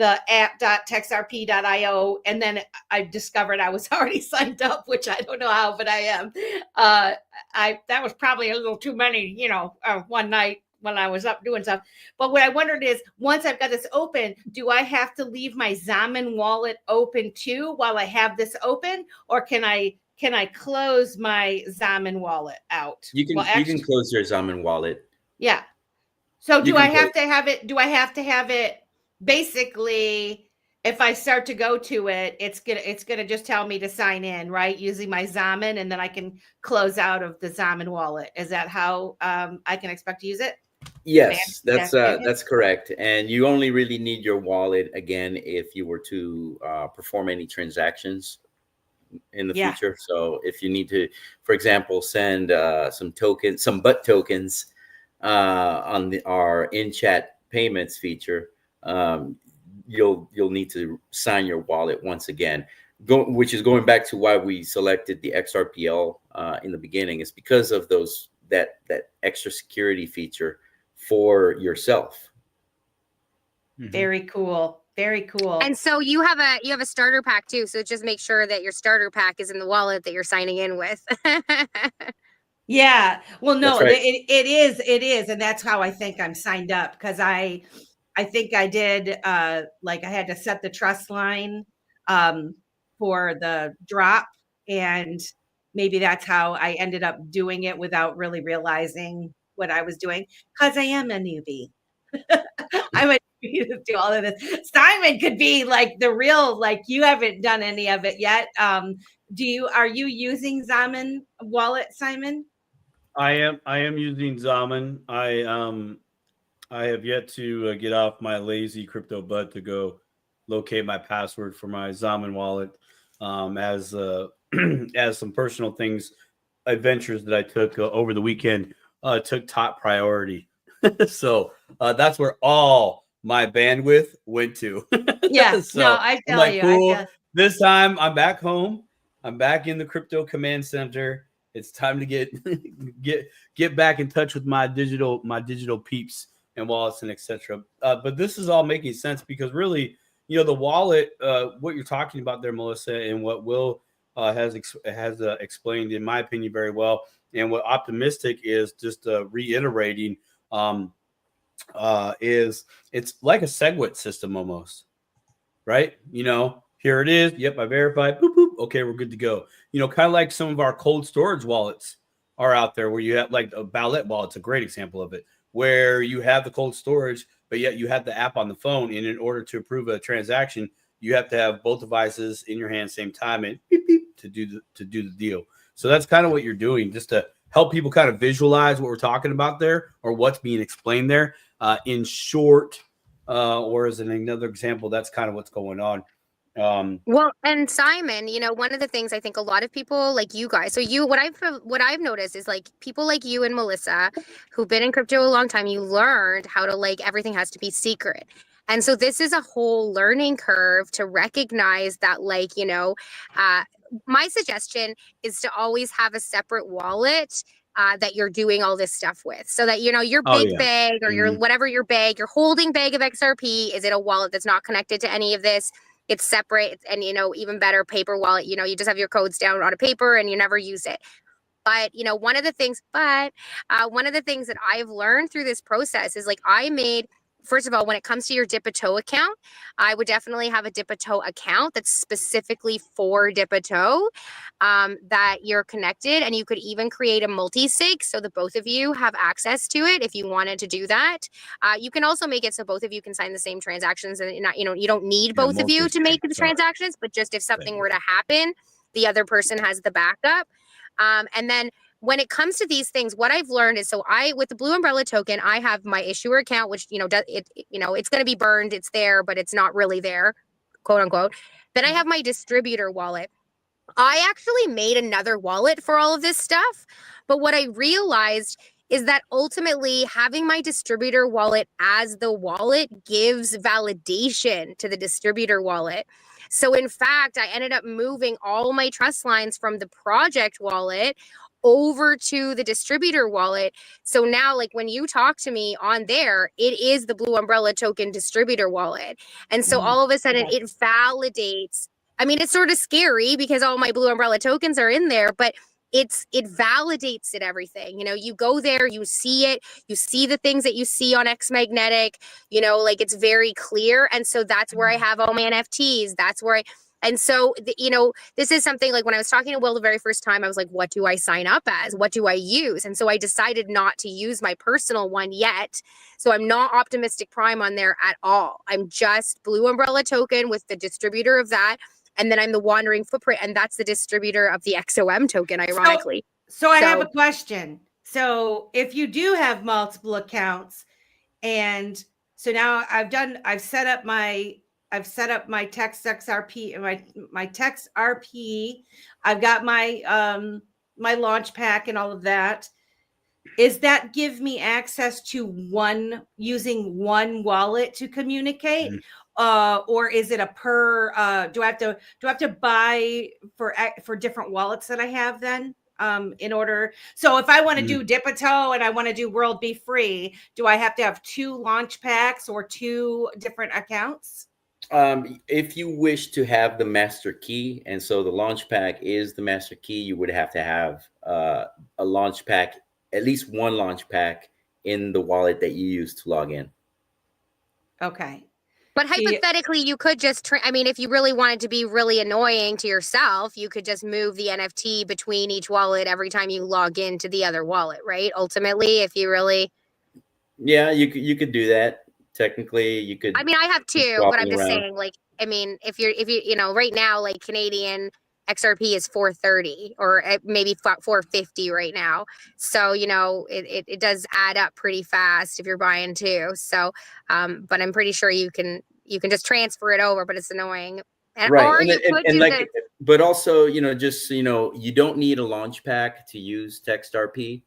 the app.textrp.io, and then I discovered I was already signed up, which I don't know how, but I am. That was probably a little too many, one night when I was up doing stuff. But what I wondered is, once I've got this open, do I have to leave my Zaman wallet open too while I have this open, or can I close my Zaman wallet out? You can close your Zaman wallet. Yeah. So do I have to have it? Do I have to have it? Basically, if I start to go to it, it's gonna just tell me to sign in, right, using my Zaman, and then I can close out of the Zaman wallet. Is that how I can expect to use it? Yes, that's correct. And you only really need your wallet again if you were to perform any transactions in the future. So if you need to, for example, send some BUT tokens on our in-chat payments feature, you'll need to sign your wallet once again. Which is going back to why we selected the XRPL in the beginning. Is because of that extra security feature for yourself. Very cool. Very cool. And so you have a starter pack too. So just make sure that your starter pack is in the wallet that you're signing in with. Yeah. Well, no, right. it is. And that's how I think I'm signed up, because I think I did like I had to set the trust line for the drop, and maybe that's how I ended up doing it without really realizing what I was doing, because I am a newbie. I'm a newbie to do all of this. Simon could be like the real, like, you haven't done any of it yet. Are you using Zaman wallet, Simon? I am using Zaman. I have yet to get off my lazy crypto butt to go locate my password for my Zaman wallet. As some personal things, adventures that I took over the weekend took top priority. So that's where all my bandwidth went to. Yeah. So no, I tell you. Cool. This time I'm back home. I'm back in the crypto command center. It's time to get back in touch with my digital peeps and wallets and etc. But this is all making sense, because really, the wallet, what you're talking about there, Melissa, and what Will has explained, in my opinion, very well, and what Optimistic is just reiterating, is it's like a SegWit system almost, right? Here it is. Yep, I verified. Boop, boop. Okay, we're good to go. Kind of like some of our cold storage wallets are out there, where you have like a Ballet wallet's a great example of it, where you have the cold storage, but yet you have the app on the phone. And in order to approve a transaction, you have to have both devices in your hand same time and beep, beep, to do the deal. So that's kind of what you're doing, just to help people kind of visualize what we're talking about there, or what's being explained there. In short, or as another example, that's kind of what's going on. Well, and Simon, one of the things I think a lot of people like you guys, so what I've noticed is, like, people like you and Melissa, who've been in crypto a long time, you learned how to, like, everything has to be secret. And so this is a whole learning curve to recognize that, like, my suggestion is to always have a separate wallet that you're doing all this stuff with, so that your big bag, or your whatever your holding bag of XRP is in a wallet that's not connected to any of this. It's separate, and even better, paper wallet. You just have your codes down on a paper and you never use it. But one of the things that I've learned through this process is, like, first of all, when it comes to your Dip-a-Toe account, I would definitely have a Dip-a-Toe account that's specifically for Dip-a-Toe, that you're connected, and you could even create a multi-sig so that both of you have access to it if you wanted to do that. You can also make it so both of you can sign the same transactions, and you don't need both of you to make the transactions, but just if something were to happen, the other person has the backup. And then when it comes to these things, what I've learned is, with the Blue Umbrella token, I have my issuer account, which, it's going to be burned. It's there, but it's not really there, quote unquote. Then I have my distributor wallet. I actually made another wallet for all of this stuff. But what I realized is that ultimately having my distributor wallet as the wallet gives validation to the distributor wallet. So in fact, I ended up moving all my trust lines from the project wallet over to the distributor wallet. So now, like when you talk to me on there, it is the Blue Umbrella token distributor wallet. And so all of a sudden it validates. I mean, it's sort of scary because all my Blue Umbrella tokens are in there, but it validates it everything. You know, you go there, you see it, you see the things that you see on X Magnetic, you know, like it's very clear. And so that's where I have all my NFTs. That's where and so, you know, this is something like when I was talking to Will the very first time, I was like, what do I sign up as? What do I use? And so I decided not to use my personal one yet. So I'm not Optimistic Prime on there at all. I'm just Blue Umbrella token with the distributor of that. And then I'm the Wandering Footprint, and that's the distributor of the XOM token, ironically. So I have a question. So if you do have multiple accounts, and so now I've set up my TextXRP and my TextRP. I've got my my launch pack and all of that. Is that give me access to using one wallet to communicate? Or is it a per do I have to buy for different wallets that I have then? In order, so if I want to do Dipito and I want to do World Be Free, do I have to have 2 launch packs or 2 different accounts? If you wish to have the master key, and so the launch pack is the master key, you would have to have a launch pack, at least one launch pack in the wallet that you use to log in. Okay. But hypothetically, you could just, I mean, if you really wanted to be really annoying to yourself, you could just move the NFT between each wallet every time you log into the other wallet, right? Ultimately, if you really. Yeah, you could do that. Technically, you could. I mean, I have 2, but I'm just saying, like, I mean, if you know, right now, like Canadian XRP is 430 or maybe 450 right now. So, you know, it does add up pretty fast if you're buying 2. So, but I'm pretty sure you can just transfer it over, but it's annoying. And, right. Or but also, you know, just, you know, you don't need a launch pack to use TextRP.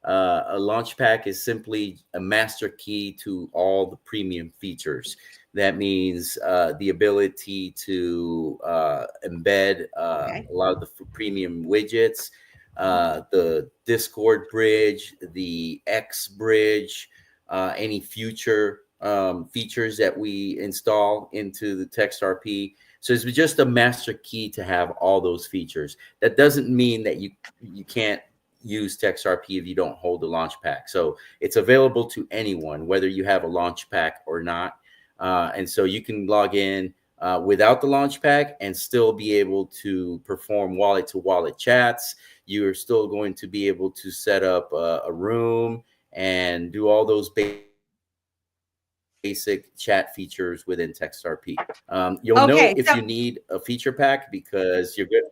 A launch pack is simply a master key to all the premium features. That means the ability to embed a lot of the premium widgets, the Discord bridge, the X bridge, any future features that we install into the TextRP. So it's just a master key to have all those features. That doesn't mean that you can't use TextRP if you don't hold the launch pack. So it's available to anyone, whether you have a launch pack or not. And so you can log in without the launch pack and still be able to perform wallet to wallet chats. You're still going to be able to set up a room and do all those basic chat features within TextRP. You'll know if you need a feature pack because you're good.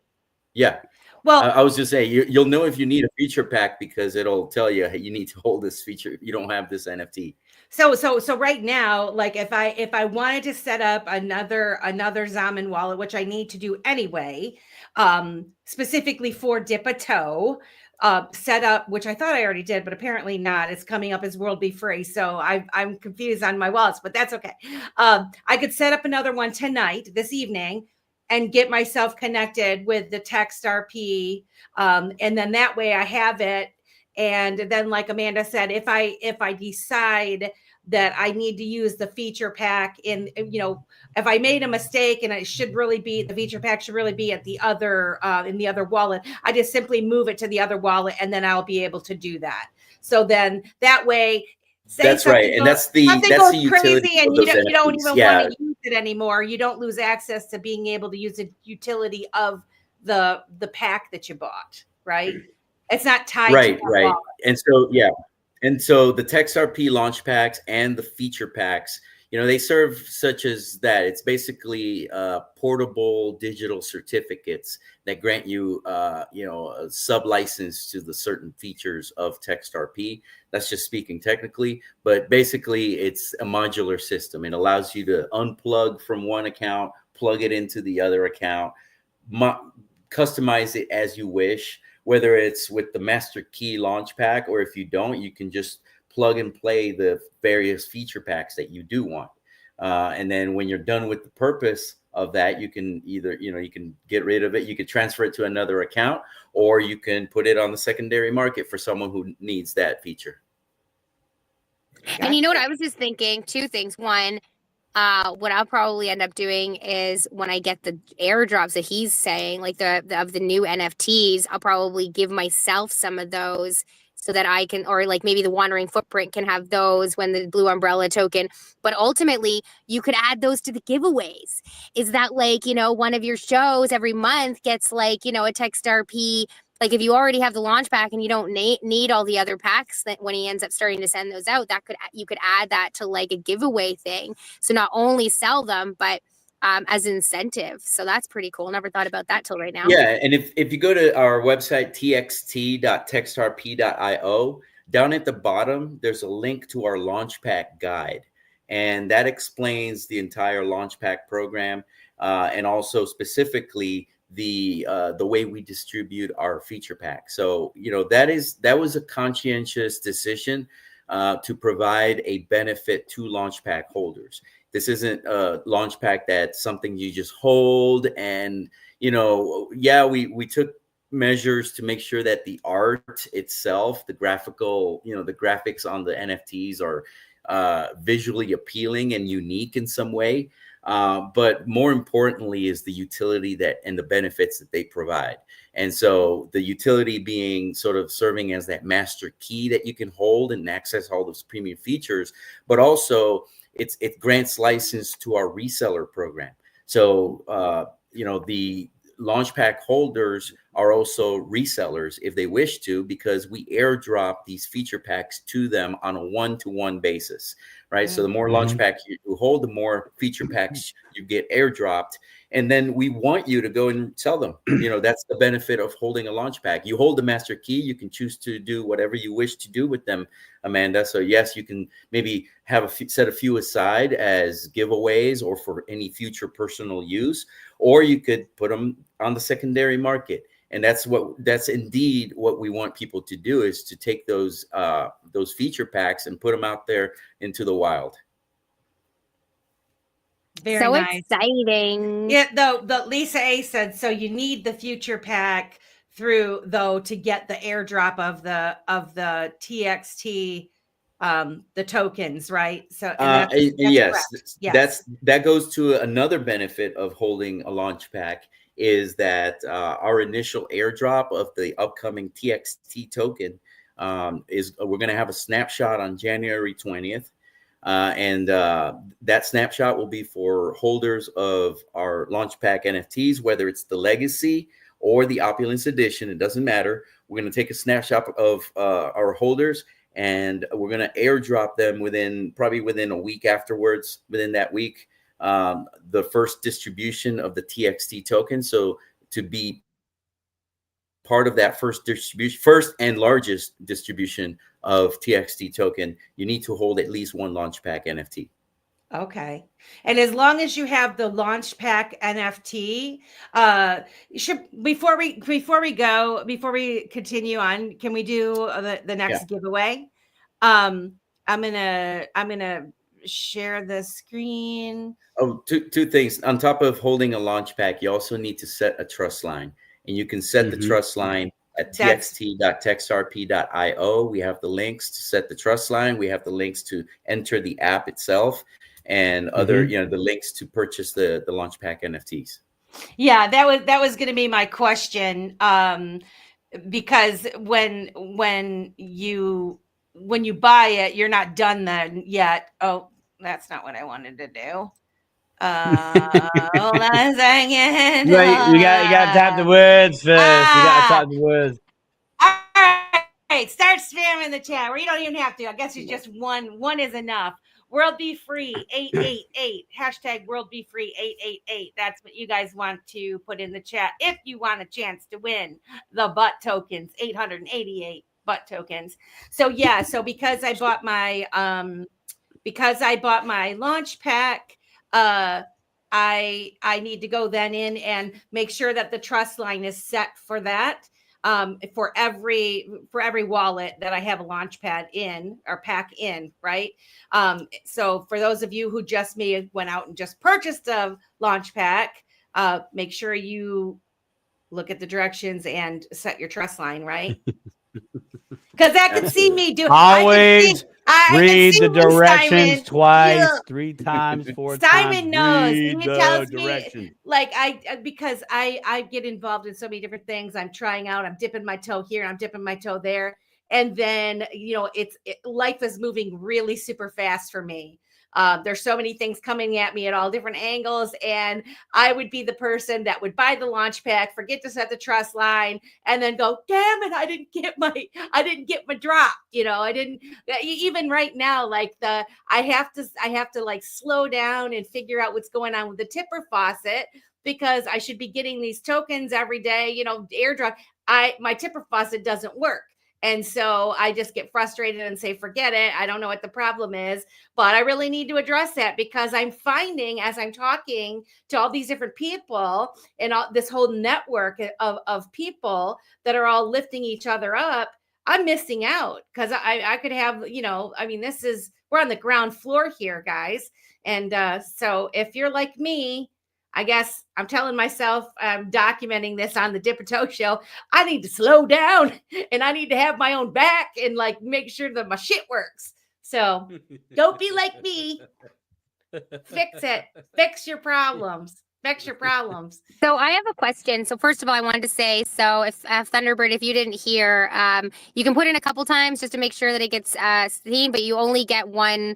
Yeah. Well, I was just saying, you'll know if you need a feature pack because it'll tell you, hey, you need to hold this feature. You don't have this NFT. So right now, like if I wanted to set up another Zaman wallet, which I need to do anyway, specifically for Dipito, set up, which I thought I already did, but apparently not. It's coming up as World Be Free, so I'm confused on my wallets, but that's okay. I could set up another one tonight, this evening, and get myself connected with the TextRP, and then that way I have it. And then, like Amanda said, if I decide that I need to use the feature pack if I made a mistake and it should really be, the feature pack should really be at the other, in the other wallet, I just simply move it to the other wallet and then I'll be able to do that. So then that way, that's right. And that's the utility crazy and you don't even want to use it anymore. You don't lose access to being able to use the utility of the pack that you bought, right? It's not tied right, to right. And so, yeah. And so the TextRP launch packs and the feature packs, they serve such as that. It's basically portable digital certificates that grant you, a sub-license to the certain features of TextRP. That's just speaking technically, but basically it's a modular system. It allows you to unplug from one account, plug it into the other account, customize it as you wish, whether it's with the master key launch pack, or if you don't, you can just plug and play the various feature packs that you do want. And then when you're done with the purpose of that. You can either, you can get rid of it, you could transfer it to another account, or you can put it on the secondary market for someone who needs that feature. And you know what I was just thinking? Two things. One, what I'll probably end up doing is when I get the airdrops that he's saying, like of the new NFTs, I'll probably give myself some of those so that I can, or like maybe the Wandering Footprint can have those when the Blue Umbrella token. But ultimately, you could add those to the giveaways. Is that like, one of your shows every month gets like, a TextRP. Like if you already have the launch pack and you don't need all the other packs, that when he ends up starting to send those out, you could add that to like a giveaway thing. So not only sell them, but as incentive. So that's pretty cool. Never thought about that till right now. Yeah, and if you go to our website, txt.textrp.io, down at the bottom, there's a link to our Launchpack guide. And that explains the entire Launchpack program, and also specifically the way we distribute our feature pack. So, that was a conscientious decision to provide a benefit to Launchpack holders. This isn't a launch pack that's something you just hold. And, we took measures to make sure that the art itself, the graphical, the graphics on the NFTs are visually appealing and unique in some way. But more importantly is the utility and the benefits that they provide. And so the utility being sort of serving as that master key that you can hold and access all those premium features, but also it grants license to our reseller program. So, the Launchpack holders are also resellers if they wish to, because we airdrop these feature packs to them on a one-to-one basis, right? Mm-hmm. So the more Launchpack you hold, the more feature packs you get airdropped. And then we want you to go and sell them. That's the benefit of holding a Launchpack. You hold the master key, you can choose to do whatever you wish to do with them, Amanda. So yes, you can maybe have set a few aside as giveaways or for any future personal use, or you could put them on the secondary market. And that's indeed what we want people to do, is to take those feature packs and put them out there into the wild. Very so nice. Exciting. Yeah, though Lisa A said, so you need the future pack to get the airdrop of the TXT, the tokens, right? So that's yes, that goes to another benefit of holding a launch pack, is that our initial airdrop of the upcoming TXT token is we're going to have a snapshot on January 20th. And that snapshot will be for holders of our Launchpack NFTs, whether it's the Legacy or the Opulence Edition. It doesn't matter. We're going to take a snapshot of our holders, and we're going to airdrop them probably within a week afterwards, within that week, the first distribution of the TXT token. So to be part of that first and largest distribution of TXT token, you need to hold at least one Launchpack NFT. Okay. And as long as you have the Launchpack NFT, before we continue on, can we do the next giveaway? I'm gonna share the screen. Oh, two things. On top of holding a Launchpack, you also need to set a trust line. And you can set the trust line at txt.textrp.io. We have the links to set the trust line. We have the links to enter the app itself, and other, the links to purchase the Launchpack NFTs. Yeah, that was going to be my question. Because when you buy it, you're not done then yet. Oh, that's not what I wanted to do. Hold on a second. You got to type the words first. You got to type the words. All right, start spamming the chat. Where you don't even have to. I guess you just one is enough. World Be Free 888 hashtag World Be Free 888. That's what you guys want to put in the chat if you want a chance to win the butt tokens. 888 butt tokens. So yeah, because I bought my launch pack, I need to go then in and make sure that the trust line is set for that. for every wallet that I have a Launchpad in or pack in, right? So for those of you who just may have went out and just purchased a launch pack, make sure you look at the directions and set your trust line, right? Because that could see me do. Always read the directions Simon. twice, Yeah. 3 times, 4 Simon times. knows. Read He the tells directions. me, like, because I get involved in so many different things. I'm trying out. I'm dipping my toe here. I'm dipping my toe there. And then, life is moving really super fast for me. There's so many things coming at me at all different angles. And I would be the person that would buy the launch pack, forget to set the trust line, and then go, damn it, I didn't get my drop. I didn't, even right now, like I have to like slow down and figure out what's going on with the tipper faucet, because I should be getting these tokens every day, airdrop. My tipper faucet doesn't work. And so I just get frustrated and say, forget it. I don't know what the problem is, but I really need to address that, because I'm finding, as I'm talking to all these different people and all this whole network of people that are all lifting each other up, I'm missing out, because I could have, we're on the ground floor here, guys. And so if you're like me, I guess I'm telling myself, I'm documenting this on the Dipper Toe Show, I need to slow down and I need to have my own back and like make sure that my shit works. So don't be like me. Fix it. Fix your problems. Fix your problems. So I have a question. So first of all, I wanted to say, so if Thunderbird, if you didn't hear, you can put in a couple times just to make sure that it gets seen, but you only get one.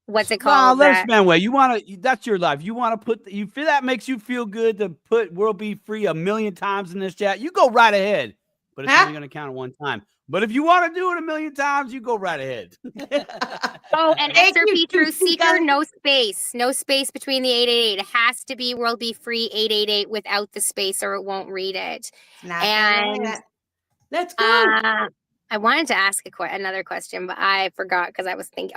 What's it called? Well, Manuel, that's your life. You want to put, you feel that makes you feel good to put World Be Free 1,000,000 times in this chat. You go right ahead, but it's only going to count at one time. But if you want to do it 1,000,000 times, you go right ahead. Oh, and XRP Truth Seeker, no space between the 888. It has to be World Be Free 888 without the space, or it won't read it. And let's go. I wanted to ask another question, but I forgot because I was thinking.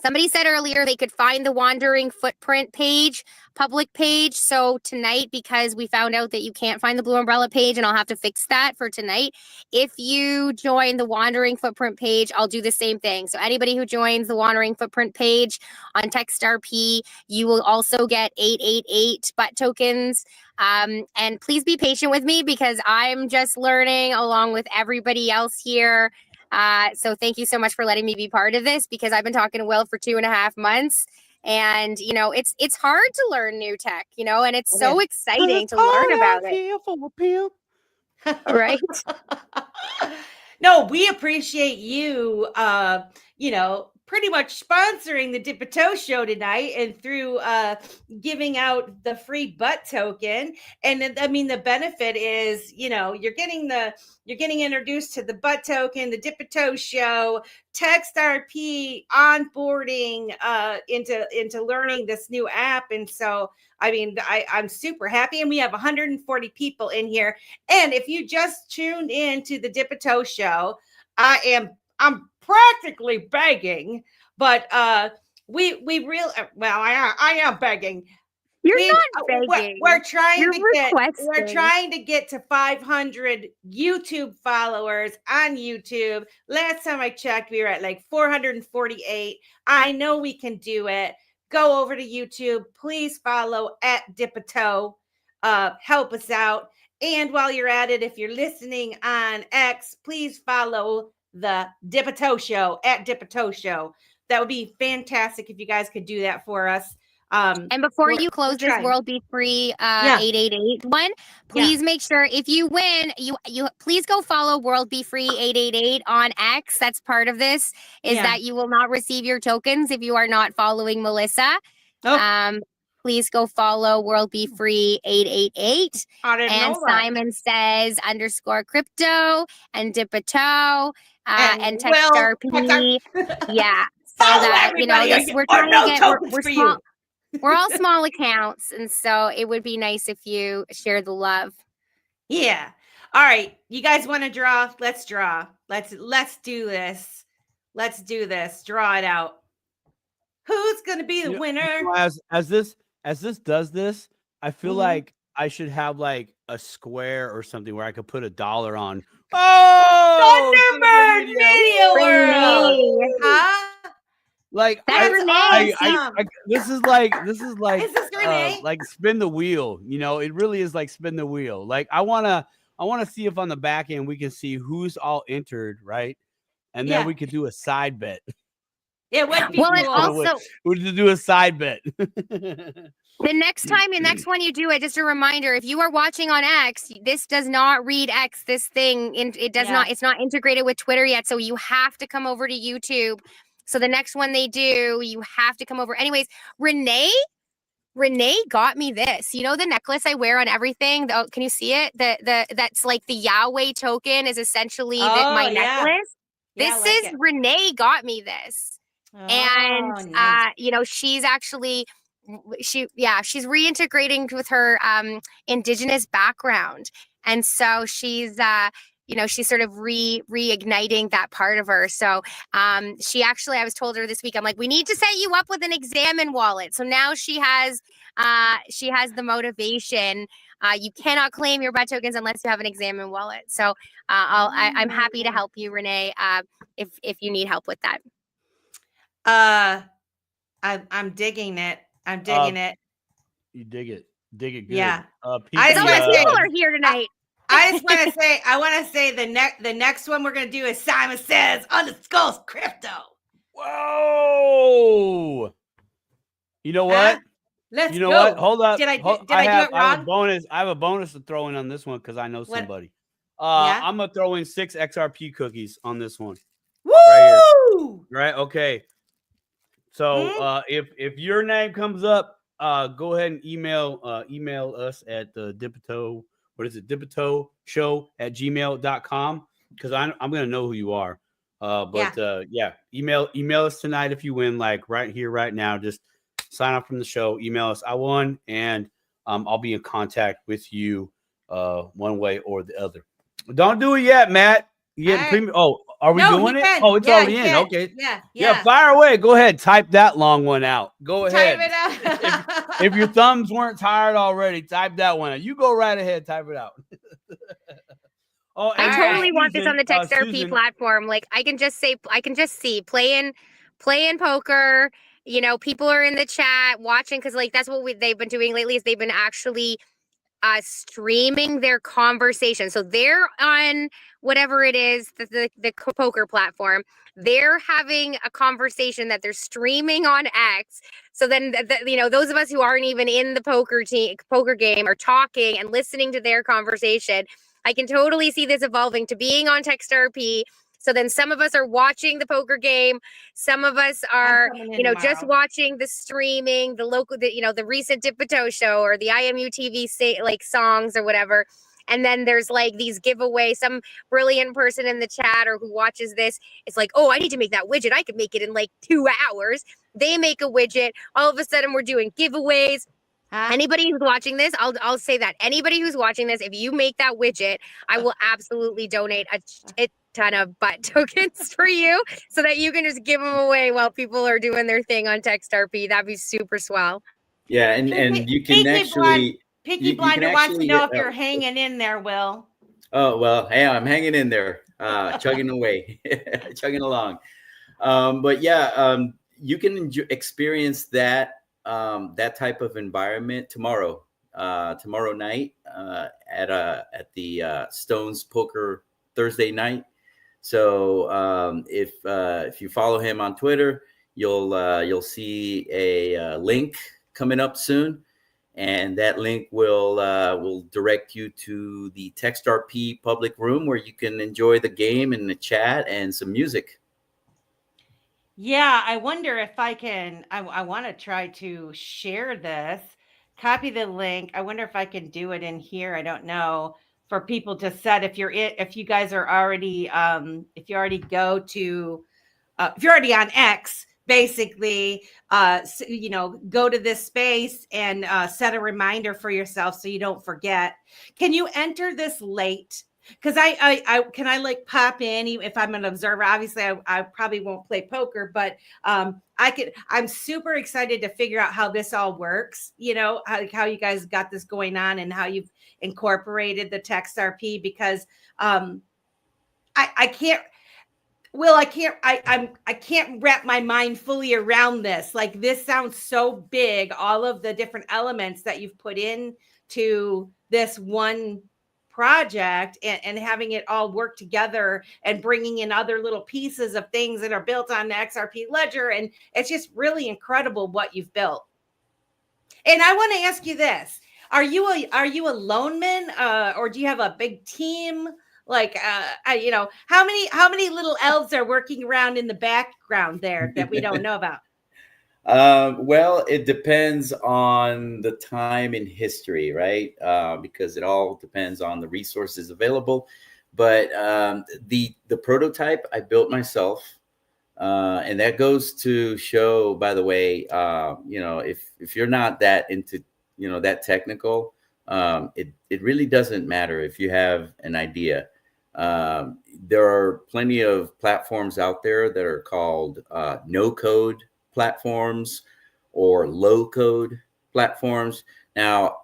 Somebody said earlier they could find the Wandering Footprint page, public page. So tonight, because we found out that you can't find the Blue Umbrella page, and I'll have to fix that for tonight. If you join the Wandering Footprint page, I'll do the same thing. So anybody who joins the Wandering Footprint page on TextRP, you will also get 888 butt tokens. And please be patient with me, because I'm just learning along with everybody else here. So thank you so much for letting me be part of this, because I've been talking to Will for 2.5 months, and it's hard to learn new tech, and it's so exciting to learn about it. Right? No, we appreciate you, pretty much sponsoring the Dipper Toe Show tonight, and through giving out the free butt token. And the benefit is, you're getting introduced to the butt token, the Dipper Toe Show, TextRP onboarding into learning this new app. And so, I'm super happy, and we have 140 people in here. And if you just tuned in to the Dipper Toe Show, I'm practically begging, but I am begging. You're not begging. We're trying to get to 500 YouTube followers on YouTube. Last time I checked, we were at like 448. I know we can do it. Go over to YouTube. Please follow at Dipper. Help us out. And while you're at it, if you're listening on X, please follow the Dipper Toe Show at Dipper Toe Show. That would be fantastic if you guys could do that for us. And before you close this World Be Free 888 one, please make sure, if you win, you please go follow World Be Free 888 on X. That's part of this, is that you will not receive your tokens if you are not following Melissa. Please go follow World Be Free 888. And Simon says _crypto and Dipper Toe and TextRP. Yeah. So that, we're trying to get, we're all small accounts. And so it would be nice if you share the love. Yeah. All right. You guys want to draw? Let's draw. Let's do this. Let's do this. Draw it out. Who's going to be the winner? As this does this, I feel like I should have like a square or something where I could put $1 on. Oh, Thunderbird Video World. Renee. Huh? like That's Renee. Awesome. this is like Is this Renee? like spin the wheel. You know, it really is like spin the wheel. Like I wanna see if on the back end we can see who's all entered, right? And then Yeah. we could do a side bet. It would be Well, and cool. also We could do a side bet. the next one you do it, just a reminder, if you are watching on X, this does not read X. This thing, it does not, it's not integrated with Twitter yet. So you have to come over to YouTube. So the next one they do, you have to come over. Anyways, Renee got me this. You know the necklace I wear on everything? Can you see it? That's like the Yahweh token is essentially my necklace. Yeah, This is Renee got me this. And nice. you know, she's actually she's reintegrating with her indigenous background. And so she's you know, she's sort of reigniting that part of her. So she actually, I was told her this week, I'm like, we need to set you up with an Examine wallet. So now she has the motivation. You cannot claim your butt tokens unless you have an Examine wallet. So I'm happy to help you, Renee, if you need help with that. I'm digging it. I'm digging it. You dig it good. Yeah. People are here tonight. I just want to say the next one we're gonna do is Simon Says on the Skulls Crypto. Whoa! You know what? Let's go. What? Hold up. Did I do it wrong? I have a bonus to throw in on this one because I know somebody. Yeah? I'm gonna throw in 6 XRP cookies on this one. Woo! Right here. Right? Okay. So if your name comes up, go ahead and email us at the Dipito. What is it? DipitoShow@gmail.com because I'm gonna know who you are. Email us tonight if you win. Like right here, right now. Just sign up from the show. Email us. I won, and I'll be in contact with you one way or the other. Don't do it yet, Matt. You getting premium? Oh, are we doing it? Oh, it's already in. Okay. Yeah. Fire away. Go ahead. Type that long one out. Go ahead. Type it out. if your thumbs weren't tired already, type that one out. You go right ahead. Type it out. I totally want this on the TextRP platform. Like I can just see playing poker. You know, people are in the chat watching because like that's what they've been doing lately. Is they've been actually streaming their conversation. So they're on whatever it is, the poker platform. They're having a conversation that they're streaming on X. So then, you know, those of us who aren't even in the poker game are talking and listening to their conversation. I can totally see this evolving to being on TextRP. So then some of us are watching the poker game. Some of us are, you know, just watching the streaming, the recent Dipito show or the IMU TV like songs or whatever. And then there's like these giveaways. Some brilliant person in the chat or who watches this, it's like, oh, I need to make that widget. I could make it in like 2 hours. They make a widget. All of a sudden we're doing giveaways. Anybody who's watching this, I'll say that anybody who's watching this, if you make that widget, I will absolutely donate a ton of butt tokens for you so that you can just give them away while people are doing their thing on TextRP. That'd be super swell. Yeah, and you can actually Peaky Blinder wants to know if you're hanging in there, Will. Oh well, hey, I'm hanging in there, chugging away, chugging along. But yeah, you can experience that type of environment tomorrow night at the Stones Poker Thursday night. So if you follow him on Twitter, you'll see a link coming up soon, and that link will direct you to the TextRP public room where you can enjoy the game and the chat and some music. Yeah, I wonder if I can. I want to try to share this, copy the link. I wonder if I can do it in here. I don't know. For people to set, if you guys are already, if you already go to, if you're already on X, basically, you know, go to this space and set a reminder for yourself so you don't forget. Can you enter this late? Because I can I like pop in even if I'm an observer. Obviously, I probably won't play poker, but I'm super excited to figure out how this all works. You know, how you guys got this going on and how you've incorporated the TextRP, because I can't. Will, I can't wrap my mind fully around this. Like, this sounds so big, all of the different elements that you've put in to this one project, and having it all work together and bringing in other little pieces of things that are built on the XRP ledger. And it's just really incredible what you've built. And I want to ask you this. Are you a lone man, or do you have a big team? Like, you know, how many little elves are working around in the background there that we don't know about? Well, it depends on the time in history, right? Because it all depends on the resources available. But the prototype I built myself, and that goes to show, by the way, you know, if you're not that into, you know, that technical, it really doesn't matter if you have an idea. There are plenty of platforms out there that are called no code platforms or low code platforms. Now,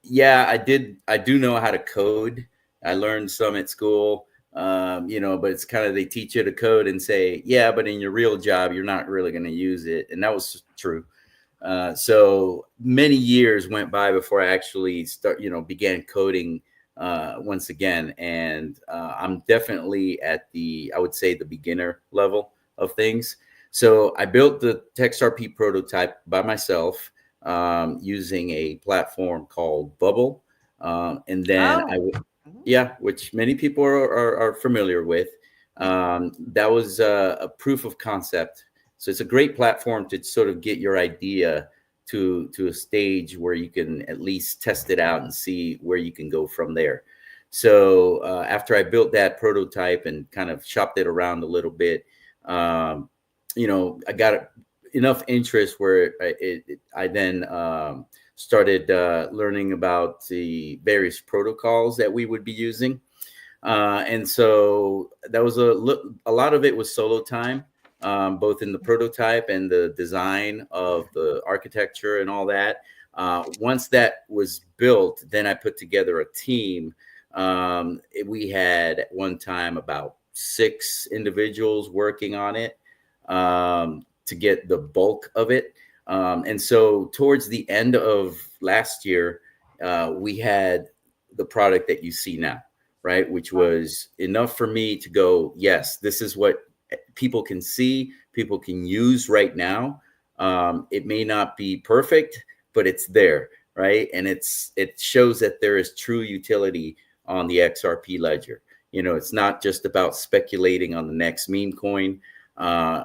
yeah, I do know how to code. I learned some at school, you know, but it's kind of, they teach you to code and say, yeah, but in your real job, you're not really going to use it. And that was true. So many years went by before I actually began coding once again. And I'm definitely at I would say the beginner level of things. So I built the TextRP prototype by myself using a platform called Bubble. And then which many people are familiar with. That was a proof of concept. So it's a great platform to sort of get your idea to a stage where you can at least test it out and see where you can go from there. So after I built that prototype and kind of shopped it around a little bit, you know, I got enough interest where I then started learning about the various protocols that we would be using. And so that was a lot of it was solo time. Both in the prototype and the design of the architecture and all that. Once that was built, then I put together a team. We had at one time about 6 individuals working on it to get the bulk of it. And so towards the end of last year, we had the product that you see now, right? Which was enough for me to go, yes, this is what people can see, people can use right now. It may not be perfect, but it's there, right? And it shows that there is true utility on the XRP ledger. You know, it's not just about speculating on the next meme coin.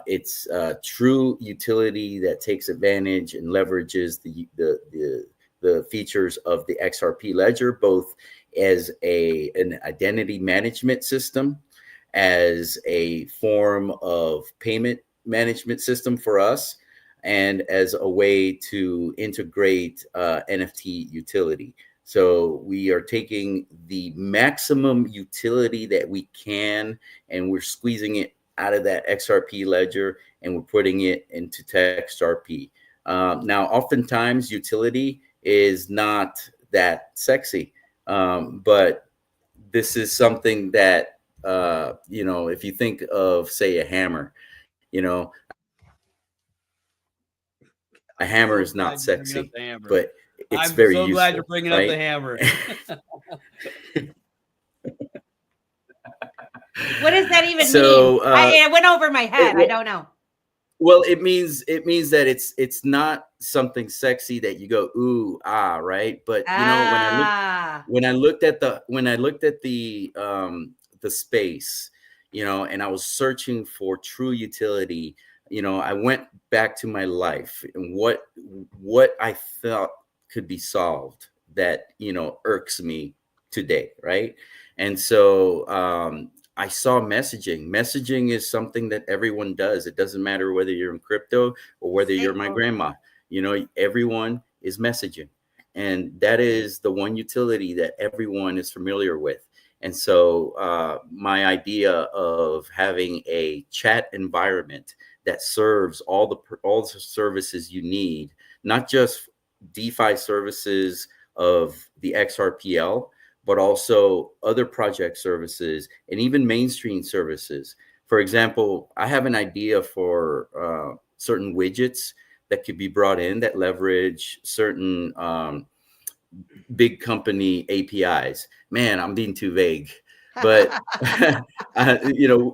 It's true utility that takes advantage and leverages the features of the XRP ledger, both as an identity management system, as a form of payment management system for us, and as a way to integrate NFT utility. So we are taking the maximum utility that we can, and we're squeezing it out of that XRP ledger, and we're putting it into TextRP. Now, oftentimes utility is not that sexy, but this is something that, you know, if you think of, say, a hammer, you know, a hammer is not sexy, but it's very useful. I'm so glad you're bringing up the hammer. What does that even mean? It went over my head. I don't know. Well, it means that it's not something sexy that you go ooh right. But you know, when I looked at the space, you know, and I was searching for true utility, you know, I went back to my life and what I thought could be solved that, you know, irks me today, right? And so I saw messaging. Messaging is something that everyone does. It doesn't matter whether you're in crypto or whether you're my grandma. You know, everyone is messaging. And that is the one utility that everyone is familiar with. And so my idea of having a chat environment that serves all the services you need, not just DeFi services of the XRPL, but also other project services and even mainstream services. For example, I have an idea for certain widgets that could be brought in that leverage certain big company APIs. Man, I'm being too vague, but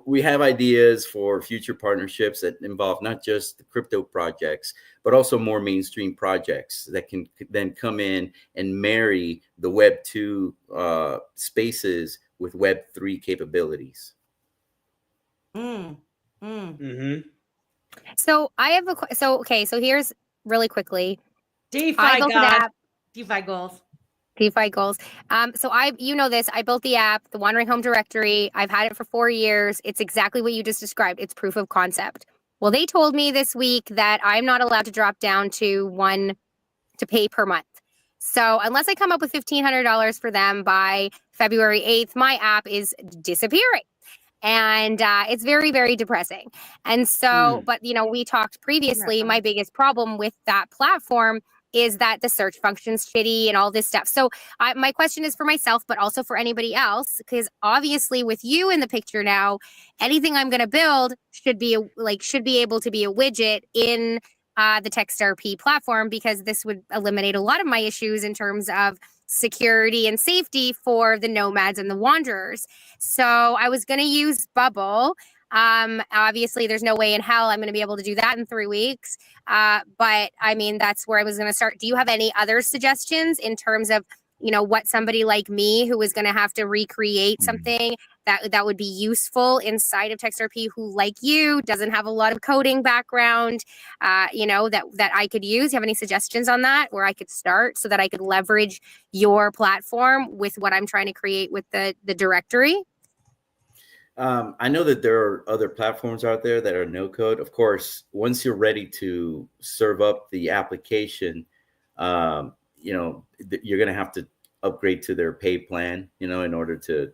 we have ideas for future partnerships that involve not just the crypto projects, but also more mainstream projects that can then come in and marry the Web 2 spaces with Web 3 capabilities. Mm-hmm. So I have so here's really quickly. DeFi I built an app. DeFi goals. DeFi goals. So this, I built the app, the Wandering Home Directory. I've had it for 4 years. It's exactly what you just described. It's proof of concept. Well, they told me this week that I'm not allowed to drop down to pay per month. So unless I come up with $1,500 for them by February 8th, my app is disappearing. And it's very, very depressing. And so, but we talked previously, my biggest problem with that platform is that the search function's shitty and all this stuff. So my question is for myself, but also for anybody else, because obviously with you in the picture now, anything I'm going to build should be able to be a widget in the TextRP platform, because this would eliminate a lot of my issues in terms of security and safety for the nomads and the wanderers. So I was going to use Bubble. Obviously, there's no way in hell I'm going to be able to do that in 3 weeks. But I mean, that's where I was going to start. Do you have any other suggestions in terms of, what somebody like me who is going to have to recreate something that would be useful inside of TextRP, who, like you, doesn't have a lot of coding background, that I could use? You have any suggestions on that, where I could start so that I could leverage your platform with what I'm trying to create with the directory? I know that there are other platforms out there that are no code. Of course, once you're ready to serve up the application, you're going to have to upgrade to their pay plan, in order to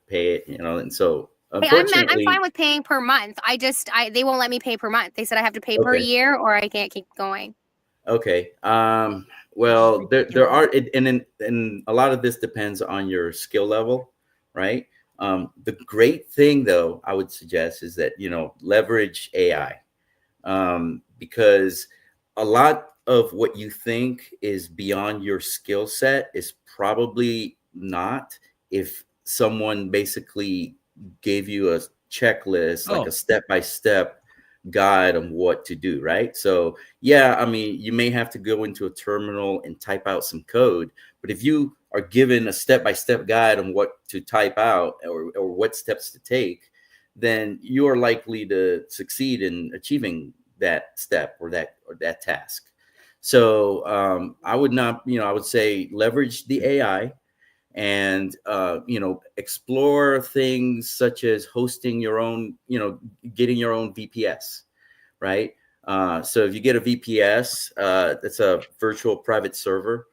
pay it, and so unfortunately, I'm fine with paying per month. They won't let me pay per month. They said I have to pay per year or I can't keep going. Okay. Well, there are, and a lot of this depends on your skill level, right? The great thing, though, I would suggest is that, leverage AI, because a lot of what you think is beyond your skill set is probably not, if someone basically gave you a checklist, like a step-by-step guide on what to do, right? So yeah, I mean, you may have to go into a terminal and type out some code, but if you are given a step-by-step guide on what to type out or what steps to take, then you are likely to succeed in achieving that step or that task. So I would say leverage the AI and explore things such as hosting your own, getting your own VPS, right? So if you get a VPS, that's a virtual private server.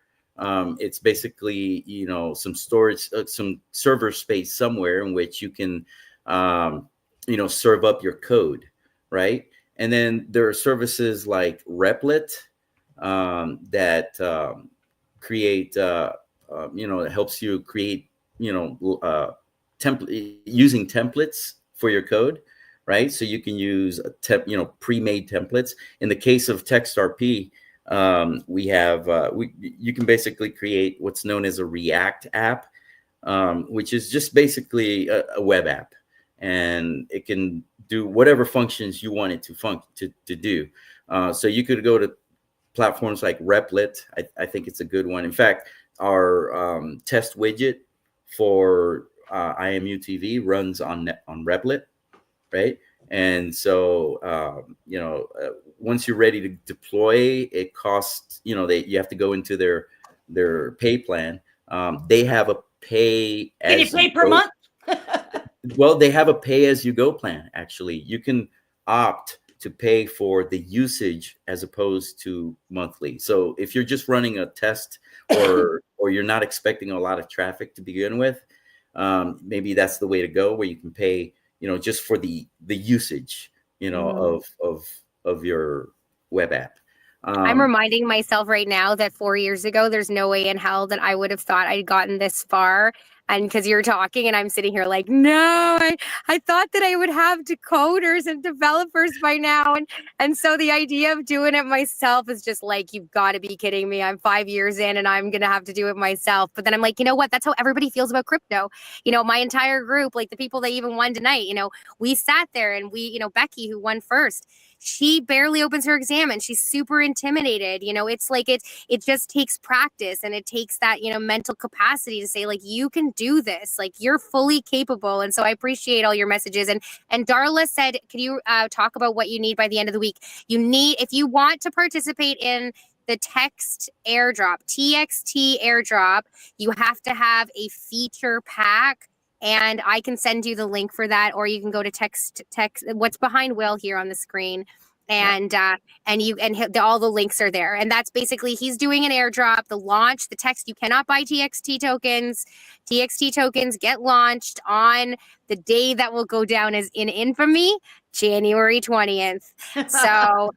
It's basically, some storage, some server space somewhere in which you can, serve up your code, right? And then there are services like Replit that create, it helps you create, template using templates for your code, right? So you can use pre-made templates. In the case of TextRP, we have you can basically create what's known as a React app, which is just basically a web app, and it can do whatever functions you want it to do. So you could go to platforms like Replit. I think it's a good one. In fact, our test widget for IMU-TV runs on Replit, right? And so, once you're ready to deploy, it costs, you have to go into their pay plan. They have a pay as Can you pay per month? Well, they have a pay as you go plan. Actually, you can opt to pay for the usage as opposed to monthly. So if you're just running a test or you're not expecting a lot of traffic to begin with, maybe that's the way to go, where you can pay, just for the usage, of your web app. I'm reminding myself right now that 4 years ago, there's no way in hell that I would have thought I'd gotten this far. And because you're talking and I'm sitting here like, no, I thought that I would have decoders and developers by now. And so the idea of doing it myself is just like, you've got to be kidding me. I'm 5 years in and I'm going to have to do it myself. But then I'm like, you know what? That's how everybody feels about crypto. My entire group, like the people that even won tonight, we sat there and we, Becky, who won first, she barely opens her exam and she's super intimidated. It's like it just takes practice, and it takes that, mental capacity to say, like, you can do this, like, you're fully capable. And so I appreciate all your messages. And Darla said, can you talk about what you need by the end of the week? You need, if you want to participate in the text airdrop, TXT airdrop, you have to have a feature pack. And I can send you the link for that, or you can go to text what's behind Will here on the screen, and all the links are there. And that's basically, he's doing an airdrop, the launch, the text. You cannot buy TXT tokens. TXT tokens get launched on the day that will go down as in infamy, January 20th. So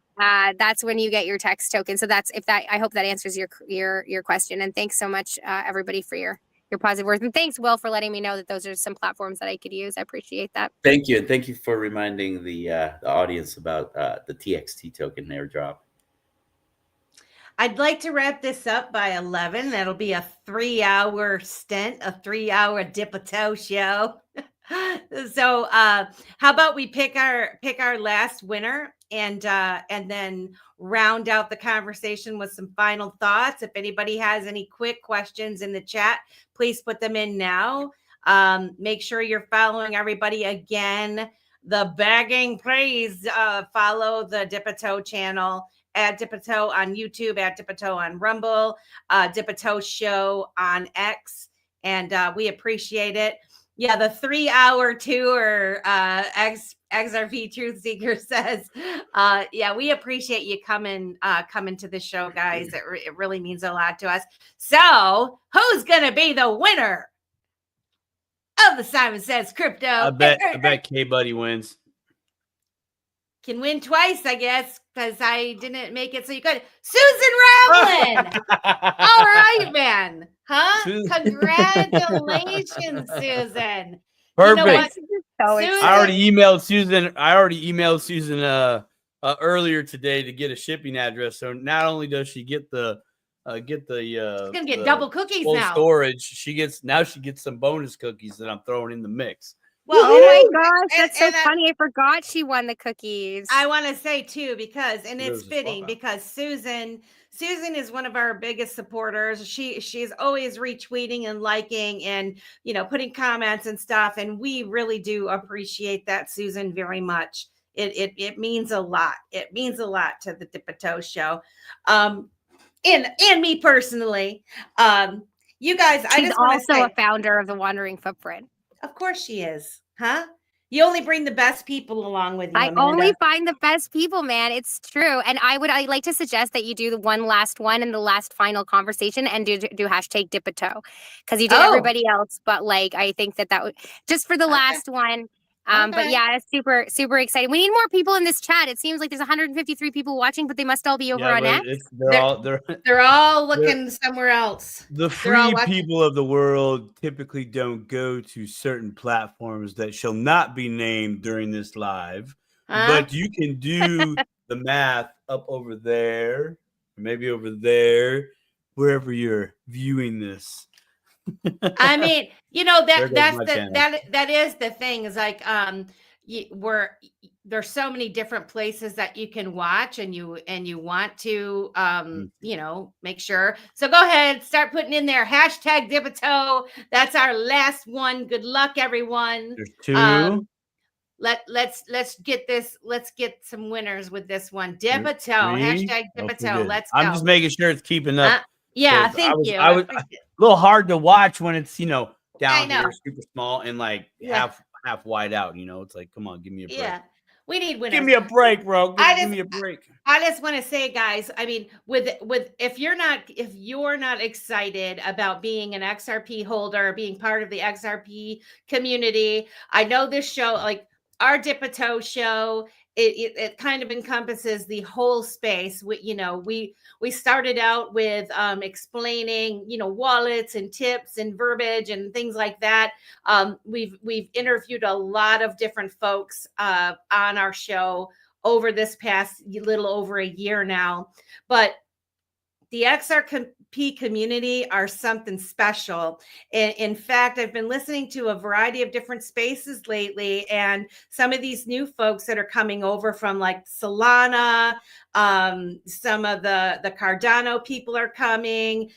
that's when you get your text token. So I hope that answers your question. And thanks so much, everybody, for your positive words. And thanks, Will, for letting me know that those are some platforms that I could use. I appreciate that. Thank you. And thank you for reminding the audience about the TXT token airdrop. I'd like to wrap this up by 11. That'll be a 3-hour stint, a 3-hour dip-a-toe show. So how about we pick our last winner and then round out the conversation with some final thoughts. If anybody has any quick questions in the chat, please put them in now. Make sure you're following everybody again. The begging, please follow the Dip-a-Toe channel, at Dip-a-Toe on YouTube, at Dip-a-Toe on Rumble, Dip-a-Toe Show on X, and we appreciate it. Yeah, the 3-hour tour, XRP Truth Seeker says, yeah, we appreciate you coming to the show, guys. It really means a lot to us. So who's going to be the winner of the Simon Says Crypto? I bet K-Buddy wins. Can win twice, I guess, because I didn't make it so you could. Susan Rowland! All right, man. Huh? Congratulations, Susan. Perfect. You know Susan, I already emailed Susan earlier today to get a shipping address. So not only does she get the she's gonna get double cookies now. Storage. She gets some bonus cookies that I'm throwing in the mix. Well, oh my gosh, that's so funny. I forgot she won the cookies. I want to say too, because it's fitting because Susan is one of our biggest supporters. She's always retweeting and liking and putting comments and stuff, and we really do appreciate that, Susan, very much. It means a lot. It means a lot to the Dip-a-Toe show. And me personally. You guys, I just also a founder of the Wandering Footprint. Of course she is. Huh? You only bring the best people along with you. I only find the best people, man. It's true. And I'd like to suggest that you do the one last one and the last final conversation and do hashtag Dip-a-Toe, because you did everybody else. But I think that would just for the last one. But yeah, it's super, super exciting. We need more people in this chat. It seems like there's 153 people watching, but they must all be over on X. They're all looking somewhere else. The free people of the world typically don't go to certain platforms that shall not be named during this live. But you can do the math up over there, maybe over there, wherever you're viewing this. I mean, that is the thing, is like there's so many different places that you can watch, and you want to make sure. So go ahead, start putting in there hashtag Dip-a-Toe. That's our last one. Good luck, everyone. There's two. Let's get this. Let's get some winners with this one. Dip-a-Toe, hashtag Dip-a-Toe. Let's go. I'm just making sure it's keeping up. Yeah, thank you. I was a little hard to watch when it's down here, super small and half wide out. It's like, come on, give me a break. Yeah. We need winners. Give me a break, bro. Give me a break. I just want to say, guys, I mean, with if you're not excited about being an XRP holder, being part of the XRP community, I know this show, like our Dip-a-Toe show, it kind of encompasses the whole space. We started out with explaining, wallets and tips and verbiage and things like that. We've interviewed a lot of different folks on our show over this past little over a year now, but the XRP community are something special. In fact, I've been listening to a variety of different spaces lately, and some of these new folks that are coming over from like Solana, some of the Cardano people are coming.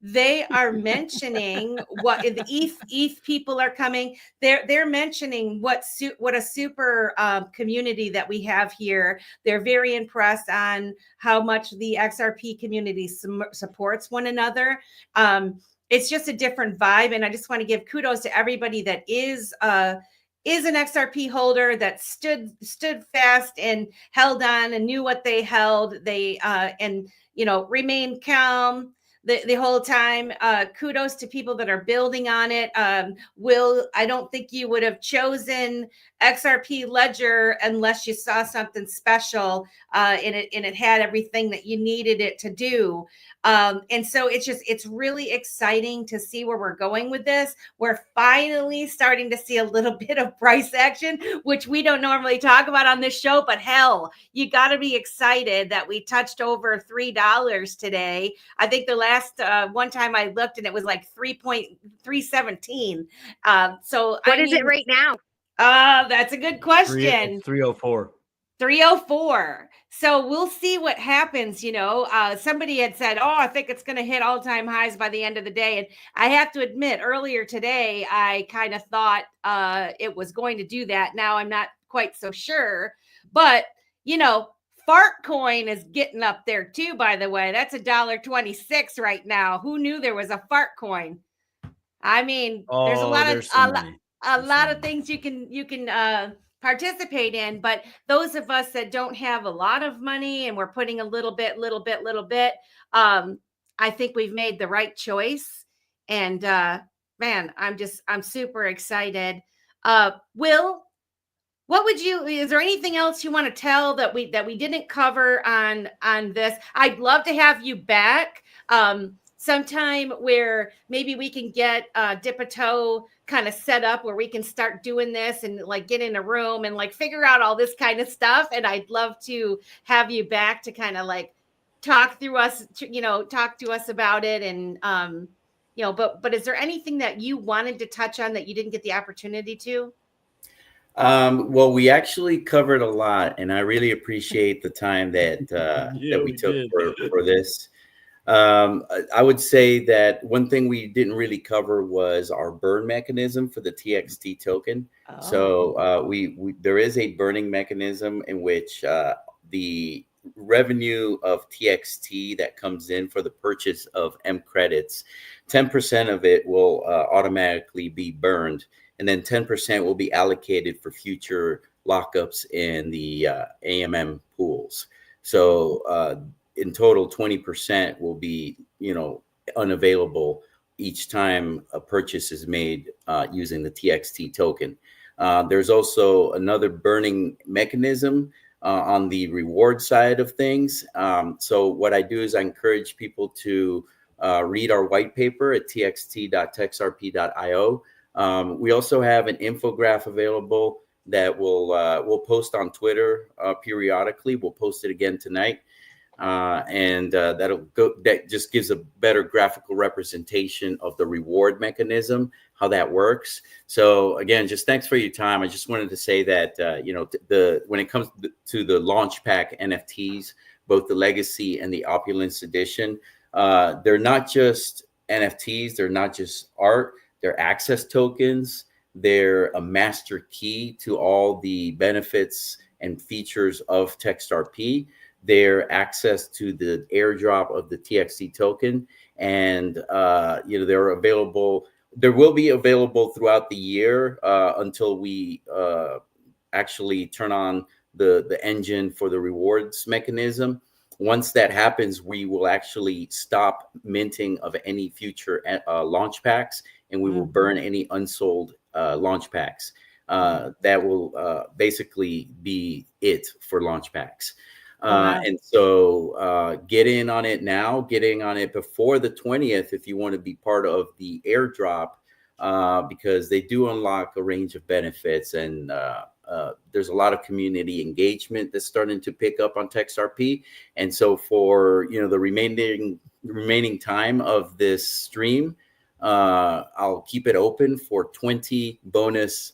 They are mentioning what the ETH people are coming. They're mentioning what a super community that we have here. They're very impressed on how much the XRP community supports one another. It's just a different vibe, and I just want to give kudos to everybody that is an XRP holder that stood fast and held on and knew what they held. They remained calm the whole time. Kudos to people that are building on it. Will, I don't think you would have chosen XRP Ledger unless you saw something special and it had everything that you needed it to do. And so it's really exciting to see where we're going with this. We're finally starting to see a little bit of price action, which we don't normally talk about on this show, but hell, you got to be excited that we touched over $3 today. I think the last one time I looked and it was like 3.317. So what is it right now? That's a good question. 304. 304. So we'll see what happens. Somebody had said, I think it's going to hit all-time highs by the end of the day. And I have to admit, earlier today, I kind of thought it was going to do that. Now I'm not quite so sure. But, Fart coin is getting up there too, by the way. That's $1.26 right now. Who knew there was a fart coin? I mean, there's a lot of things you can participate in, but those of us that don't have a lot of money and we're putting a little bit, I think we've made the right choice. And man, I'm super excited. Will, is there anything else you want to tell that we didn't cover on this? I'd love to have you back sometime where maybe we can get Dip-a-Toe kind of set up where we can start doing this and like get in a room and like figure out all this kind of stuff. And I'd love to have you back to kind of like talk to us about it. And, but is there anything that you wanted to touch on that you didn't get the opportunity to? Well, we actually covered a lot, and I really appreciate the time that that we took for this. I would say that one thing we didn't really cover was our burn mechanism for the TXT token. Oh. So there is a burning mechanism in which the revenue of TXT that comes in for the purchase of M credits, 10% of it will automatically be burned. And then 10% will be allocated for future lockups in the AMM pools. So in total, 20% will be, unavailable each time a purchase is made using the TXT token. There's also another burning mechanism on the reward side of things. So what I do is I encourage people to read our white paper at txt.texrp.io. We also have an infographic available that we'll post on Twitter periodically. We'll post it again tonight. That just gives a better graphical representation of the reward mechanism, how that works. So again, just thanks for your time. I just wanted to say that, when it comes to the launch pack NFTs, both the Legacy and the Opulence edition, they're not just NFTs. They're not just art. They're access tokens. They're a master key to all the benefits and features of TextRP. They're access to the airdrop of the TXT token. And, they're available. There will be available throughout the year until we actually turn on the engine for the rewards mechanism. Once that happens, we will actually stop minting of any future launch packs, and we will burn any unsold launch packs. That will basically be it for launch packs. And so get in on it now, getting on it before the 20th if you want to be part of the airdrop, because they do unlock a range of benefits, and there's a lot of community engagement that's starting to pick up on TextRP. And so for the remaining time of this stream, I'll keep it open for 20 bonus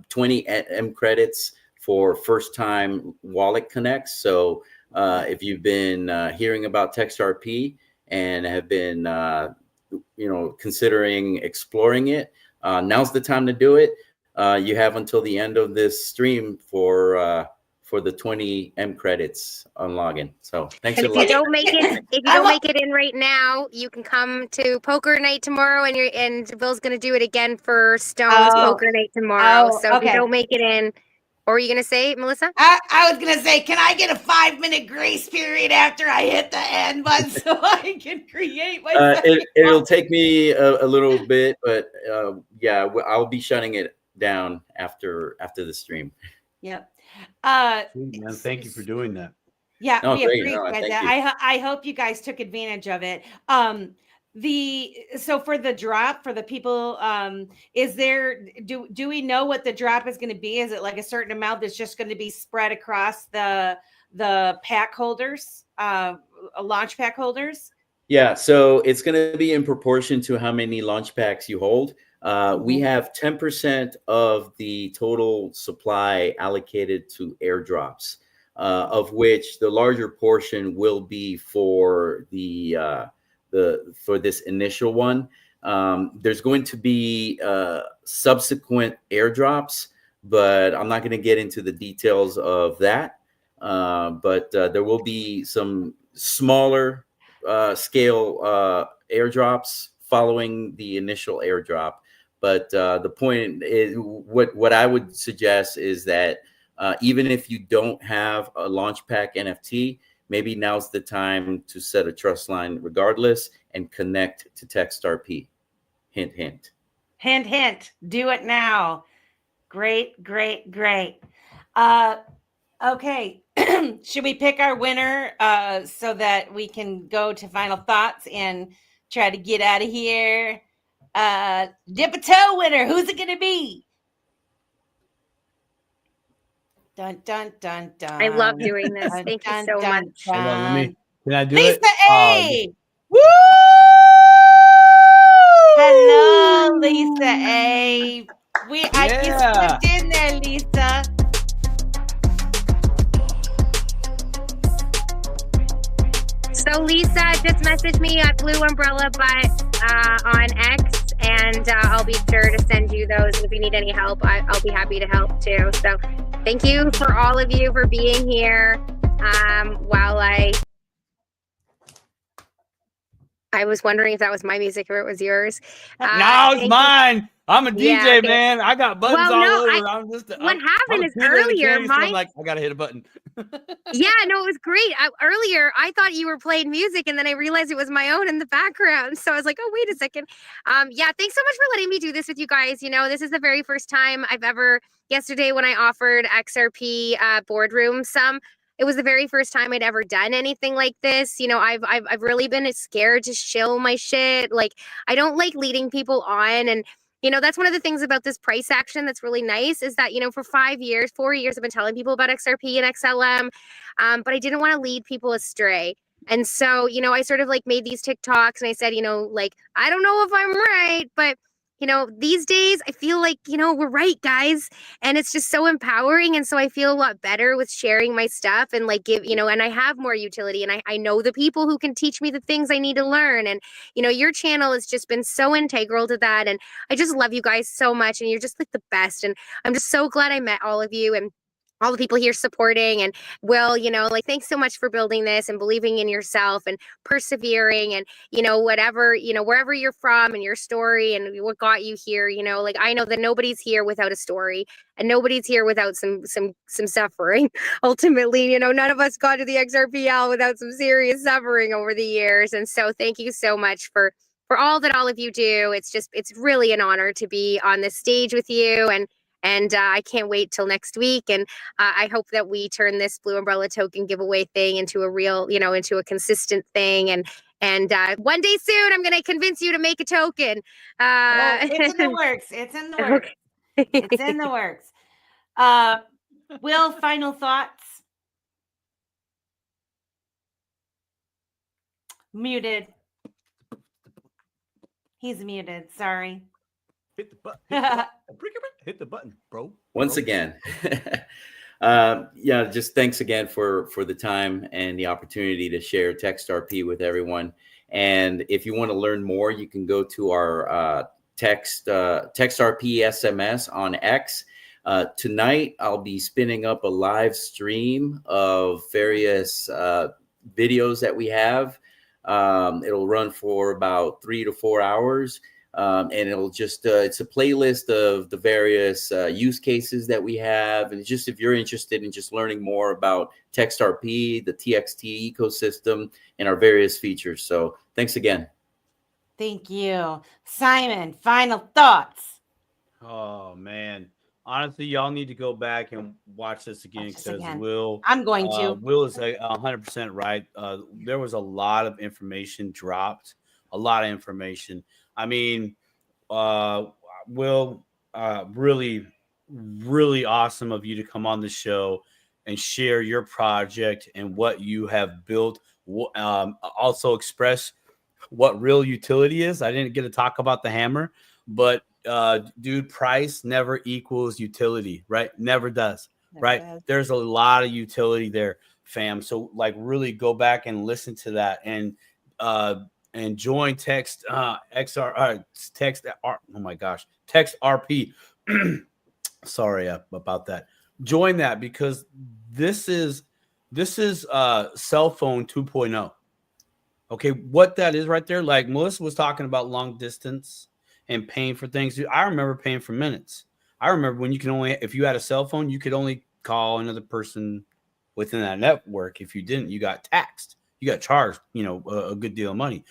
20 M credits for first time wallet connects. So if you've been hearing about TextRP and have been considering exploring it, now's the time to do it. You have until the end of this stream for the 20 M credits on login. So thanks. And if you don't make it in right now, you can come to poker night tomorrow, and Bill's gonna do it again for Stone's poker night tomorrow. So if you don't make it in, or are you gonna say, Melissa? I was gonna say, can I get a 5-minute grace period after I hit the end button so I can create my? It'll take me a little bit, but yeah, I'll be shutting it down after the stream. Yep. Man, thank you for doing that. Yeah, we appreciate that. I hope you guys took advantage of it. So for the drop for the people, is there, do we know what the drop is going to be? Is it like a certain amount that's just going to be spread across the pack holders, launch pack holders? Yeah, so it's going to be in proportion to how many launch packs you hold. We have 10% of the total supply allocated to airdrops, of which the larger portion will be for for this initial one. There's going to be subsequent airdrops, but I'm not going to get into the details of that. But there will be some smaller scale airdrops following the initial airdrop. But the point is, what I would suggest is that even if you don't have a Launchpack NFT, maybe now's the time to set a trust line regardless and connect to TextRP. Hint, hint. Hint, hint. Do it now. Great, great, great. Okay. Should we pick our winner so that we can go to final thoughts and try to get out of here? Dip a toe winner. Who's it going to be? Dun, dun, dun, dun. I love doing this. Thank you so much. Hold on, can I do Lisa it? A. Woo! Hello, Lisa A. I just slipped in there, Lisa. So Lisa, just message me at Blue Umbrella, but on X, and I'll be sure to send you those. And if you need any help, I'll be happy to help too. So thank you for all of you for being here. While I was wondering if that was my music or it was yours. No, it's mine. I'm a DJ, okay. Man. I got buttons all over. What happened is earlier, I'm like, I gotta hit a button. Yeah, no, it was great. Earlier, I thought you were playing music, and then I realized it was my own in the background. So I was like, oh, wait a second. Yeah, thanks so much for letting me do this with you guys. You know, this is the very first time I've ever. Yesterday, when I offered XRP boardroom it was the very first time I'd ever done anything like this. You know, I've really been scared to shill my shit. Like, I don't like leading people on. And, you know, that's one of the things about this price action that's really nice is that, you know, for 4 years, I've been telling people about XRP and XLM, but I didn't want to lead people astray. And so, you know, I sort of like made these TikToks and I said, you know, like, I don't know if I'm right, but you know, these days I feel like, you know, we're right, guys. And it's just so empowering. And so I feel a lot better with sharing my stuff and like and I have more utility and I know the people who can teach me the things I need to learn. And, you know, your channel has just been so integral to that. And I just love you guys so much. And you're just like the best. And I'm just so glad I met all of you. And all the people here supporting. And Will, like, thanks so much for building this and believing in yourself and persevering, and whatever, wherever you're from and your story and what got you here, like, I know that nobody's here without a story, and nobody's here without some suffering. Ultimately, none of us got to the XRPL without some serious suffering over the years. And so thank you so much for all that all of you do. It's really an honor to be on this stage with you, and I can't wait till next week. And I hope that we turn this Blue Umbrella token giveaway thing into a real, into a consistent thing. And one day soon, I'm going to convince you to make a token. It's in the works. It's in the works. Okay. It's in the works. Will, final thoughts? Muted. He's muted. Sorry. Hit the button. Hit the button, bro. Once again. Just thanks again for the time and the opportunity to share TextRP with everyone. And if you want to learn more, you can go to our TextRP SMS on X. Tonight, I'll be spinning up a live stream of various videos that we have. It'll run for about 3 to 4 hours. And it'll just, it's a playlist of the various use cases that we have. And just if you're interested in just learning more about TextRP, the TXT ecosystem, and our various features. So thanks again. Thank you. Simon, final thoughts? Oh, man. Honestly, y'all need to go back and watch this again, because Will. I'm going to. Will is 100% right. There was a lot of information dropped, a lot of information. I mean, Will, really, really awesome of you to come on the show and share your project and what you have built. Also express what real utility is. I didn't get to talk about the hammer, but dude, price never equals utility, right? Never does, right? There's a lot of utility there, fam. So like, really go back and listen to that, and join TextRP. Sorry about that. Join that, because this is cell phone 2.0. Okay, what that is right there, like Melissa was talking about long distance and paying for things. I remember paying for minutes. I remember when you can only, if you had a cell phone, you could only call another person within that network. If you didn't, you got taxed. You got charged, a good deal of money.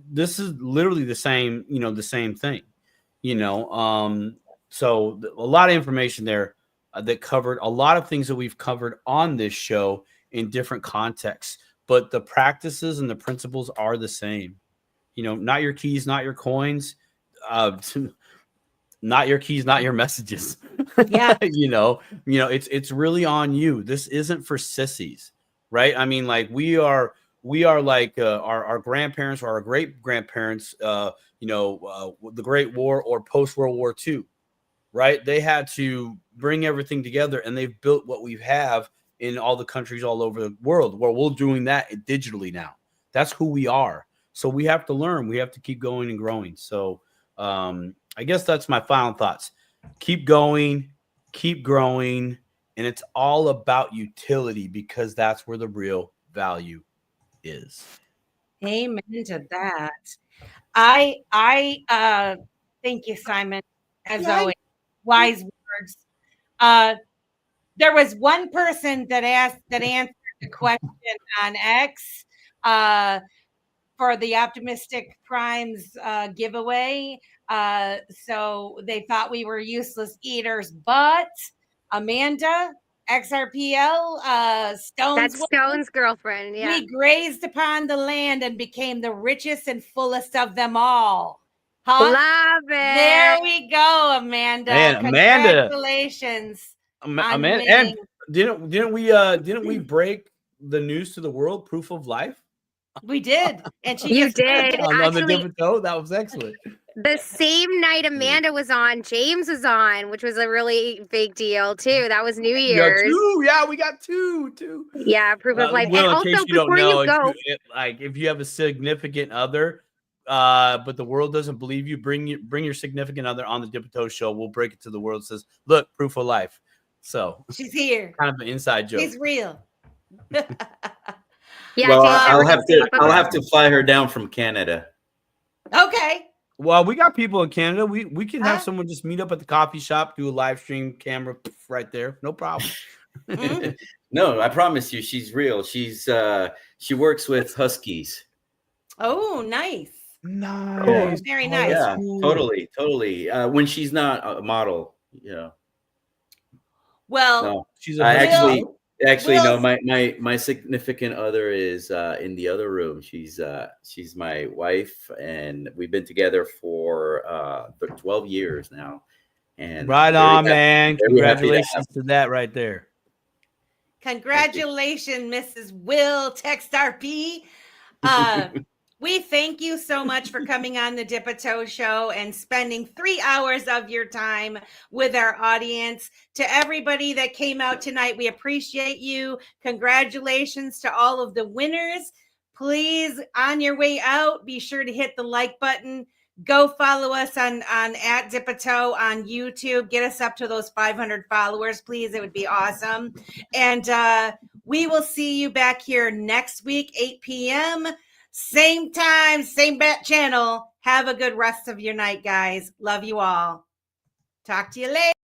This is literally the same, the same thing, So a lot of information there that covered a lot of things that we've covered on this show in different contexts, but the practices and the principles are the same. Not your keys, not your coins, not your keys, not your messages. Yeah. It's really on you. This isn't for sissies, right? I mean, like, we are like our grandparents or our great grandparents, the Great War or post World War II, right? They had to bring everything together, and they've built what we have in all the countries all over the world, where we're doing that digitally now. That's who we are. So we have to learn. We have to keep going and growing. So I guess that's my final thoughts. Keep going, keep growing, and it's all about utility, because that's where the real value is. Amen to that. I thank you, Simon, as always. Wise words. There was one person that answered the question on X for the Optimistic Primes giveaway. So they thought we were useless eaters, but Amanda, XRPL, That's Stone's girlfriend. Yeah. We grazed upon the land and became the richest and fullest of them all. Huh? Love it. There we go, Amanda. Man, congratulations. Amanda, and didn't we break the news to the world? Proof of life. We did, and you did on the different toe. That was excellent. The same night Amanda was on, James was on, which was a really big deal too. That was New Year's. We got two. Yeah, proof of life. Will, and also, in case you don't know, if you have a significant other, but the world doesn't believe you, bring your significant other on the Dip and Toe show. We'll break it to the world. It says, look, proof of life. So She's here. kind of an inside joke. She's real. Yeah, Well, James, I'll have to fly her down from Canada. Okay. Well, we got people in Canada. We can have Huh? someone just meet up at the coffee shop, do a live stream camera right there. No problem. Mhm. No, I promise you, she's real. She works with Huskies. Oh, nice. Nice. Very Oh, nice. that's Yeah, cool. totally. When she's not a model, you know. Well, No, She's I a actually no. Will- My significant other is in the other room. She's my wife, and we've been together for 12 years now. And right very on, happy- man. very happy to Congratulations to that right there. Congratulations, Mrs. Will TextRP. We thank you so much for coming on the Dip a Toe Show and spending 3 hours of your time with our audience. To everybody that came out tonight, we appreciate you. Congratulations to all of the winners. Please, on your way out, be sure to hit the like button. Go follow us on at Dip a Toe on YouTube. Get us up to those 500 followers, please. It would be awesome. And we will see you back here next week, 8 p.m. Same time, same bat channel. Have a good rest of your night, guys. Love you all. Talk to you later.